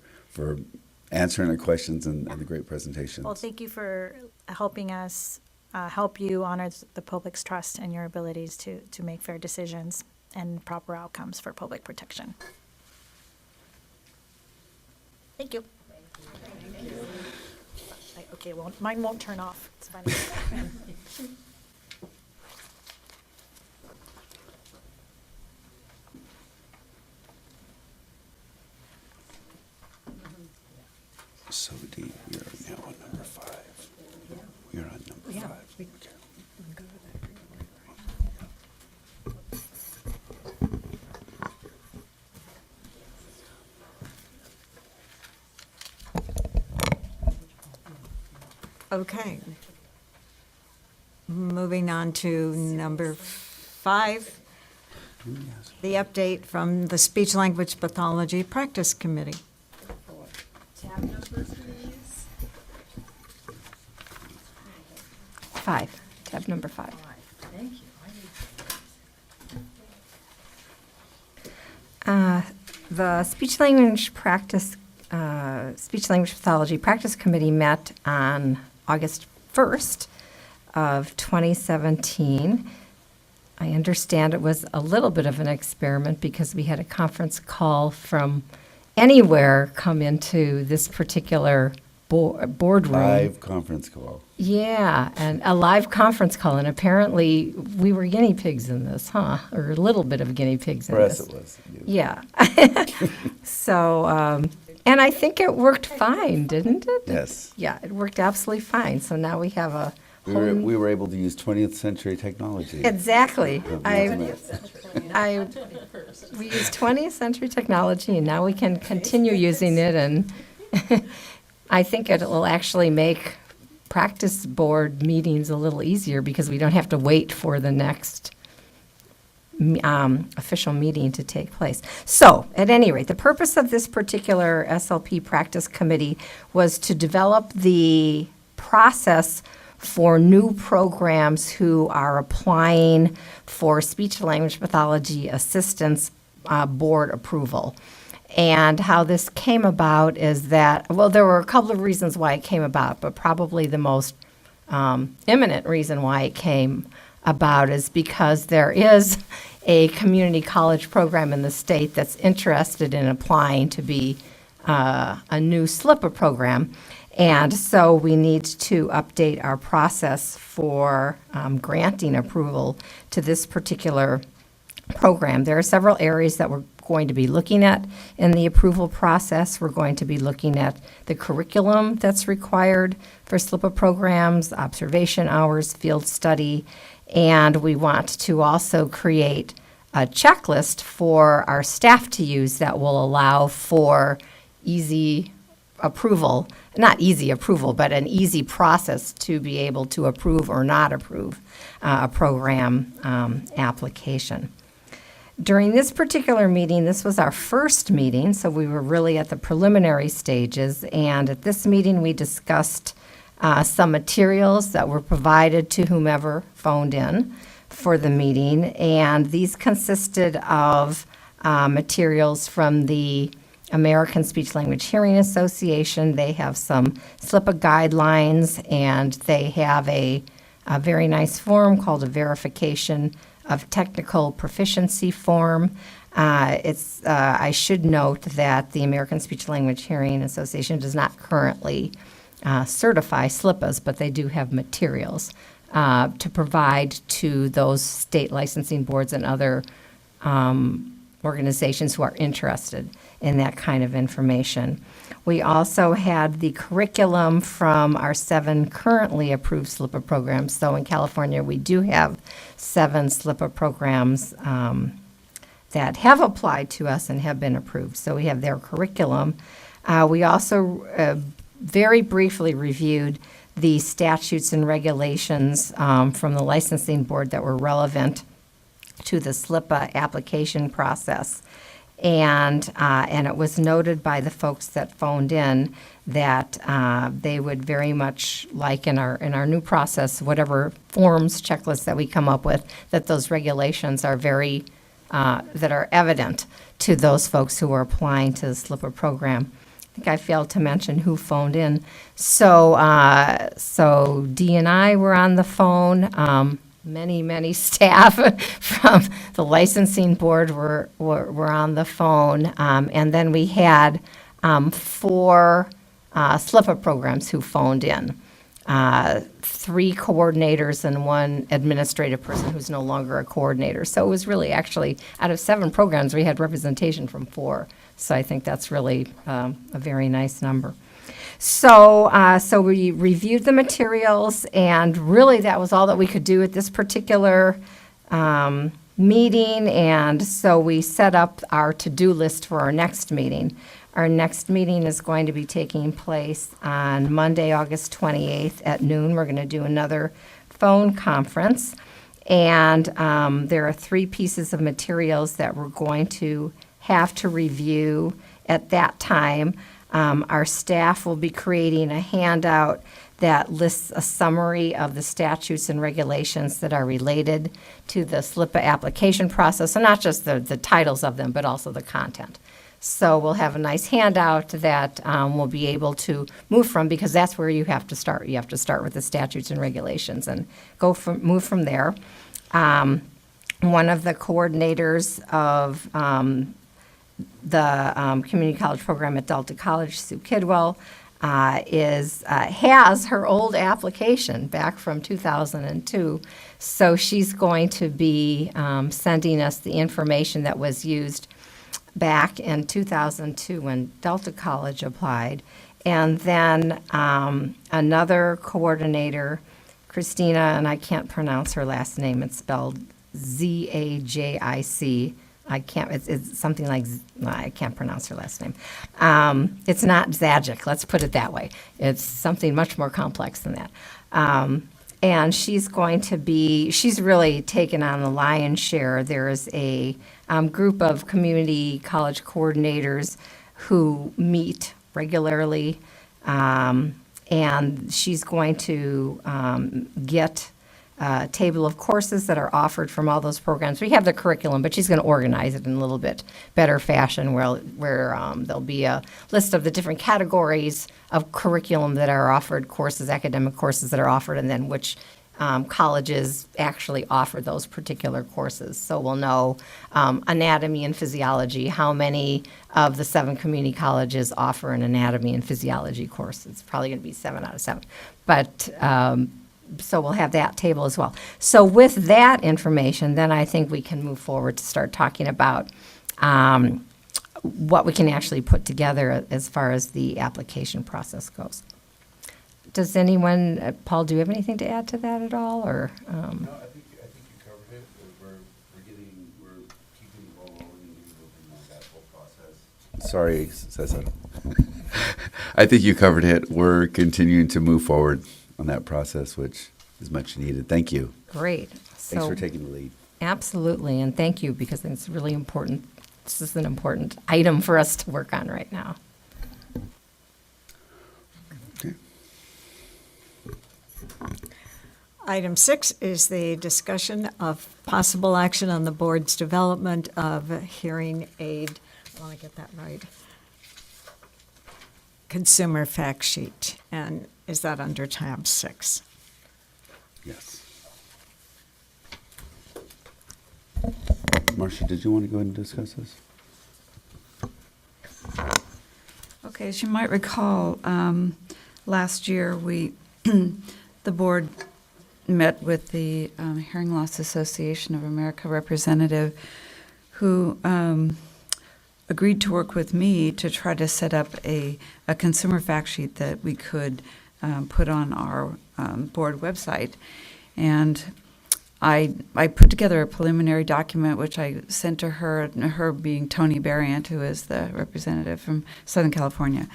answering our questions and the great presentations.
Well, thank you for helping us help you honor the public's trust and your abilities to make fair decisions and proper outcomes for public protection. Thank you. Thank you. Okay, well, mine won't turn off. It's fine.
So D, we are now on number 5. We are on number 5. Okay.
Okay. Moving on to number 5, the update from the Speech Language Pathology Practice Committee.
tab numbers for these?
5, tab number 5.
Thank you.
The speech language pathology practice committee met on August 1st of 2017. I understand it was a little bit of an experiment because we had a conference call from anywhere come into this particular boardroom.
Live conference call.
Yeah, and a live conference call, and apparently we were guinea pigs in this, huh? Or a little bit of guinea pigs in
For us
this.
it was.
Yeah. So, and I think it worked fine, didn't it?
Yes.
Yeah, it worked absolutely fine. So now we have a
We
whole
we were able to use 20th century technology.
Exactly.
Yeah.
We use 20th century technology, and now we can continue using it, and I think it will actually make practice board meetings a little easier because we don't have to wait for the next official meeting to take place. So, at any rate, the purpose of this particular SLP practice committee was to develop the process for new programs who are applying for speech-to-language pathology assistance board approval. And how this came about is that, well, there were a couple of reasons why it came about, but probably the most imminent reason why it came about is because there is a community college program in the state that's interested in applying to be a new SLPA program. And so we need to update our process for granting approval to this particular program. There are several areas that we're going to be looking at in the approval process. We're going to be looking at the curriculum that's required for SLPA programs, observation hours, field study, and we want to also create a checklist for our staff to use that will allow for easy approval, not easy approval, but an easy process to be able to approve or not approve a program application. During this particular meeting, this was our first meeting, so we were really at the preliminary stages, and at this meeting we discussed some materials that were provided to whomever phoned in for the meeting, and these consisted of materials from the American Speech Language Hearing Association. They have some SLPA guidelines, and they have a very nice form called a verification of technical proficiency form. I should note that the American Speech Language Hearing Association does not currently certify SLPAs, but they do have materials to provide to those state licensing boards and other organizations who are interested in that kind of information. We also had the curriculum from our 7 currently approved SLPA programs. So in California, we do have 7 SLPA programs that have applied to us and have been approved. So we have their curriculum. We also very briefly reviewed the statutes and regulations from the licensing board that were relevant to the SLPA application process. And it was noted by the folks that phoned in that they would very much like in our new process, whatever forms, checklists that we come up with, that those regulations are very, that are evident to those folks who are applying to the SLPA program. I think I failed to mention who phoned in. So Dee and I were on the phone. Many staff from the licensing board were on the phone. And then we had 4 SLPA programs who phoned in. 3 coordinators and 1 administrative person who's no longer a coordinator. So it was really actually, out of 7 programs, we had representation from 4. So I think that's really a very nice number. So we reviewed the materials, and really that was all that we could do at this particular meeting, and so we set up our to-do list for our next meeting. Our next meeting is going to be taking place on Monday, August 28th at noon. We're going to do another phone conference, and there are 3 pieces of materials that we're going to have to review at that time. Our staff will be creating a handout that lists a summary of the statutes and regulations that are related to the SLIPA application process, and not just the titles of them, but also the content. So we'll have a nice handout that we'll be able to move from, because that's where you have to start. You have to start with the statutes and regulations and move from there. One of the coordinators of the community college program at Delta College, Sue Kidwell, has her old application back from 2002. So she's going to be sending us the information that was used back in 2002 when Delta College applied. And then another coordinator, Christina, and I can't pronounce her last name, it's spelled Zajic. It's something like, I can't pronounce her last name. It's not Zajic, let's put it that way. It's something much more complex than that. And she's really taken on the lion's share. There is a group of community college coordinators who meet regularly, and she's going to get a table of courses that are offered from all those programs. We have the curriculum, but she's going to organize it in a little bit better fashion where there'll be a list of the different categories of curriculum that are offered, courses, academic courses that are offered, and then which colleges actually offer those particular courses. So we'll know anatomy and physiology, how many of the 7 community colleges offer an anatomy and physiology course. It's probably going to be 7 out of 7. But so we'll have that table as well. So with that information, then I think we can move forward to start talking about what we can actually put together as far as the application process goes. Does anyone, Paul, do you have anything to add to that at all, or?
No, I think you covered it. We're keeping the ball rolling and moving on that whole process. Sorry, Cesar. I think you covered it. We're continuing to move forward on that process, which is much needed. Thank you.
Great.
Thanks for taking the lead.
Absolutely, and thank you, because it's really important. This is an important item for us to work on right now.
Okay.
Item 6 is the discussion of possible action on the board's development of a hearing aid, I want to get that right, consumer fact sheet. And is that under tab 6?
Yes. Marcia, did you want to go ahead and discuss this?
Okay, as you might recall, last year the board met with the Hearing Loss Association of America representative who agreed to work with me to try to set up a consumer fact sheet that we could put on our board website. And I put together a preliminary document, which I sent to her, her being Tony Barriant, who is the representative from Southern California.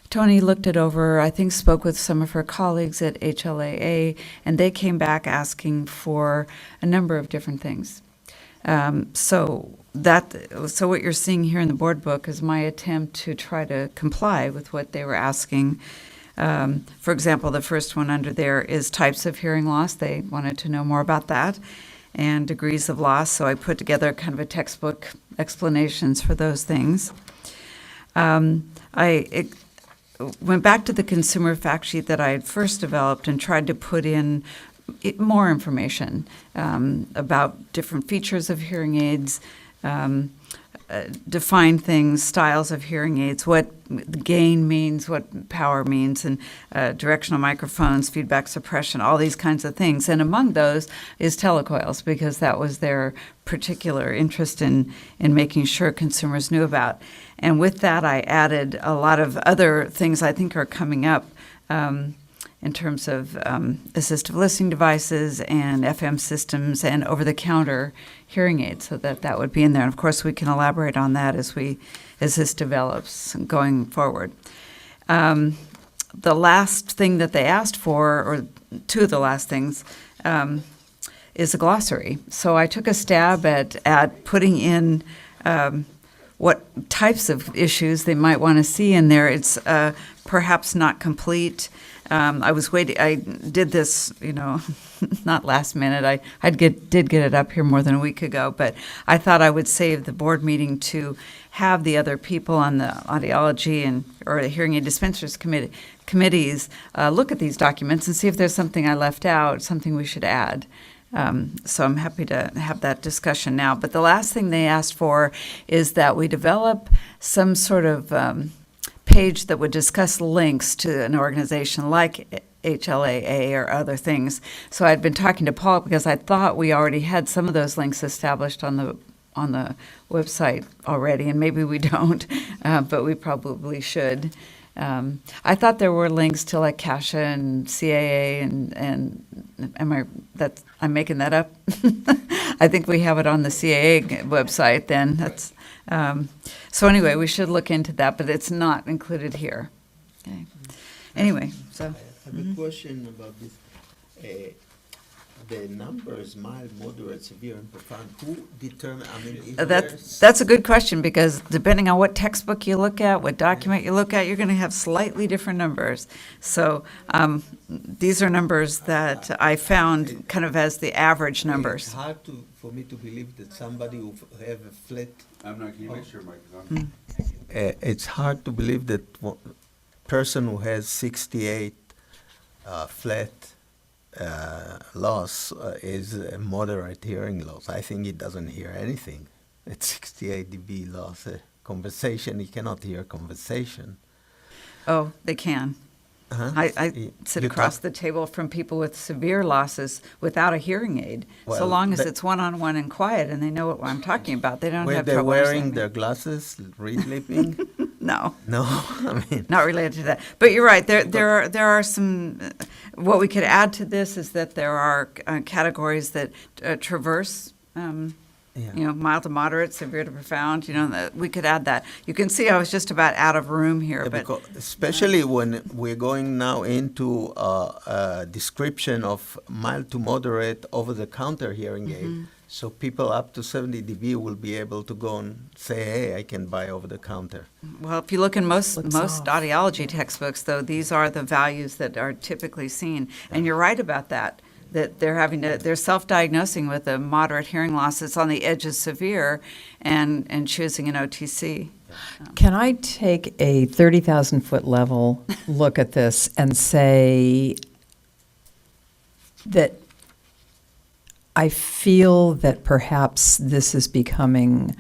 Tony looked it over, I think spoke with some of her colleagues at HLAA, and they came back asking for a number of different things. So what you're seeing here in the board book is my attempt to try to comply with what they were asking. For example, the first one under there is types of hearing loss. They wanted to know more about that, and degrees of loss. So I put together kind of a textbook explanations for those things. I went back to the consumer fact sheet that I had first developed and tried to put in more information about different features of hearing aids, define things, styles of hearing aids, what gain means, what power means, and directional microphones, feedback suppression, all these kinds of things. And among those is telecoils, because that was their particular interest in making sure consumers knew about. And with that, I added a lot of other things I think are coming up in terms of assistive listening devices and FM systems and over-the-counter hearing aids, so that would be in there. And of course, we can elaborate on that as this develops going forward. The last thing that they asked for, or two of the last things, is a glossary. So I took a stab at putting in what types of issues they might want to see in there. It's perhaps not complete. I was waiting. I did this, not last minute. I did get it up here more than a week ago, but I thought I would save the board meeting to have the other people on the audiology or the hearing aid dispensers committees look at these documents and see if there's something I left out, something we should add. So I'm happy to have that discussion now. But the last thing they asked for is that we develop some sort of page that would discuss links to an organization like HLAA or other things. So I'd been talking to Paul because I thought we already had some of those links established on the website already, and maybe we don't, but we probably should. I thought there were links to like CASHA and CAA and I'm making that up. I think we have it on the CAA website then. So anyway, we should look into that, but it's not included here. Okay. Anyway, so.
I have a question about this. The numbers, mild, moderate, severe, and profound, who determine,
That's a good question, because depending on what textbook you look at, what document you look at, you're going to have slightly different numbers. So these are numbers that I found kind of as the average numbers.
It's hard for me to believe that somebody who have a flat.
I'm not, can you make sure, Mike?
It's hard to believe that person who has 68 flat loss is a moderate hearing loss. I think he doesn't hear anything. It's 68 dB loss. Conversation, he cannot hear conversation.
Oh, they can.
Uh-huh.
I sit across the table from people with severe losses without a hearing aid. So
Well,
long as it's one-on-one and quiet and they know what I'm talking about, they don't
Were
have
they
trouble
wearing
understanding.
their glasses, read lipping?
No.
No, I mean.
Not related to that. But you're right. There are some. What we could add to this is that there are categories that traverse. Mild to moderate, severe to profound. That we could add that. You can see I was just about out of room here, but
Because especially when we're going now into a description of mild to moderate over-the-counter hearing aid, so people up to 70 dB will be able to go and say, "Hey, I can buy over-the-counter."
well, if you look in most audiology textbooks, though, these are the values that are typically seen, and you're right about that. That they're self-diagnosing with a moderate hearing loss that's on the edge of severe, and choosing an OTC.
Can I take a 30,000-foot level look at this and say that I feel that perhaps this is becoming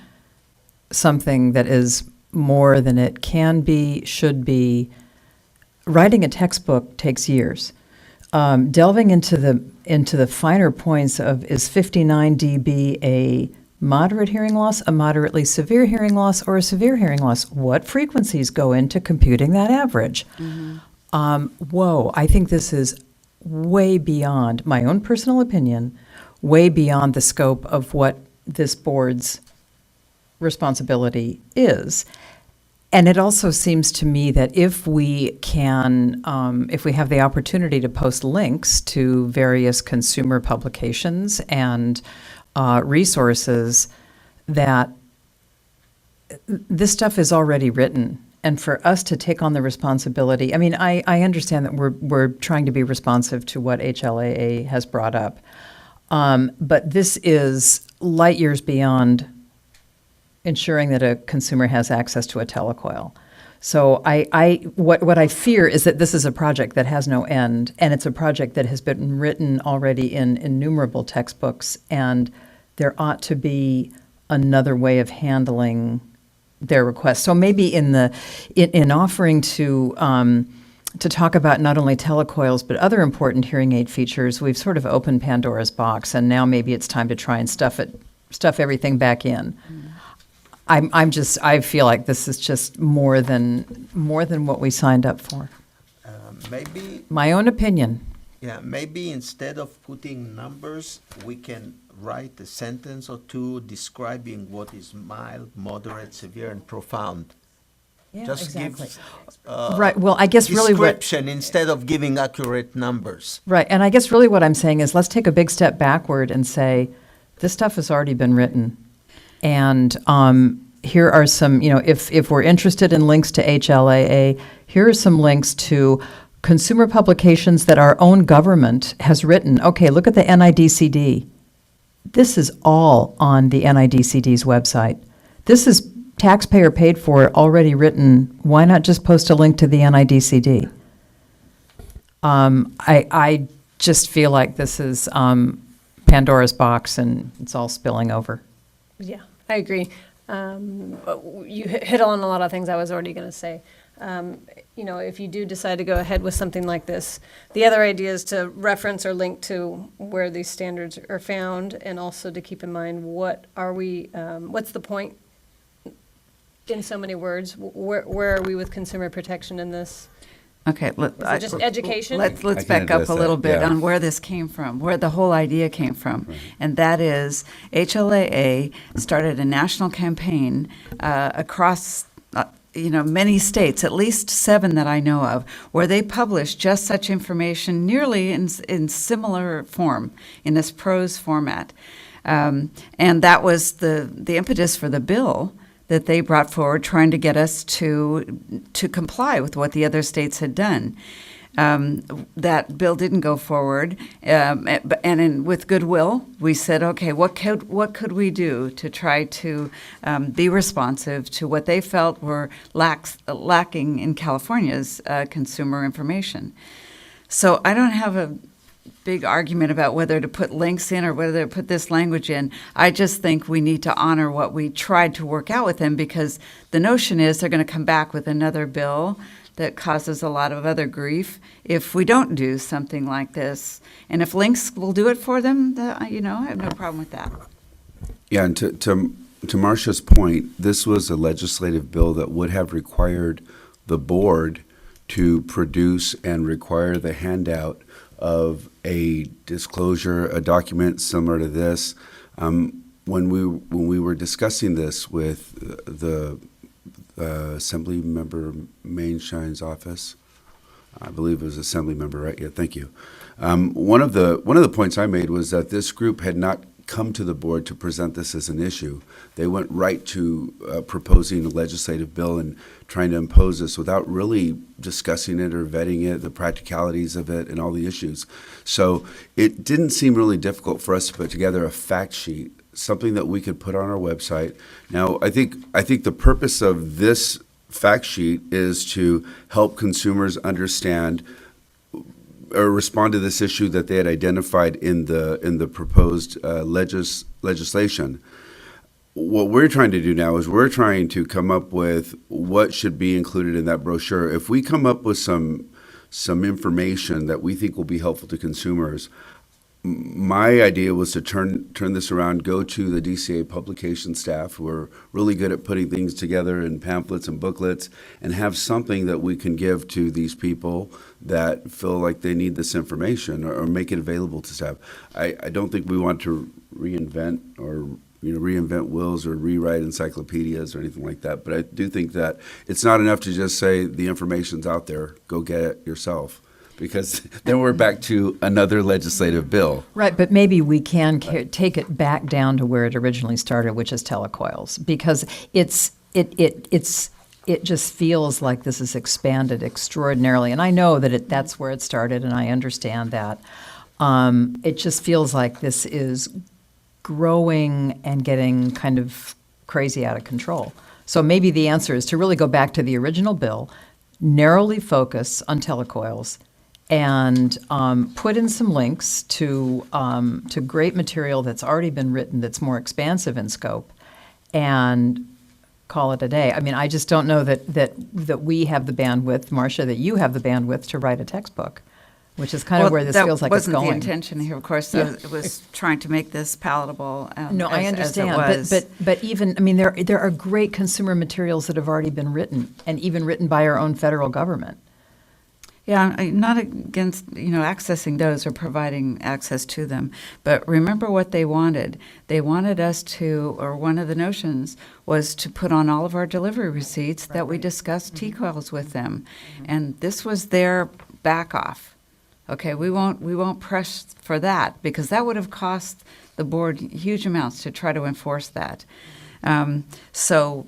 something that is more than it can be, should be. Writing a textbook takes years. Delving into the finer points of, is 59 dB a moderate hearing loss, a moderately severe hearing loss, or a severe hearing loss? What frequencies go into computing that average? I think this is way beyond, my own personal opinion, way beyond the scope of what this board's responsibility is. And it also seems to me that if we can, if we have the opportunity to post links to various consumer publications and resources, that this stuff is already written. And for us to take on the responsibility, I understand that we're trying to be responsive to what HLAA has brought up, but this is light years beyond ensuring that a consumer has access to a telecoil. So what I fear is that this is a project that has no end, and it's a project that has been written already in innumerable textbooks, and there ought to be another way of handling their requests. So maybe in offering to talk about not only telecoils but other important hearing aid features, we've sort of opened Pandora's box, and now maybe it's time to try and stuff everything back in. I feel like this is just more than what we signed up for.
Maybe.
My own opinion.
Yeah, maybe instead of putting numbers, we can write a sentence or two describing what is mild, moderate, severe, and profound.
Yeah,
Just
exactly.
give
Right. Well, I guess really
description instead of giving accurate numbers.
Right. And I guess really what I'm saying is let's take a big step backward and say this stuff has already been written. And here are some, if we're interested in links to HLAA, here are some links to consumer publications that our own government has written. Okay, look at the NIDCD. This is all on the NIDCD's website. This is taxpayer paid for, already written. Why not just post a link to the NIDCD? I just feel like this is Pandora's box and it's all spilling over.
Yeah, I agree. You hit on a lot of things I was already going to say. If you do decide to go ahead with something like this, the other idea is to reference or link to where these standards are found, and also to keep in mind what's the point in so many words? Where are we with consumer protection in this?
Okay,
Is it just education?
Let's
I can
back up
address
a
that,
little bit
yeah.
on where this came from, where the whole idea came from. And that is HLAA started a national campaign across many states, at least 7 that I know of, where they publish just such information nearly in similar form, in this prose format. And that was the impetus for the bill that they brought forward, trying to get us to comply with what the other states had done. That bill didn't go forward, with goodwill, we said, okay, what could we do to try to be responsive to what they felt were lacking in California's consumer information? So I don't have a big argument about whether to put links in or whether to put this language in. I just think we need to honor what we tried to work out with them, because the notion is they're going to come back with another bill that causes a lot of other grief if we don't do something like this. And if links will do it for them, I have no problem with that.
Yeah, and to Marcia's point, this was a legislative bill that would have required the board to produce and require the handout of a disclosure, a document similar to this. When we were discussing this with the Assembly Member Mainshine's office, I believe it was Assembly Member, right? Yeah, thank you. One of the points I made was that this group had not come to the board to present this as an issue. They went right to proposing a legislative bill and trying to impose this without really discussing it or vetting it, the practicalities of it, and all the issues. So it didn't seem really difficult for us to put together a fact sheet, something that we could put on our website. Now, I think the purpose of this fact sheet is to help consumers understand or respond to this issue that they had identified in the proposed legislation. What we're trying to do now is we're trying to come up with what should be included in that brochure. If we come up with some information that we think will be helpful to consumers, my idea was to turn this around, go to the DCA publication staff who are really good at putting things together in pamphlets and booklets, and have something that we can give to these people that feel like they need this information, or make it available to staff. I don't think we want to reinvent wheels or rewrite encyclopedias or anything like that, but I do think that it's not enough to just say the information's out there, go get it yourself. Because then we're back to another legislative bill.
Right, but maybe we can take it back down to where it originally started, which is telecoils, because it just feels like this is expanded extraordinarily, and I know that that's where it started, and I understand that. It just feels like this is growing and getting kind of crazy out of control. So maybe the answer is to really go back to the original bill, narrowly focus on telecoils, and put in some links to great material that's already been written that's more expansive in scope, and call it a day. I mean, I just don't know that we have the bandwidth, Marcia, that you have the bandwidth to write a textbook, which is kind of where this feels like it's going.
That wasn't the intention here, of course.
Yeah.
It was trying to make this palatable.
No, I understand, but even, I mean, there are great consumer materials that have already been written, and even written by our own federal government.
Yeah, I'm not against, accessing those or providing access to them. But remember what they wanted. They wanted us to, or one of the notions was to put on all of our delivery receipts that we discussed T-coils with them. And this was their back off. Okay, we won't press for that, because that would have cost the board huge amounts to try to enforce that. So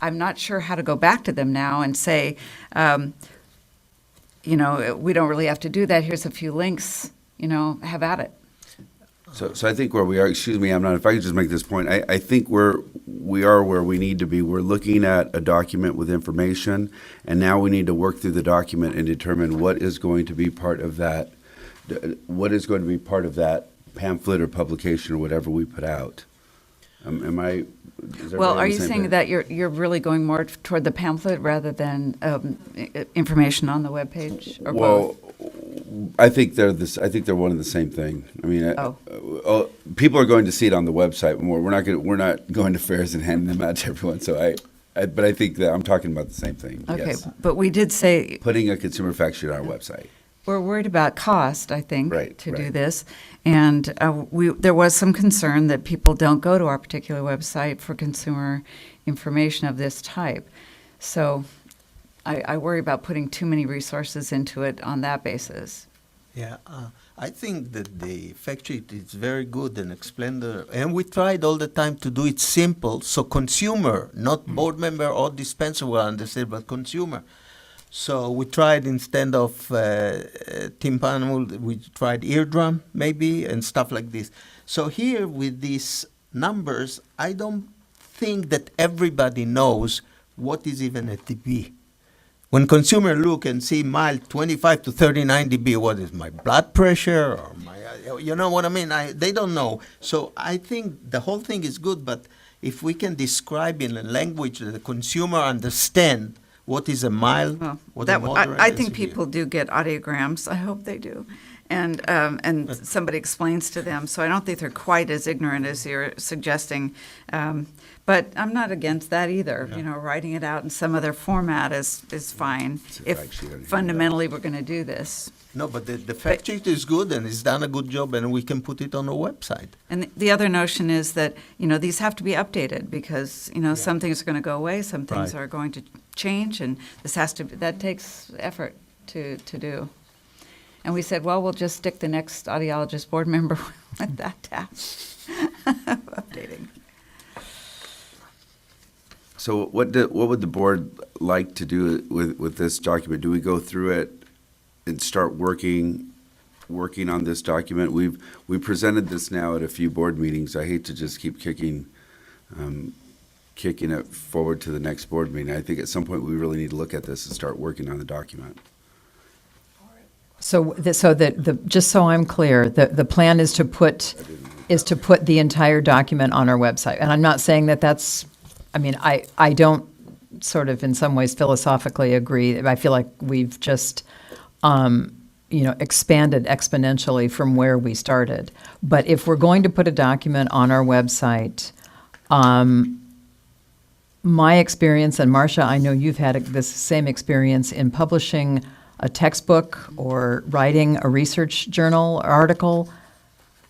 I'm not sure how to go back to them now and say, we don't really have to do that. Here's a few links, have at it.
So I think where we are, excuse me, if I could just make this point, I think we are where we need to be. We're looking at a document with information, and now we need to work through the document and determine what is going to be part of that, pamphlet or publication or whatever we put out. Is
Well,
everybody on
are
the
you
same
saying
page?
that you're really going more toward the pamphlet rather than information on the webpage, or
Well,
both?
I think they're this. I think they're one and the same thing. I mean, people are going to see it on the website more. We're not going to fairs and handing them out to everyone. So but I think that I'm talking about the same thing.
Okay,
Yes.
but we did say
Putting a consumer fact sheet on our website.
we're worried about cost, I think, to do
Right.
this. And there was some concern that people don't go to our particular website for consumer information of this type. So I worry about putting too many resources into it on that basis.
Yeah, I think that the fact sheet is very good and explain and we tried all the time to do it simple, so consumer, not board member or dispenser will understand, but consumer. So we tried, instead of tympanum, we tried eardrum maybe and stuff like this. So here with these numbers, I don't think that everybody knows what is even a dB. When consumer look and see mild 25 to 39 dB, what is my blood pressure or my, you know what I mean? They don't know. So I think the whole thing is good, but if we can describe in a language that the consumer understand what is a mild, what a moderate,
I
and
think
severe.
people do get audiograms. I hope they do. And somebody explains to them. So I don't think they're quite as ignorant as you're suggesting. But I'm not against that either. Writing it out in some other format is fine if fundamentally we're going to do this.
No, but the fact sheet is good and it's done a good job and we can put it on the website.
And the other notion is that, these have to be updated because, some things are going to go away, some things
Right.
are going to change, and that takes effort to do. And we said, well, we'll just stick the next audiologist board member with that task, updating.
So what would the board like to do with this document? Do we go through it and start working on this document? We presented this now at a few board meetings. I hate to just keep kicking it forward to the next board meeting. I think at some point we really need to look at this and start working on the document.
So just so I'm clear, the plan is to put the entire document on our website. And I'm not saying that's, I don't sort of in some ways philosophically agree. I feel like we've just, expanded exponentially from where we started. But if we're going to put a document on our website, my experience, and Marcia, I know you've had this same experience in publishing a textbook or writing a research journal article,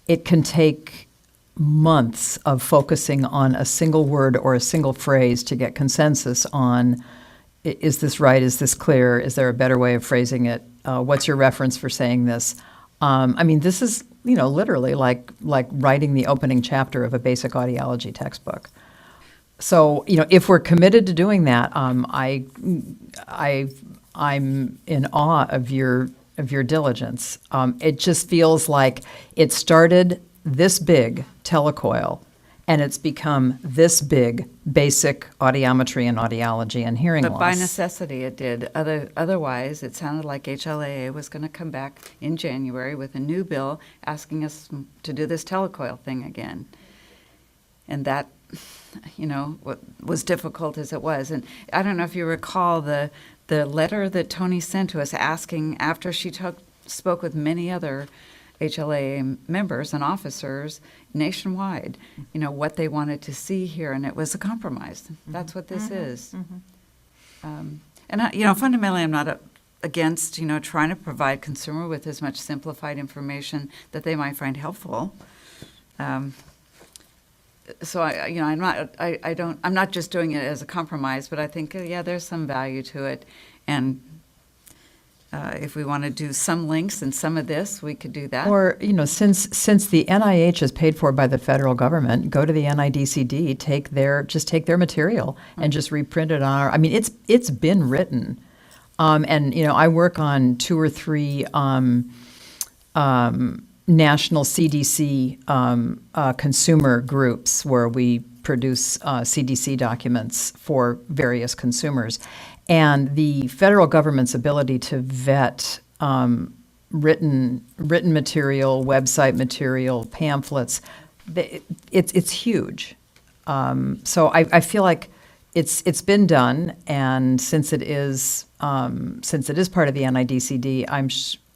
it can take months of focusing on a single word or a single phrase to get consensus on, is this right, is this clear, is there a better way of phrasing it, what's your reference for saying this? This is, literally like writing the opening chapter of a basic audiology textbook. So, if we're committed to doing that, I'm in awe of your diligence. It just feels like it started this big, telecoil, and it's become this big, basic audiometry and audiology and hearing loss.
But by necessity it did. Otherwise, it sounded like HLAA was going to come back in January with a new bill asking us to do this telecoil thing again. And that, was difficult as it was. And I don't know if you recall the letter that Tony sent to us asking, after she spoke with many other HLA members and officers nationwide, what they wanted to see here, and it was a compromise. Mm-hmm. That's what this is. Mm-hmm. And fundamentally, I'm not against, trying to provide consumer with as much simplified information that they might find helpful. So I'm not just doing it as a compromise, but I think, there's some value to it, and If we want to do some links and some of this, we could do that.
Or, since the NIH is paid for by the federal government, go to the NIDCD, just take their material and just reprint it on I mean, it's been written. And, I work on 2 or 3 national CDC consumer groups where we produce CDC documents for various consumers. And the federal government's ability to vet written material, website material, pamphlets, it's huge. So I feel like it's been done, and since it is part of the NIDCD,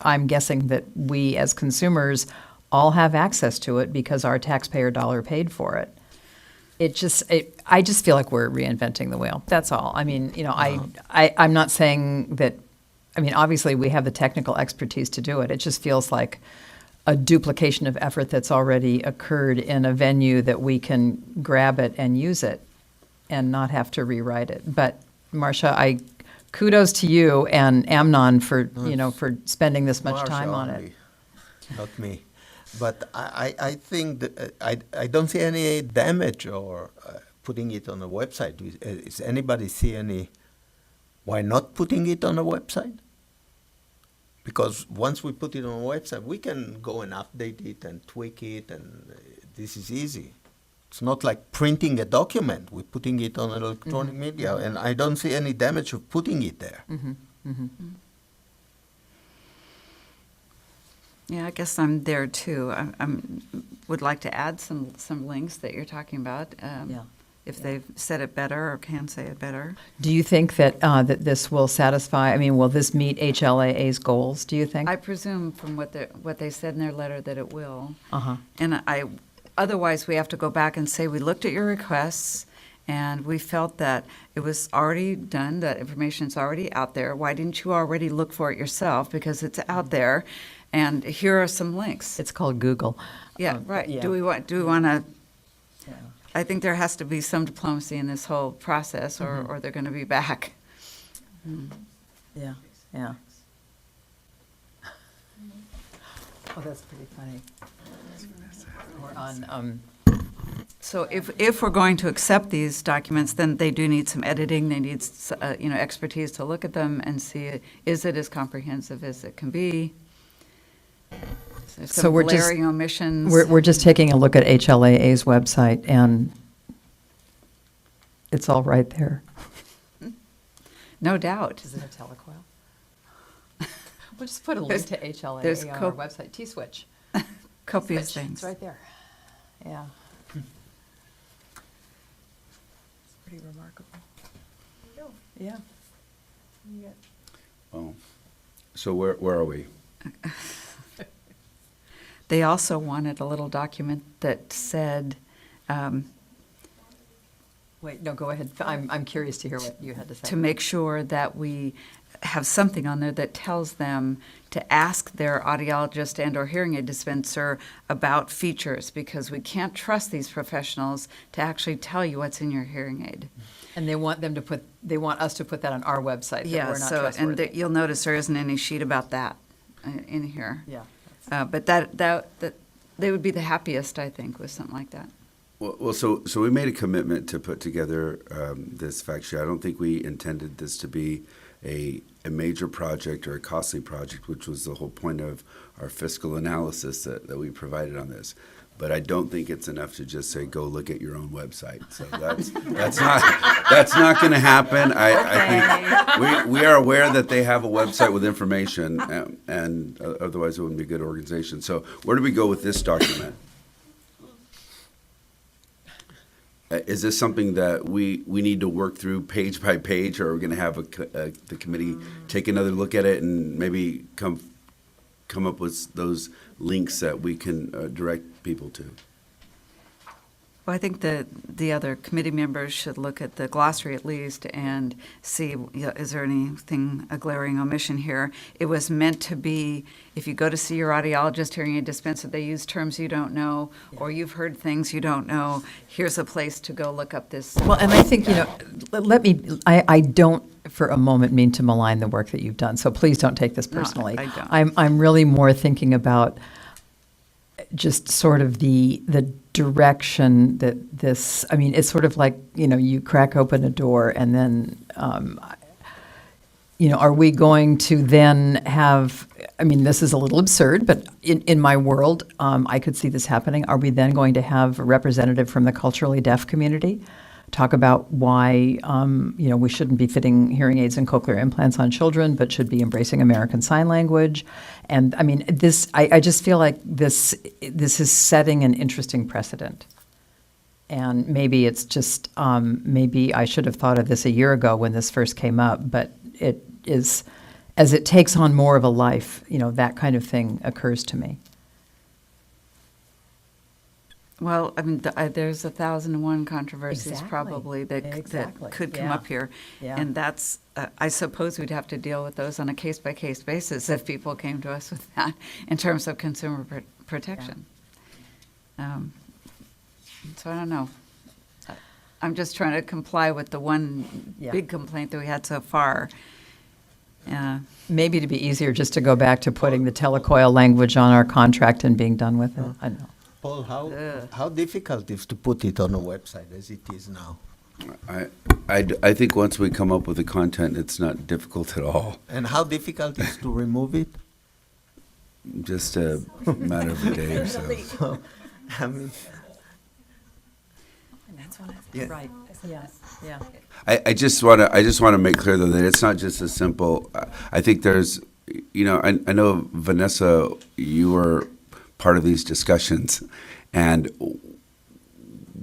I'm guessing that we as consumers all have access to it because our taxpayer dollar paid for it. I just feel like we're reinventing the wheel. That's all. I mean, I'm not saying that. I mean, obviously we have the technical expertise to do it. It just feels like a duplication of effort that's already occurred in a venue that we can grab it and use it and not have to rewrite it. But Marcia, kudos to you and Amnon for for spending this much time on it.
Not me. But I think that I don't see any damage or putting it on a website. Does anybody see any? Why not putting it on a website? Because once we put it on a website, we can go and update it and tweak it, and this is easy. It's not like printing a document. We're putting it on electronic media, and I don't see any damage of putting it there.
Yeah, I guess I'm there too. I would like to add some links that you're talking about. If they've said it better or can say it better.
Do you think that that this will satisfy? I mean, will this meet HLAA's goals? Do you think?
I presume from what they said in their letter that it will.
Uh-huh.
And otherwise we have to go back and say we looked at your requests and we felt that it was already done. That information's already out there. Why didn't you already look for it yourself? Because it's out there. And here are some links.
It's called Google.
Yeah, right.
Yeah.
Do we want to? Yeah. I think there has to be some diplomacy in this whole process, or they're going to be back.
Yeah, yeah. Oh, that's pretty funny. We're on.
So if we're going to accept these documents, then they do need some editing. They need expertise to look at them and see is it as comprehensive as it can be.
So we're just
omissions.
We're just taking a look at HLAA's website, and it's all right there.
No doubt.
Is it a telecoil? We'll just put a link to HLAA on our website. T-Switch.
Copious
Switch.
things.
It's right there. Yeah. It's pretty remarkable. Yeah.
Oh, so where are we?
They also wanted a little document that said.
Wait, no, go ahead. I'm curious to hear what you had to say.
To make sure that we have something on there that tells them to ask their audiologist and or hearing aid dispenser about features, because we can't trust these professionals to actually tell you what's in your hearing aid.
And they want us to put that on our website.
Yeah,
we're not
so
trustworthy.
and you'll notice there isn't any sheet about that in here.
Yeah.
But that they would be the happiest, I think, with something like that.
Well, so we made a commitment to put together this fact sheet. I don't think we intended this to be a major project or a costly project, which was the whole point of our fiscal analysis that we provided on this. But I don't think it's enough to just say, go look at your own website. So that's not going to happen. I think we are aware that they have a website with information, and otherwise it wouldn't be a good organization. So where do we go with this document? Is this something that we need to work through page by page, or are we going to have the committee take another look at it and maybe come up with those links that we can direct people to?
Well, I think the other committee members should look at the glossary at least and see, is there anything, a glaring omission here? It was meant to be, if you go to see your audiologist, hearing aid dispenser, they use terms you don't know, or you've heard things you don't know, here's a place to go look up this.
Well, and I think, I don't for a moment mean to malign the work that you've done, so please don't take this
No,
personally.
I don't.
I'm really more thinking about just sort of the direction that this, I mean, it's sort of like, you crack open a door and then, are we going to then have, I mean, this is a little absurd, but in my world, I could see this happening. Are we then going to have a representative from the culturally deaf community talk about why, we shouldn't be fitting hearing aids and cochlear implants on children, but should be embracing American Sign Language? And I mean, this, I just feel like this is setting an interesting precedent. And maybe it's just, maybe I should have thought of this a year ago when this first came up, but it is, as it takes on more of a life, that kind of thing occurs to me.
Well, I mean, there's 1,001 controversies
Exactly.
probably that could come
Yeah.
up here.
Yeah.
And that's, I suppose we'd have to deal with those on a case-by-case basis if people came to us with that in terms of consumer protection. So I don't know. I'm just trying to comply with the one
Yeah.
big complaint that we had so far.
Maybe to be easier just to go back to putting the telecoil language on our contract and being done with it. I don't know.
Paul, how difficult is to put it on a website as it is now?
I think once we come up with the content, it's not difficult at all.
And how difficult is to remove it?
Just a matter of a day or so.
I mean,
Yeah.
Right, yeah.
I just want to make clear though that it's not just as simple. I think there's, I know Vanessa, you were part of these discussions, and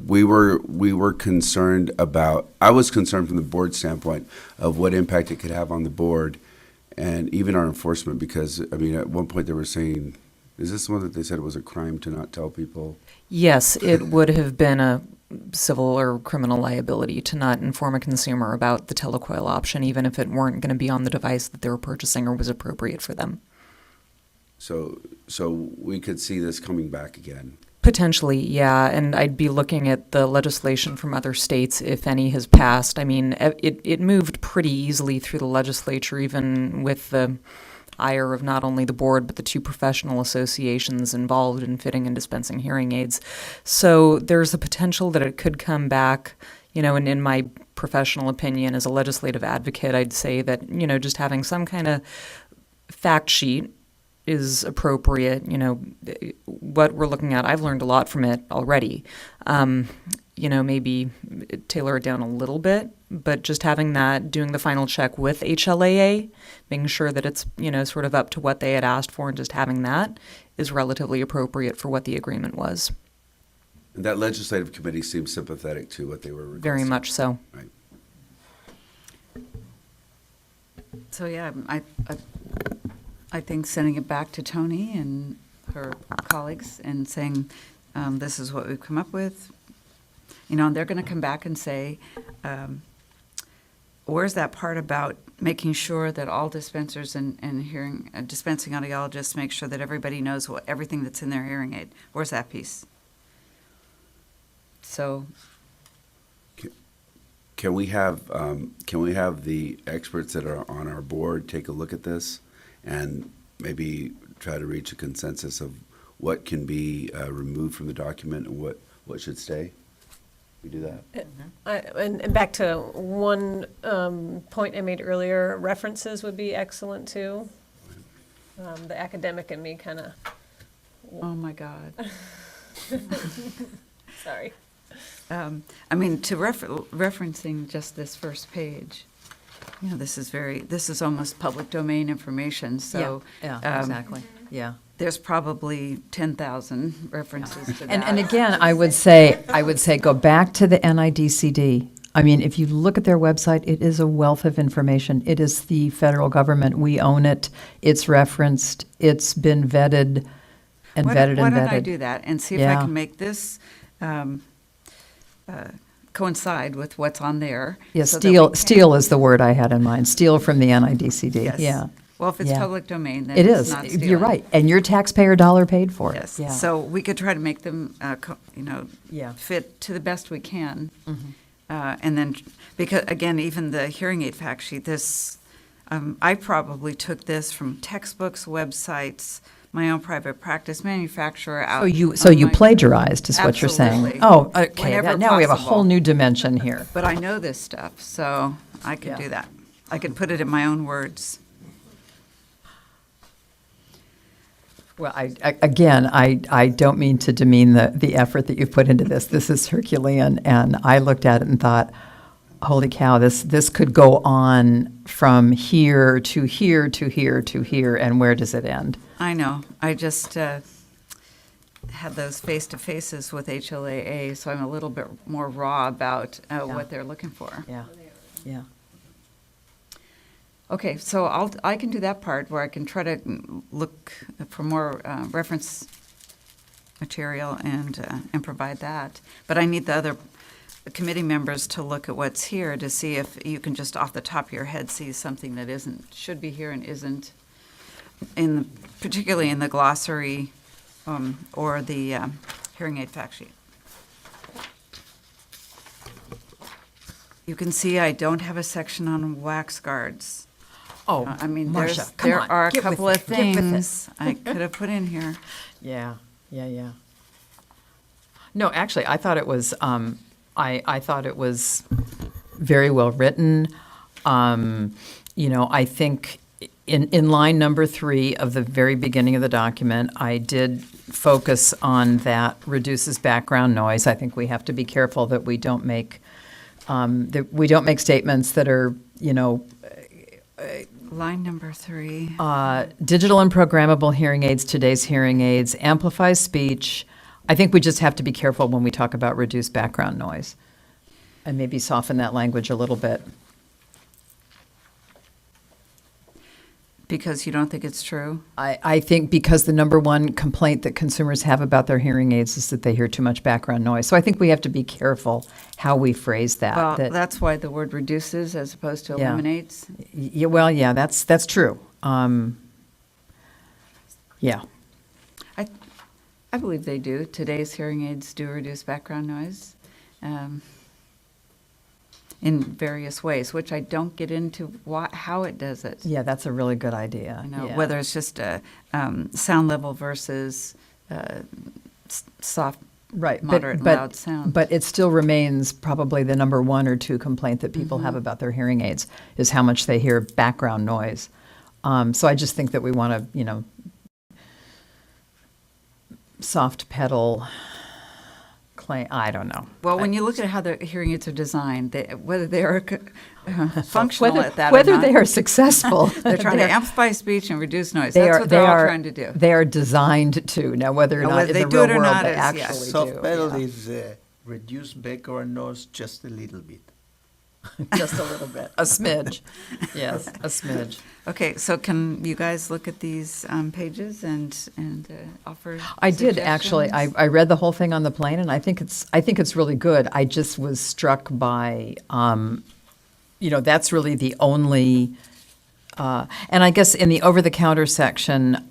we were concerned about. I was concerned from the board standpoint of what impact it could have on the board, and even our enforcement. Because I mean, at one point they were saying, is this the one that they said it was a crime to not tell people?
Yes, it would have been a civil or criminal liability to not inform a consumer about the telecoil option, even if it weren't going to be on the device that they were purchasing or was appropriate for them.
So we could see this coming back again.
Potentially, yeah, and I'd be looking at the legislation from other states, if any has passed. I mean, it moved pretty easily through the legislature, even with the ire of not only the board, but the two professional associations involved in fitting and dispensing hearing aids. So there's a potential that it could come back, and in my professional opinion, as a legislative advocate, I'd say that, just having some kind of fact sheet is appropriate. What we're looking at, I've learned a lot from it already. Maybe tailor it down a little bit, but just having that, doing the final check with HLAA, making sure that it's, sort of up to what they had asked for, and just having that is relatively appropriate for what the agreement was.
And that legislative committee seems sympathetic to what they were requesting.
Very much so.
Right.
So, yeah, I think sending it back to Tony and her colleagues and saying, this is what we've come up with, and they're going to come back and say, where's that part about making sure that all dispensers and hearing dispensing audiologists make sure that everybody knows everything that's in their hearing aid? Where's that piece? So,
Can we have the experts that are on our board take a look at this and maybe try to reach a consensus of what can be removed from the document and what should stay? We do that.
And back to one point I made earlier, references would be excellent too. The academic in me kind of.
oh my God.
Sorry.
I mean, to referencing just this first page, this is almost public domain information, so.
Yeah, exactly, yeah.
There's probably 10,000 references to that.
And again, I would say go back to the NIDCD. I mean, if you look at their website, it is a wealth of information. It is the federal government. We own it. It's referenced. It's been vetted and vetted and vetted.
Why don't I do that and see if I
Yeah.
can make this coincide with what's on there.
Yeah,
so that we can-
steal is the word I had in mind, steal from the NIDCD,
Yes.
yeah.
Well, if it's
Yeah.
public domain, then
It
it's
is,
not
you're
stealing.
right, and your taxpayer dollar paid for it.
Yes,
Yeah.
so we could try to make them,
Yeah.
fit to the best we can. And then, because, again, even the hearing aid fact sheet, this, I probably took this from textbooks, websites, my own private practice, manufacturer out.
So you
on my-
plagiarized, is what you're saying?
Absolutely.
Oh, okay,
Whenever
now we have a
possible.
whole new dimension here.
But I know this stuff, so I could
Yeah.
do that. I could put it in my own words.
Well, I don't mean to demean the effort that you've put into this. This is Herculean, and I looked at it and thought, holy cow, this could go on from here to here to here to here, and where does it end?
I know. I just had those face-to-faces with HLAA, so I'm a little bit more raw about what they're looking for.
Yeah, yeah.
Okay, so I can do that part where I can try to look for more reference material and provide that. But I need the other committee members to look at what's here to see if you can just off the top of your head see something that should be here and isn't, particularly in the glossary or the hearing aid fact sheet. You can see I don't have a section on wax guards.
Oh,
I mean,
Marcia, come
there
on,
are a
get with
couple of
it, get with it.
things I could have put in here.
Yeah. No, actually, I thought it was, I thought it was very well written. I think in line number 3 of the very beginning of the document, I did focus on that reduces background noise. I think we have to be careful that we don't make statements that are,
Line number 3.
digital and programmable hearing aids, today's hearing aids, amplifies speech. I think we just have to be careful when we talk about reduced background noise and maybe soften that language a little bit.
Because you don't think it's true?
I think because the number one complaint that consumers have about their hearing aids is that they hear too much background noise. So I think we have to be careful how we phrase that.
Well,
that-
that's why the word reduces as opposed to
Yeah.
eliminates.
Yeah, that's true. Yeah.
I believe they do. Today's hearing aids do reduce background noise in various ways, which I don't get into how it does it.
Yeah, that's a really good idea.
Yeah. Whether it's just a sound level versus soft,
Right,
moderate, loud sound.
But it still remains probably the number 1 or 2 complaint that people have about their hearing aids is how much they hear background noise. So I just think that we want to, soft pedal claim. I don't know.
Well, when you look at how the hearing aids are designed, whether they are functional at that or
whether
not,
they are successful,
they're trying to amplify speech and reduce noise. That's what they're all trying to do.
They are designed to. Now, whether or
Now,
not
whether
in
they
the
do
real
it or
world
not
they
is-
actually
yes.
do.
Soft pedal
Yeah.
is reduce background noise just a little bit.
Just a little bit. A smidge. Yes, a smidge.
Okay, so can you guys look at these pages and offer
I did actually.
suggestions?
I read the whole thing on the plane, and I think it's really good. I just was struck by, that's really the only. And I guess in the over-the-counter section,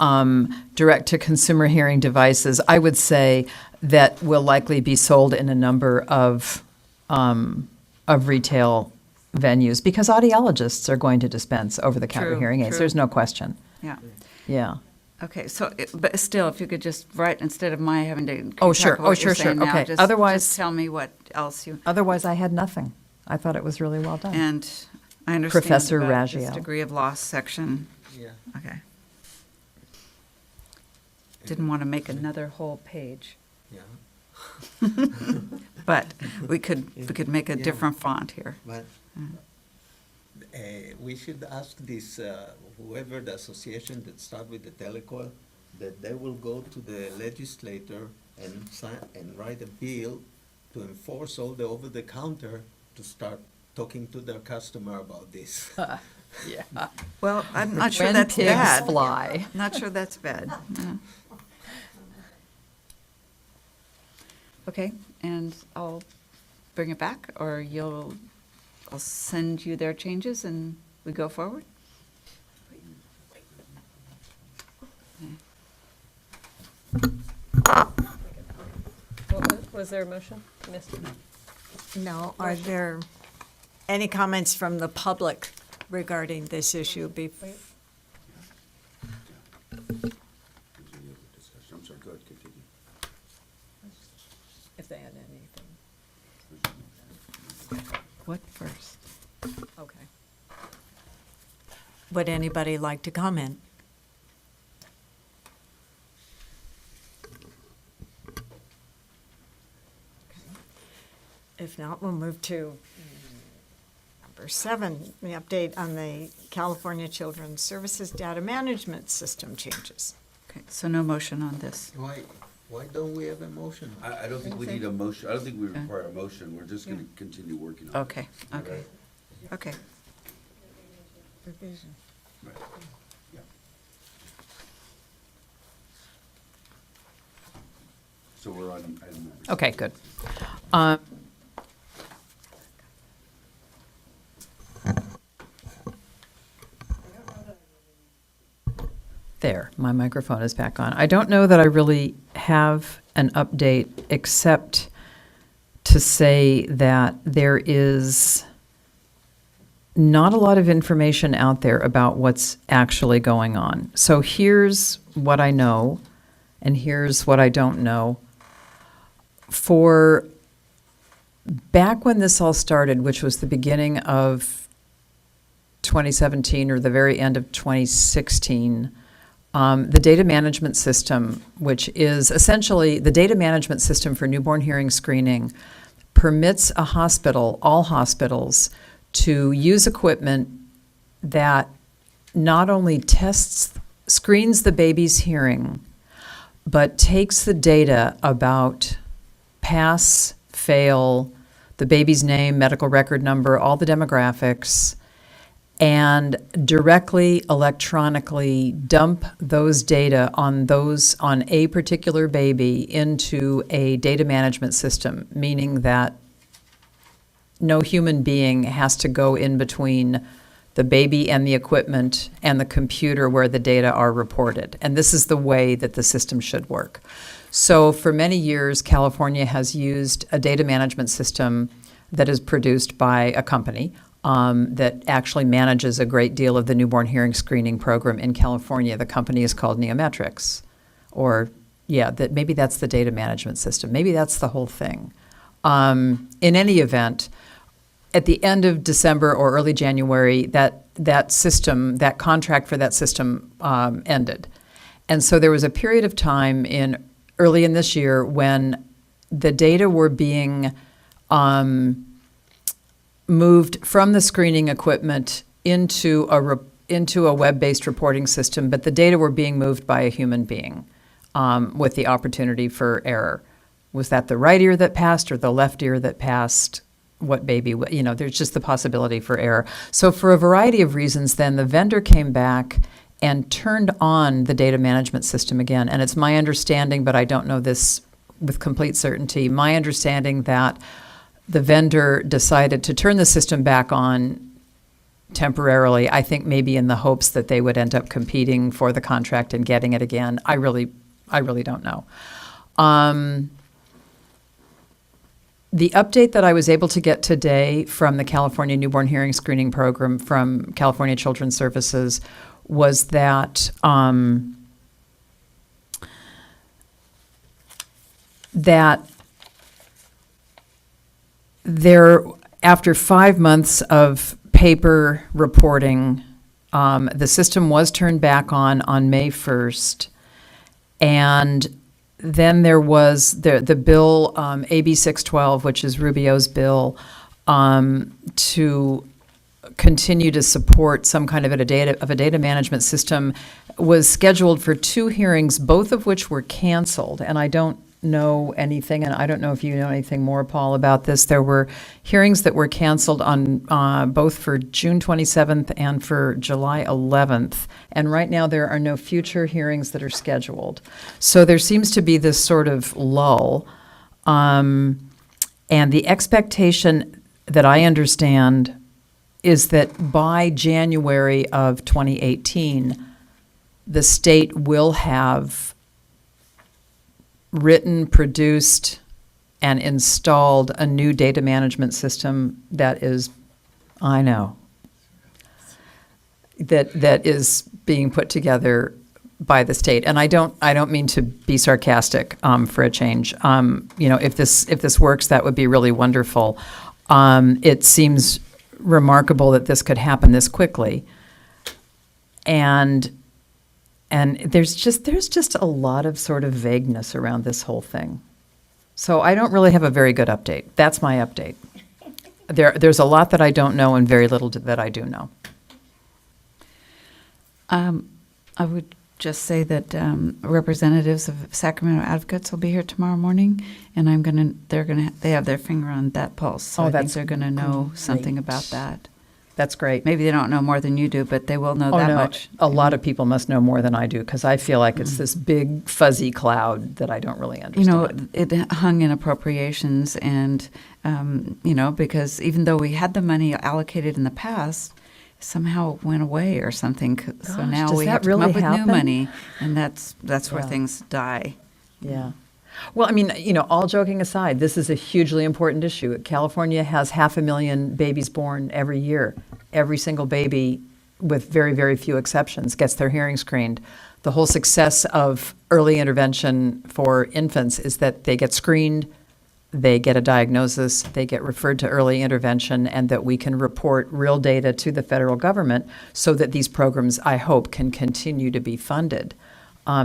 direct-to-consumer hearing devices, I would say that will likely be sold in a number of retail venues because audiologists are going to dispense over-the-counter
True,
hearing aids.
true.
There's no question.
Yeah.
Yeah.
Okay, so, but still, if you could just write, instead of my having to.
Oh,
keep
sure.
track of
Oh,
what you're
sure, sure.
saying now,
Okay.
just-
Otherwise-
just tell me what else you.
Otherwise, I had nothing. I thought it was really well done.
And I understand
Professor
about this
Raggio.
degree of loss section.
Yeah.
Okay. Didn't want to make another whole page,
Yeah.
but we could make a
Yeah.
different font here.
But we should ask this, whoever the association that start with the telecoil, that they will go to the legislator and sign, and write a bill to enforce all the over-the-counter to start talking to their customer about this.
Yeah.
Well, I'm not sure
When
that's
pigs
bad.
fly.
Not sure that's bad. Yeah. Okay, and I'll bring it back, or I'll send you their changes and we go forward?
Was there a motion? Missed it.
No, are there any comments from the public regarding this issue?
I'm sorry, go ahead, continue.
If they had anything.
What first?
Okay. Would anybody like to comment? If not, we'll move to number 7, the update on the California Children's Services Data Management System changes.
Okay, so no motion on this.
Why don't we have a motion?
I don't think we need a motion, I don't think we require a motion, we're just gonna continue working on it.
Okay, okay, okay.
Revision.
Right. Yeah. So we're on item number.
Okay, good. There, my microphone is back on. I don't know that I really have an update except to say that there is not a lot of information out there about what's actually going on. So here's what I know, and here's what I don't know. For back when this all started, which was the beginning of 2017 or the very end of 2016, the data management system, which is essentially the data management system for newborn hearing screening, permits a hospital, all hospitals, to use equipment that not only screens the baby's hearing, but takes the data about pass, fail, the baby's name, medical record number, all the demographics, and directly electronically dump those data on a particular baby into a data management system, meaning that no human being has to go in between the baby and the equipment and the computer where the data are reported. And this is the way that the system should work. So for many years, California has used a data management system that is produced by a company that actually manages a great deal of the newborn hearing screening program in California. The company is called Neometrics. Maybe that's the data management system. Maybe that's the whole thing. In any event, at the end of December or early January, that system, that contract for that system ended. And so there was a period of time early in this year when the data were being moved from the screening equipment into a web-based reporting system, but the data were being moved by a human being with the opportunity for error. Was that the right ear that passed or the left ear that passed? What baby? There's just the possibility for error. So for a variety of reasons, then the vendor came back and turned on the data management system again. And it's my understanding, but I don't know this with complete certainty, my understanding that the vendor decided to turn the system back on temporarily, I think maybe in the hopes that they would end up competing for the contract and getting it again. I really don't know. The update that I was able to get today from the California Newborn Hearing Screening Program from California Children's Services was that after 5 months of paper reporting, the system was turned back on May 1st, and then there was the bill, AB 612, which is Rubio's bill, to continue to support some kind of a data management system, was scheduled for 2 hearings, both of which were canceled. And I don't know anything, and I don't know if you know anything more, Paul, about this. There were hearings that were canceled on both for June 27th and for July 11th. And right now there are no future hearings that are scheduled. So there seems to be this sort of lull. And the expectation that I understand is that by January of 2018, the state will have written, produced, and installed a new data management system that is, I know, that is being put together by the state. And I don't mean to be sarcastic for a change. If this works, that would be really wonderful. It seems remarkable that this could happen this quickly. And there's just a lot of sort of vagueness around this whole thing. So I don't really have a very good update. That's my update. There's a lot that I don't know and very little that I do know.
I would just say that representatives of Sacramento Advocates will be here tomorrow morning, and they have their finger on that pulse. So I think they're going to know something about that.
That's great.
Maybe they don't know more than you do, but they will know that much.
A lot of people must know more than I do because I feel like it's this big fuzzy cloud that I don't really understand.
It hung in appropriations, and because even though we had the money allocated in the past, somehow it went away or something. So now we have to come up with new money, and that's where things die.
Yeah. Well, I mean, all joking aside, this is a hugely important issue. California has 500,000 babies born every year. Every single baby, with very, very few exceptions, gets their hearing screened. The whole success of early intervention for infants is that they get screened, they get a diagnosis, they get referred to early intervention, and that we can report real data to the federal government so that these programs, I hope, can continue to be funded.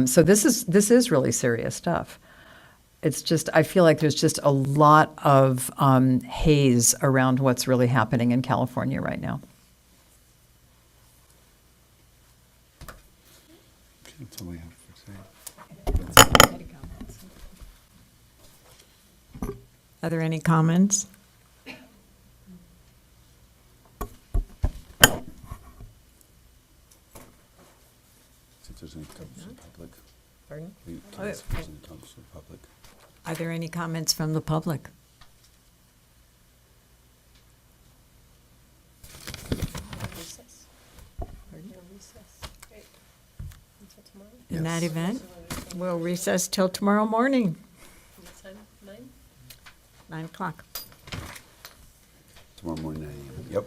So this is really serious stuff. It's just, I feel like there's just a lot of haze around what's really happening in California right now.
That's all I have for today.
Are there any comments?
See if there's any comments from the public.
Pardon?
If there's any comments from the public.
Are there any comments from the public? In that event, we'll recess till tomorrow morning. 9 o'clock.
Tomorrow morning, 9 a.m. Yep.